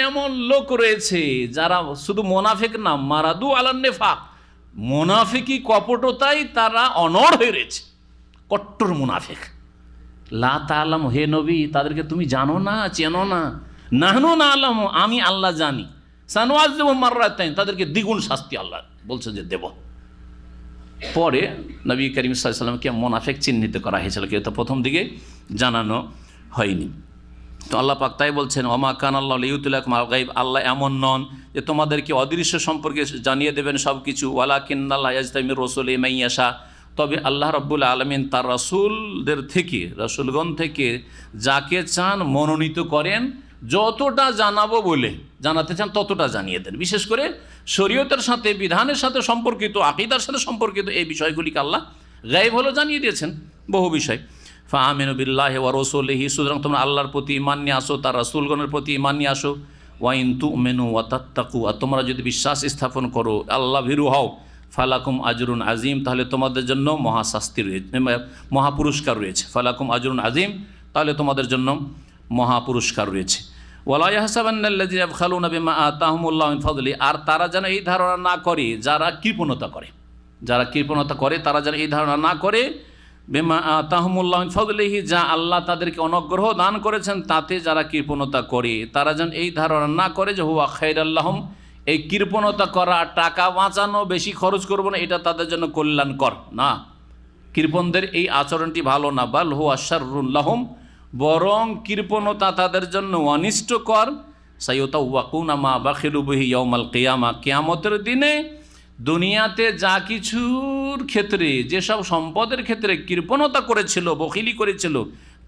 এমন লোক রয়েছে যারা শুধু মুনাফিক না, মারাদু আলা নিফাক, মুনাফিকি কপটতায় তারা অনড় হয়ে রয়েছে, কট্টর মুনাফিক। লা তা'লামু, হে নবী তাদেরকে তুমি জানো না, চেনো না। নাহনু না'লামু, আমি আল্লাহ জানি। সানুআযিবুহুম মাররাতাইন, তাদেরকে দ্বিগুণ শাস্তি আল্লাহ বলছেন যে দেব। পরে নবী করিম সাল্লাল্লাহু আলাইহি ওয়াসাল্লামকে মুনাফিক চিহ্নিত করা হয়েছিল, কিন্তু প্রথম দিকে জানানো হয়নি। তো আল্লাহ পাক তাই বলছেন, ওমা কানাল্লাহু লিইউতলিয়াকুম আলাল গায়ব, আল্লাহ এমন নন যে তোমাদেরকে অদৃশ্য সম্পর্কে জানিয়ে দেবেন সব কিছু। ওয়ালাকিন্নাল্লাহ ইয়াজতাবির রাসূলি মান ইয়াশা, তবে আল্লাহ রাব্বুল আলামিন তার রাসূলদের থেকে, রাসূলগণ থেকে যাকে চান মনোনীত করেন। যতটা জানাবো বলে জানাতে চান ততটা জানিয়ে দেন। বিশেষ করে শরীয়তের সাথে, বিধানের সাথে সম্পর্কিত, আকীদার সাথে সম্পর্কিত এই বিষয়গুলিকে আল্লাহ গায়েব হলো জানিয়ে দিয়েছেন, বহু বিষয়। ফাআমিনু বিল্লাহি ওয়া রাসূলিহি, সুতরাং তোমরা আল্লাহর প্রতি ঈমান নিয়ে আসো, তার রাসূলগণের প্রতি ঈমান নিয়ে আসো। ওয়া ইন তু'মিনু ওয়া তাত্তাকু, আর তোমরা যদি বিশ্বাস স্থাপন করো, আল্লাহ ভীরু হও, ফালাকুম আজরুন আজিম, তাহলে তোমাদের জন্য মহাশাস্তি রয়েছে, মহাপুরস্কার রয়েছে। ফালাকুম আজরুন আজিম, তাহলে তোমাদের জন্য মহাপুরস্কার রয়েছে। ওয়ালা ইয়াহসাবান্নাল্লাযীনা ইয়াবখালুনা বিমা আতাহুমুল্লাহু মিন ফাদলি, আর তারা যেন এই ধারণা না করে, যারা কৃপণতা করে তারা যেন এই ধারণা না করে বিমা আতাহুমুল্লাহ মিন ফাদলিহি, যা আল্লাহ তাদেরকে অনুগ্রহ দান করেছেন তাতে যারা কৃপণতা করে তারা যেন এই ধারণা না করে যে হুয়া খায়রাল লাহুম, এই কৃপণতা করা, টাকা বাঁচানো, বেশি খরচ করবো না, এটা তাদের জন্য কল্যাণকর না। কৃপণদের এই আচরণটি ভালো না। বাল হুয়া শাররুল লাহুম, বরং কৃপণতা তাদের জন্য অনিষ্টকর। সাইয়ুতাওয়াকুনা মা বাখিলু বিহি ইয়াউমাল কিয়ামা, কিয়ামতের দিনে দুনিয়াতে যা কিছুর ক্ষেত্রে, যেসব সম্পদের ক্ষেত্রে কৃপণতা করেছিল, বখিলি করেছিল,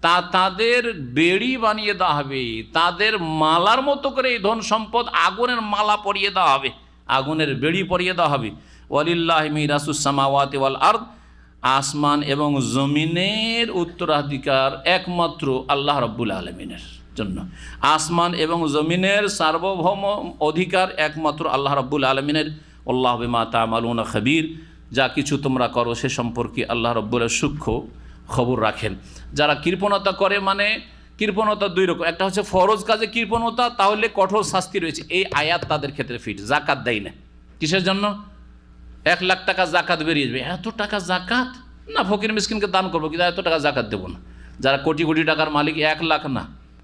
তা তাদের বেড়ি বানিয়ে দেওয়া হবে, তাদের মালার মতো করে এই ধন সম্পদ আগুনের মালা পরিয়ে দেওয়া হবে, আগুনের বেড়ি পরিয়ে দেওয়া হবে। ওয়ালিল্লাহি মিরাসুস সামাওয়াতি ওয়াল আরদ, আসমান এবং জমিনের উত্তরাধিকার একমাত্র আল্লাহ রাব্বুল আলামিনের জন্য। আসমান এবং জমিনের সার্বভৌম অধিকার একমাত্র আল্লাহ রাব্বুল আলামিনের। আল্লাহু বিমা তা'মালুনা খাবীর, যা কিছু তোমরা করো সে সম্পর্কে আল্লাহ রাব্বুল সূক্ষ্ম খবর রাখেন। যারা কৃপণতা করে, মানে কৃপণতা দুই রকম, একটা হচ্ছে ফরজ কাজে কৃপণতা, তাহলে কঠোর শাস্তি রয়েছে। এই আয়াত তাদের ক্ষেত্রে ফিট। জাকাত দেয় না, কিসের জন্য? 1 লাখ টাকা জাকাত বেরিয়ে যাবে, এত টাকা জাকাত না, ফকির মিসকিনকে দান করবো, কিন্তু এত টাকা জাকাত দেবো না। যারা কোটি কোটি টাকার মালিক, 1 লাখ না,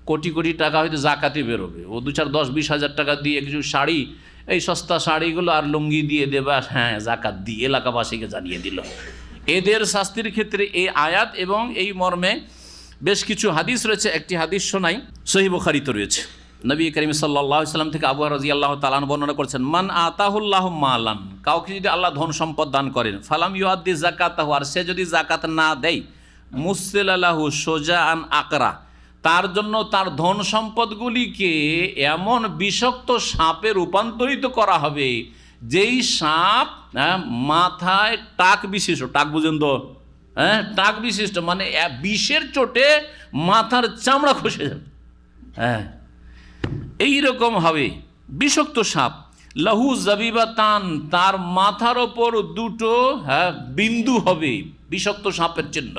কোটি কোটি টাকা হয়তো জাকাতই বেরোবে। ও 2, 4, 10, 20 হাজার টাকা দিয়ে কিছু শাড়ি, এই সস্তা শাড়িগুলো আর লুঙ্গি দিয়ে দেবে, আর হ্যাঁ জাকাত দিয়ে এলাকাবাসীকে জানিয়ে দিল। এদের শাস্তির ক্ষেত্রে এই আয়াত এবং এই মর্মে বেশ কিছু হাদিস রয়েছে। একটি হাদিস শোনাই, সহিহ বুখারীতে রয়েছে। নবী করিম সাল্লাল্লাহু আলাইহি ওয়াসাল্লাম থেকে আবু হুরায়রা রাদিয়াল্লাহু তাআলা আনহু বর্ণনা করেছেন, মান আতাহুল্লাহু মালান, কাউকে যদি আল্লাহ ধন সম্পদ দান করেন, ফালাম ইউআদ্দি যাকাতাহু, আর সে যদি জাকাত না দেয়, মুসিলালাহু সুজাআন আকরা, তার জন্য তার ধন সম্পদগুলিকে এমন বিষাক্ত সাপে রূপান্তরিত করা হবে, যেই সাপ মাথায় টাক বিশিষ্ট, টাক বুঝেন তো, হ্যাঁ টাক বিশিষ্ট, মানে বিষের চোটে মাথার চামড়া খসে যাবে, হ্যাঁ এইরকম হবে বিষাক্ত সাপ। লাহু জাবিবাতান, তার মাথার ওপর 2টো বিন্দু হবে, বিষাক্ত সাপের চিহ্ন।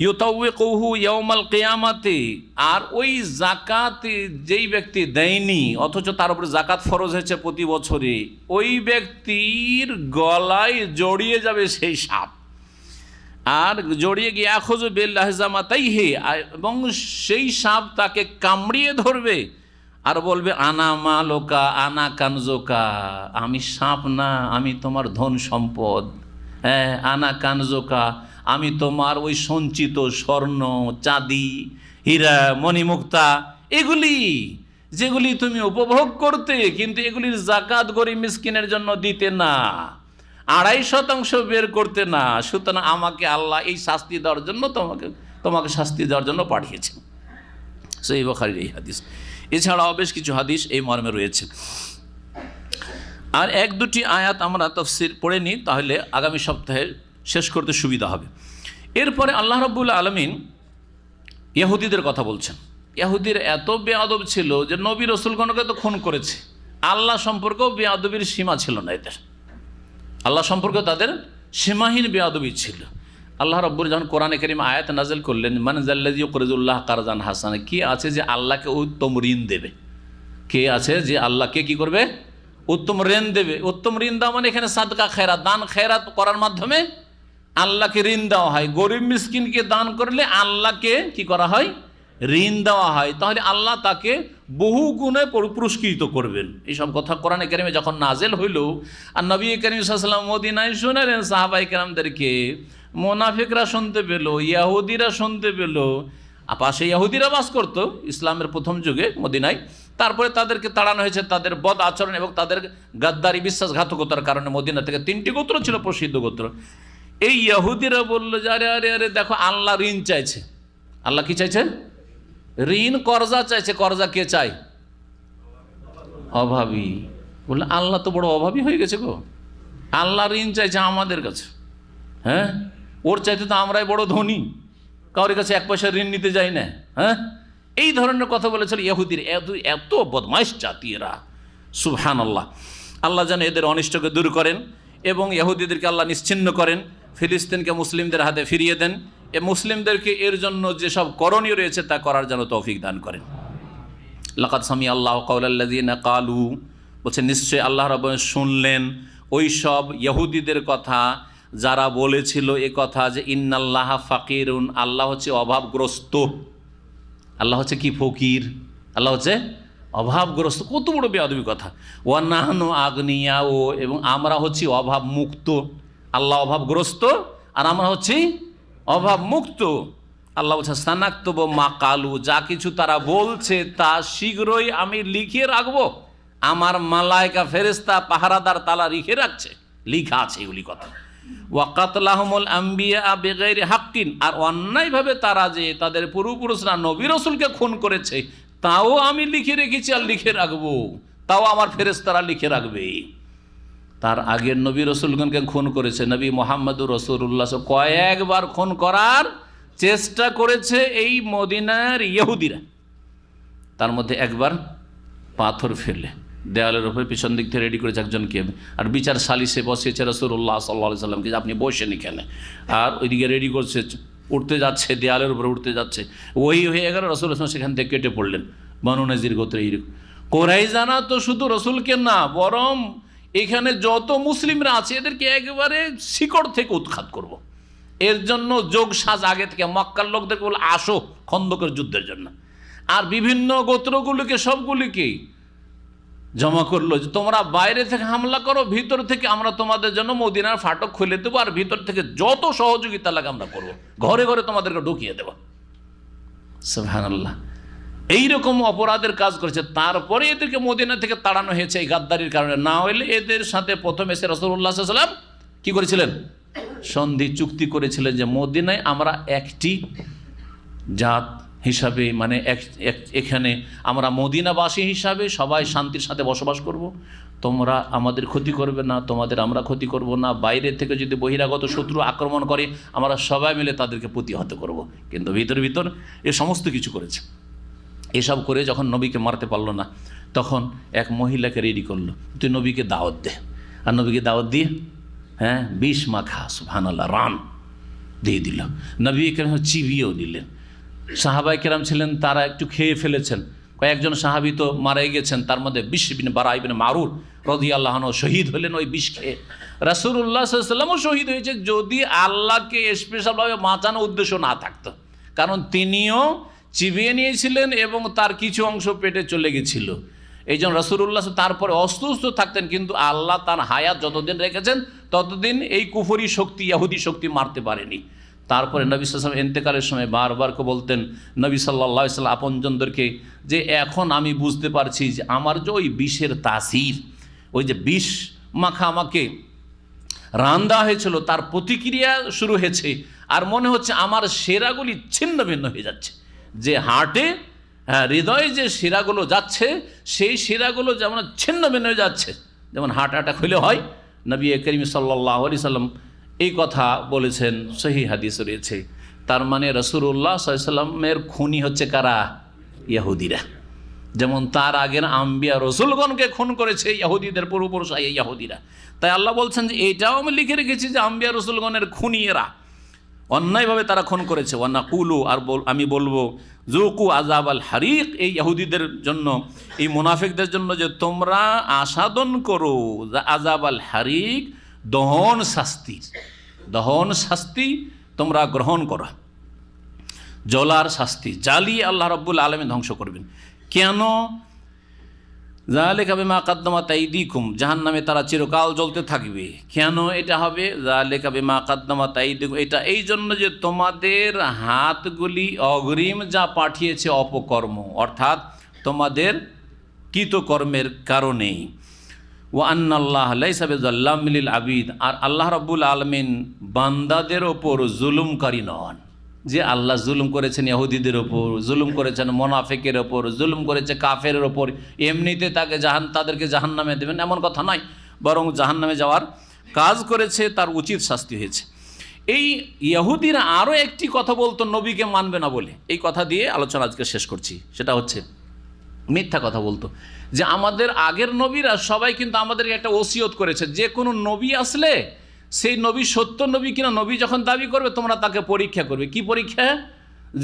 ইউতাউইকুহু ইয়াউমাল কিয়ামাতে, আর ওই জাকাত যেই ব্যক্তি দেয়নি, অথচ তার উপরে জাকাত ফরজ হয়েছে প্রতি বছরে, ওই ব্যক্তির গলায় জড়িয়ে যাবে সেই সাপ, আর জড়িয়ে গিয়ে আখযু বিল্লাহজামাতাইহি, এবং সেই সাপ তাকে কামড়িয়ে ধরবে আর বলবে, আনা মালোকা আনা কানজোকা, আমি সাপ না, আমি তোমার ধন সম্পদ, হ্যাঁ আনা কানজোকা, আমি তোমার ওই সঞ্চিত স্বর্ণ, চাঁদি, হীরা, মণিমুক্তা, এগুলি যেগুলি তুমি উপভোগ করতে, কিন্তু এগুলির জাকাত গরিব মিসকিনের জন্য দিতে না, 2.5% বের করতে না। সুতরাং আমাকে আল্লাহ এই শাস্তি দেওয়ার জন্য তোমাকে শাস্তি দেওয়ার জন্য পাঠিয়েছেন। সহিহ বুখারীর এই হাদিস। এছাড়াও বেশ কিছু হাদিস এই মর্মে রয়েছে। আর 1-2টি আয়াত আমরা তাফসীর পড়ে নিই, তাহলে আগামী সপ্তাহে শেষ করতে সুবিধা হবে। এরপরে আল্লাহ রাব্বুল আলামিন ইহুদিদের কথা বলছেন। ইহুদির এত বেয়াদব ছিল যে নবী রাসূলগণকে তো খুন করেছে, আল্লাহ সম্পর্কেও বেয়াদবির সীমা ছিল না এদের। আল্লাহ সম্পর্কে তাদের সীমাহীন বেয়াদবি ছিল। আল্লাহ রাব্বুল যখন কোরআনে কারীম আয়াত নাযিল করলেন, মান যাল্লাযী ইউকরিজুল্লাহ কারজান হাসানা, কি আছে যে আল্লাহকে উত্তম ঋণ দেবে? কে আছে যে আল্লাহকে কি করবে? উত্তম ঋণ দেবে। উত্তম ঋণ দেওয়া মানে এখানে সাদকা খেরাত, দান খেরাত করার মাধ্যমে আল্লাহকে ঋণ দেওয়া হয়। গরিব মিসকিনকে দান করলে আল্লাহকে কি করা হয়? ঋণ দেওয়া হয়। তাহলে আল্লাহ তাকে বহু গুণে পুরস্কৃত করবেন। এইসব কথা কোরআনে কারিমে যখন নাজেল হইল, আর নবী করিম সাল্লাল্লাহু আলাইহি ওয়াসাল্লাম মদিনায় শুনালেন সাহাবায়ে কেরামদেরকে, মুনাফিকরা শুনতে পেল, ইহুদিরা শুনতে পেল। পাশে ইহুদিরা বাস করতো ইসলামের প্রথম যুগে মদিনায়, তারপরে তাদেরকে তাড়ানো হয়েছে তাদের বদ আচরণ এবং তাদের গাদ্দারি বিশ্বাসঘাতকতার কারণে। মদিনা থেকে 3টি গোত্র ছিল, প্রসিদ্ধ গোত্র। এই ইহুদিরা বললো যে আরে আরে আরে দেখো, আল্লাহ ঋণ চাইছে। আল্লাহ কি চাইছে? ঋণ, কর্জা চাইছে। কর্জা কে চায়? অভাবী। বললে আল্লাহ তো বড় অভাবী হয়ে গেছে গো, আল্লাহ ঋণ চাইছে আমাদের কাছে। হ্যাঁ, ওর চাইতে তো আমরাই বড় ধনী, কারোর কাছে 1 পয়সা ঋণ নিতে যাই না। হ্যাঁ, এই ধরনের কথা বলেছিল ইহুদির। এত বদমাইশ জাতি এরা, সুবহানাল্লাহ। আল্লাহ যেন এদের অনিষ্টকে দূর করেন এবং ইহুদিদেরকে আল্লাহ নিশ্চিহ্ন করেন, ফিলিস্তিনকে মুসলিমদের হাতে ফিরিয়ে দেন, এ মুসলিমদেরকে এর জন্য যেসব করণীয় রয়েছে তা করার জন্য তৌফিক দান করেন। লাকাদ সামি আল্লাহু কাওলাল্লাযীনা ক্বালু, বলছেন নিশ্চয়ই আল্লাহ রাব্বুল শুনলেন ওই সব ইহুদিদের কথা যারা বলেছিল এ কথা যে ইন্নাল্লাহ ফাকিরুন, আল্লাহ হচ্ছে অভাবগ্রস্ত, আল্লাহ হচ্ছে কি ফকির, আল্লাহ হচ্ছে অভাবগ্রস্ত, কত বড় বেয়াদবি কথা। ওয়া নাহনু আগনিয়া, ও এবং আমরা হচ্ছি অভাব মুক্ত। আল্লাহ অভাবগ্রস্ত আর আমরা হচ্ছি অভাব মুক্ত। আল্লাহ বলছে সানাক্তব মা কালু, যা কিছু তারা বলছে তা শীঘ্রই আমি লিখে রাখবো। আমার মালায়েকা ফেরেশতা পাহারাদার তালা লিখে রাখছে, লিখা আছে এগুলি কথা। ওয়া কাতলাহুমুল আম্বিয়া বিগাইরি হাক্কিন, আর অন্যায়ভাবে তারা যে তাদের পূর্বপুরুষরা নবী রাসূলকে খুন করেছে তাও আমি লিখে রেখেছি আর লিখে রাখবো, তাও আমার ফেরেশতারা লিখে রাখবে। তার আগের নবী রাসূলগণকে খুন করেছে, নবী মুহাম্মদুর রাসূলুল্লাহ কয়েকবার খুন করার চেষ্টা করেছে এই মদিনার ইহুদিরা। তার মধ্যে একবার পাথর ফেলে দেওয়ালের উপরে পিছন দিক থেকে রেডি করেছে একজনকে, আর বিচার সালিসে বসিয়েছে রাসূলুল্লাহ সাল্লাল্লাহু আলাইহি সাল্লামকে যে আপনি বসেন এখানে, আর ওইদিকে রেডি করছে, উঠতে যাচ্ছে, দেয়ালের উপরে উঠতে যাচ্ছে, ওই হয়ে গেল। রাসূল সেখান থেকে কেটে পড়লেন। বনু নজির গোত্রে এইরকম। কোরাইজানা তো শুধু রসুলকে না, বরং এখানে যত মুসলিমরা আছে এদেরকে একেবারে শিকড় থেকে উৎখাত করব। এর জন্য যোগ সাজ আগে থেকে মক্কার লোকদেরকে বলে আসো খন্দকের যুদ্ধের জন্য, আর বিভিন্ন গোত্রগুলিকে সবগুলিকেই জমা করলো যে তোমরা বাইরে থেকে হামলা করো, ভিতর থেকে আমরা তোমাদের জন্য মদিনার ফাটক খুলে দেবো, আর ভিতর থেকে যত সহযোগিতা লাগে আমরা করব, ঘরে ঘরে তোমাদেরকে ঢুকিয়ে দেবো। সুবহানাল্লাহ, এইরকম অপরাধের কাজ করেছে। তারপরে এদেরকে মদিনা থেকে তাড়ানো হয়েছে এই গাদ্দারির কারণে। না হইলে এদের সাথে প্রথম এসে রাসূলুল্লাহ সাল্লাল্লাহু আলাইহি ওয়াসাল্লাম কি করেছিলেন? সন্ধি চুক্তি করেছিলেন যে মদিনায় আমরা একটি জাত হিসাবে, মানে এখানে আমরা মদিনাবাসী হিসাবে সবাই শান্তির সাথে বসবাস করব, তোমরা আমাদের ক্ষতি করবে না, তোমাদের আমরা ক্ষতি করব না, বাইরে থেকে যদি বহিরাগত শত্রু আক্রমণ করে আমরা সবাই মিলে তাদেরকে প্রতিহত করব। কিন্তু ভিতর ভিতর এ সমস্ত কিছু করেছে। এসব করে যখন নবীকে মারতে পারলো না, তখন এক মহিলাকে রেডি করলো, তুই নবীকে দাওয়াত দে। আর নবীকে দাওয়াত দিয়ে বিষ মাখা সুবহানাল্লাহ রান দিয়ে দিল। নবী কেরাম চিবিয়েও দিলেন। সাহাবায়ে কেরাম ছিলেন, তারা একটু খেয়ে ফেলেছেন। কয়েকজন সাহাবী তো মারাই গেছেন, তার মধ্যে বিশ ইবনে বারা ইবনে মারুর রাদিয়াল্লাহু আনহু শহীদ হলেন ওই বিষ খেয়ে। রাসূলুল্লাহ সাল্লাল্লাহু আলাইহি ওয়াসাল্লামও শহীদ হয়েছে যদি আল্লাহকে স্পেশালভাবে বাঁচানোর উদ্দেশ্য না থাকতো, কারণ তিনিও চিবিয়ে নিয়েছিলেন এবং তার কিছু অংশ পেটে চলে গেছিল। এই জন্য রাসূলুল্লাহ তারপরে অসুস্থ থাকতেন, কিন্তু আল্লাহ তার হায়াত যতদিন রেখেছেন ততদিন এই কুফরি শক্তি, ইহুদি শক্তি মারতে পারেনি। তারপরে নবী সাল্লাল্লাহু আলাইহি ওয়াসাল্লাম ইন্তেকালের সময় বারবার বলতেন নবী সাল্লাল্লাহু আলাইহি ওয়াসাল্লাম আপনজনদেরকে যে এখন আমি বুঝতে পারছি যে আমার যে ওই বিষের তাসির, ওই যে বিষ মাখা আমাকে রান্দা হয়েছিল তার প্রতিক্রিয়া শুরু হয়েছে, আর মনে হচ্ছে আমার শিরাগুলি ছিন্ন ভিন্ন হয়ে যাচ্ছে। যে হার্টে হৃদয়ে যে শিরাগুলো যাচ্ছে সেই শিরাগুলো যেমন ছিন্ন ভিন্ন হয়ে যাচ্ছে, যেমন হার্ট অ্যাটাক হইলে হয়। নবী করিম সাল্লাল্লাহু আলাইহি সাল্লাম এই কথা বলেছেন, সহিহ হাদিস রয়েছে। তার মানে রাসূলুল্লাহ সাল্লাল্লাহু আলাইহি সাল্লামের খুনি হচ্ছে কারা? ইহুদিরা। যেমন তার আগের আম্বিয়া রসুলগণকে খুন করেছে ইহুদিদের পূর্বপুরুষ ইহুদিরা। তাই আল্লাহ বলছেন যে এইটাও আমি লিখে রেখেছি যে আম্বিয়া রসুলগণের খুনি এরা, অন্যায়ভাবে তারা খুন করেছে। ওয়া নাকুলু, আর আমি বলবো যুকু আযাব আল হারিক, এই ইহুদিদের জন্য, এই মুনাফিকদের জন্য যে তোমরা আস্বাদন করো আযাব আল হারিক, দহন শাস্তি তোমরা গ্রহণ করো, জ্বলার শাস্তি, জ্বালিয়ে আল্লাহ রাব্বুল আলামিন ধ্বংস করবেন। কেন? যালিকা বিমা কাদ্দামাত আইদিকুম, জাহান্নামে তারা চিরকাল জ্বলতে থাকবে। কেন এটা হবে? যালিকা বিমা কাদ্দামাত আইদিকুম, এটা এই জন্য যে তোমাদের হাতগুলি অগ্রিম যা পাঠিয়েছে অপকর্ম, অর্থাৎ তোমাদের কৃতকর্মের কারণেই। ওয়া আন্নাল্লাহ লাইসা বিযাল্লামিল লিল আবিদ, আর আল্লাহ রাব্বুল আলামিন বান্দাদের ওপর জুলুমকারী নন। যে আল্লাহ জুলুম করেছেন ইহুদিদের ওপর, জুলুম করেছেন মুনাফিকের ওপর, জুলুম করেছে কাফেরের ওপর, এমনিতে তাদেরকে জাহান্নামে দেবেন এমন কথা নয়, বরং জাহান্নামে যাওয়ার কাজ করেছে, তার উচিত শাস্তি হয়েছে। এই ইহুদিরা আরও একটি কথা বলতো নবীকে মানবে না বলে, এই কথা দিয়ে আলোচনা আজকে শেষ করছি। সেটা হচ্ছে মিথ্যা কথা বলতো যে আমাদের আগের নবীরা সবাই কিন্তু আমাদেরকে একটা ওসিয়ত করেছে, যে কোনো নবী আসলে সেই নবী সত্য নবী কিনা নবী যখন দাবি করবে তোমরা তাকে পরীক্ষা করবে। কি পরীক্ষা?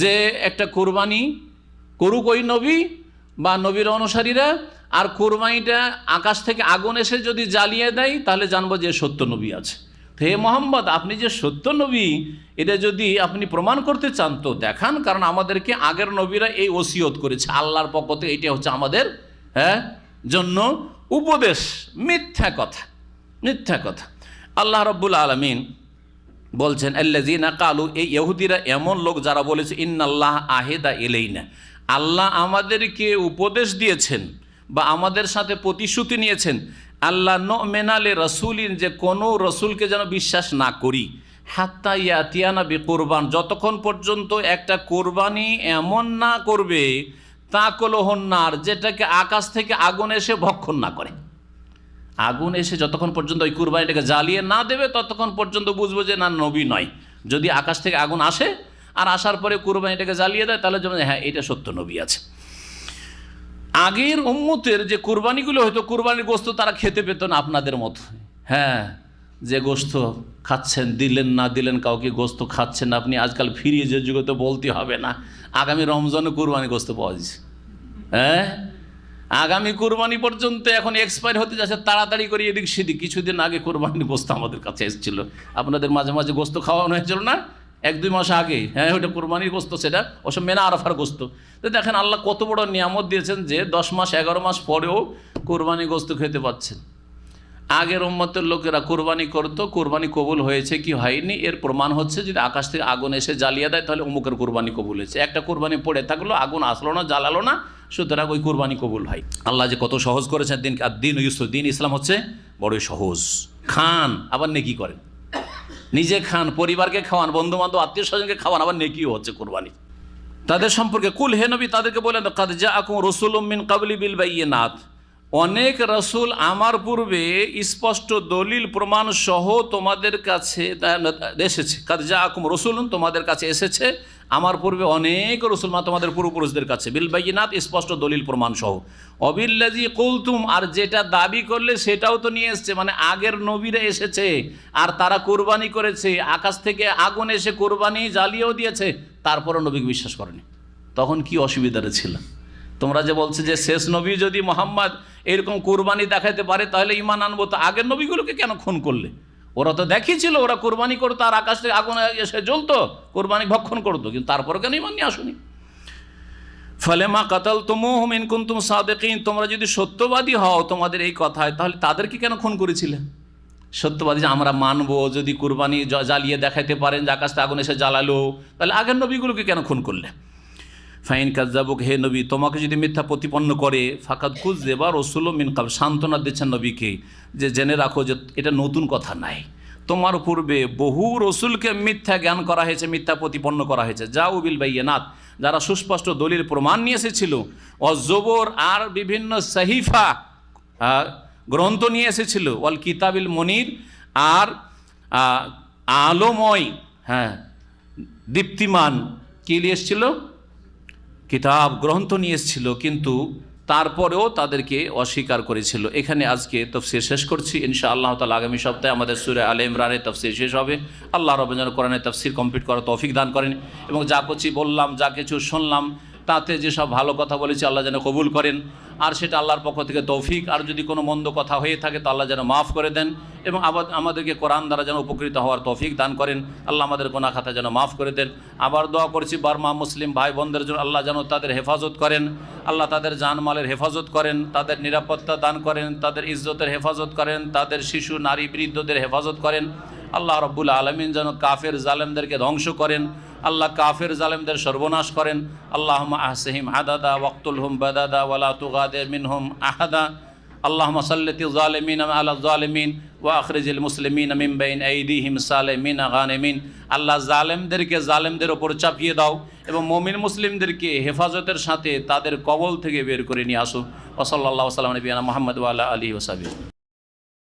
যে একটা কোরবানি করুক ওই নবী বা নবীর অনুসারীরা, আর কোরবানিটা আকাশ থেকে আগুন এসে যদি জ্বালিয়ে দেয় তাহলে জানবো যে সত্য নবী আছে। হে মোহাম্মদ, আপনি যে সত্য নবী এটা যদি আপনি প্রমাণ করতে চান তো দেখান, কারণ আমাদেরকে আগের নবীরা এই ওসিয়ত করেছে আল্লাহর পক্ষ থেকে, এটা হচ্ছে আমাদের জন্য উপদেশ। মিথ্যা কথা, মিথ্যা কথা। আল্লাহ রাব্বুল আলামিন বলছেন আল্লাযীনা ক্বালু, এই ইহুদিরা এমন লোক যারা বলেছে ইন্নাল্লাহ আহেদা ইলাইনা, আল্লাহ আমাদেরকে উপদেশ দিয়েছেন বা আমাদের সাথে প্রতিশ্রুতি নিয়েছেন, আল্লাহ নু'মিনা লিরাসূলিন, যে কোনো রসুলকে যেন বিশ্বাস না করি, হাত্তা ইয়াতিয়ানা বিকুরবান, যতক্ষণ পর্যন্ত একটা কোরবানি এমন না করবে তাকুলুহুন নার, যেটাকে আকাশ থেকে আগুন এসে ভক্ষণ না করে। আগুন এসে যতক্ষণ পর্যন্ত ওই কুরবানিটাকে জ্বালিয়ে না দেবে ততক্ষণ পর্যন্ত বুঝবো যে না, নবী নয়। যদি আকাশ থেকে আগুন আসে আর আসার পরে কুরবানিটাকে জ্বালিয়ে দেয়, তাহলে যেমন হ্যাঁ এটা সত্য নবী আছে। আগের উম্মতের যে কুরবানিগুলো হয়তো, কুরবানির গোস্ত তারা খেতে পেত না আপনাদের মতো। হ্যাঁ, যে গোস্ত খাচ্ছেন, দিলেন না দিলেন কাউকে গোস্ত খাচ্ছেন আপনি, আজকাল ফিরিয়ে যে যুগে তো বলতে হবে না, আগামী রমজানে কুরবানি গোস্ত পাওয়া যাচ্ছে। হ্যাঁ, আগামী কুরবানি পর্যন্ত এখন এক্সপায়ার হতে যাচ্ছে, তাড়াতাড়ি করে এদিক সেদিক। কিছুদিন আগে কুরবানির গোস্ত আমাদের কাছে এসেছিল, আপনাদের মাঝে মাঝে গোস্ত খাওয়ানো হয়েছিল না 1-2 মাস আগে। হ্যাঁ, ওইটা কুরবানির গোস্ত, সেটা ওসব মেনা আরাফার গোস্ত। তো দেখেন আল্লাহ কত বড় নিয়ামত দিয়েছেন যে 10 মাস 11 মাস পরেও কুরবানি গোস্ত খেতে পাচ্ছেন। আগের উম্মতের লোকেরা কুরবানি করতো, কুরবানি কবুল হয়েছে কি হয়নি এর প্রমাণ হচ্ছে যদি আকাশ থেকে আগুন এসে জ্বালিয়ে দেয় তাহলে অমুকের কুরবানি কবুল হয়েছে। একটা কুরবানি পড়ে থাকলো, আগুন আসলো না, জ্বালালো না, সুতরাং ওই কুরবানি কবুল হয়। আল্লাহ যে কত সহজ করেছেন দিন, আর দিন ইউসুফ, দিন ইসলাম হচ্ছে বড়ই সহজ। খান আবার নেকি করেন, নিজে খান, পরিবারকে খাওয়ান, বন্ধু বান্ধব আত্মীয় স্বজনকে খাওয়ান, আবার নেকিও হচ্ছে কুরবানি। তাদের সম্পর্কে কুল, হে নবী তাদেরকে বলেন, কাদ জাআকুম রাসূলুম মিন ক্বাবলি বিল বায়িনাত, অনেক রাসূল আমার পূর্বে স্পষ্ট দলিল প্রমাণ সহ তোমাদের কাছে এসেছে। কাদ জাআকুম রাসূলুন, তোমাদের কাছে এসেছে আমার পূর্বে অনেক রাসূল, তোমাদের পূর্বপুরুষদের কাছে, বিল বায়িনাত স্পষ্ট দলিল প্রমাণ সহ। অবিল্লাযী কুলতুম, আর যেটা দাবি করলে সেটাও তো নিয়ে এসছে, মানে আগের নবীরা এসেছে আর তারা কুরবানি করেছে, আকাশ থেকে আগুন এসে কুরবানি জ্বালিয়েও দিয়েছে, তারপরও নবীকে বিশ্বাস করেনি। তখন কি অসুবিধাটা ছিল? তোমরা যে বলছে যে শেষ নবী যদি মোহাম্মদ এরকম কুরবানি দেখাতে পারে তাহলে ঈমান আনবো, তো আগের নবীগুলোকে কেন খুন করলে? ওরা তো দেখিয়েছিল ওরা কুরবানি করতো আর আকাশ থেকে আগুন এসে জ্বলতো, কুরবানি ভক্ষণ করতো, কিন্তু তারপরে কেন ঈমান নিয়ে আসুনি? ফালামা কাতালতুমুহুম ইন কুনতুম সাদিকিন, তোমরা যদি সত্যবাদী হও তোমাদের এই কথায়, তাহলে তাদেরকে কেন খুন করেছিলে? সত্যবাদী যে আমরা মানবো, যদি কুরবানি জ্বালিয়ে দেখাতে পারেন যে আকাশ থেকে আগুন এসে জ্বালালো, তাহলে আগের নবীগুলোকে কেন খুন করলে? ফাইন কাজ্জাবুক, হে নবী তোমাকে যদি মিথ্যা প্রতিপন্ন করে, ফাকাদ কুযযিবা রাসূলুম মিন ক্বাবল, সান্ত্বনা দিচ্ছেন নবীকে যে জেনে রাখো যে এটা নতুন কথা নাই, তোমার পূর্বে বহু রসুলকে মিথ্যা জ্ঞান করা হয়েছে, মিথ্যা প্রতিপন্ন করা হয়েছে। জাউ বিল বায়িনাত, যারা সুস্পষ্ট দলিল প্রমাণ নিয়ে এসেছিল, অজবর আর বিভিন্ন সাহিফা গ্রন্থ নিয়ে এসেছিল, ওয়াল কিতাবিল মনির আর আলোময়, হ্যাঁ দীপ্তিমান কি নিয়ে এসেছিল? কিতাব গ্রন্থ নিয়ে এসেছিল, কিন্তু তারপরেও তাদেরকে অস্বীকার করেছিল। এখানে আজকে তাফসীর শেষ করছি, ইনশাআল্লাহ তাআলা আগামী সপ্তাহে আমাদের সূরা আলে ইমরানের তাফসীর শেষ হবে। আল্লাহ রাব্বুল যেন কোরআনের তাফসীর কমপ্লিট করার তৌফিক দান করেন, এবং যা কিছু বললাম, যা কিছু শুনলাম, তাতে যেসব ভালো কথা বলেছি আল্লাহ যেন কবুল করেন, আর সেটা আল্লাহর পক্ষ থেকে তৌফিক। আর যদি কোনো মন্দ কথা হয়ে থাকে তো আল্লাহ যেন মাফ করে দেন, এবং আমাদেরকে কোরআন দ্বারা যেন উপকৃত হওয়ার তৌফিক দান করেন। আল্লাহ আমাদের গুনাহ খাতা যেন মাফ করে দেন। আবার দোয়া করছি বার্মা মুসলিম ভাই বোনদের জন্য, আল্লাহ যেন তাদের হেফাজত করেন, আল্লাহ তাদের জানমালের হেফাজত করেন, তাদের নিরাপত্তা দান করেন, তাদের ইজ্জতের হেফাজত করেন, তাদের শিশু নারী বৃদ্ধদের হেফাজত করেন। আল্লাহ রাব্বুল আলামিন যেন কাফের জালেমদেরকে ধ্বংস করেন, আল্লাহ কাফের জালেমদের সর্বনাশ করেন। আল্লাহুম্মা আহসিহিম আদাদা ওয়াকতুলহুম বাদাদা ওয়ালা তুগাদির মিনহুম আহাদা। আল্লাহুম্মা সাল্লিতিল জালিমিনা আলা জালিমিন ওয়া আখরিজিল মুসলিমিনা মিন বাইন আইদিহিম সালিমিনা গানিমিন। আল্লাহ জালেমদেরকে জালেমদের ওপর চাপিয়ে দাও, এবং মুমিন মুসলিমদেরকে হেফাজতের সাথে তাদের কবল থেকে বের করে নিয়ে আসো। ওয়া সাল্লাল্লাহু আলা নবিয়িনা মুহাম্মদ ওয়া আলা আলিহি ওয়া সাহবিহি।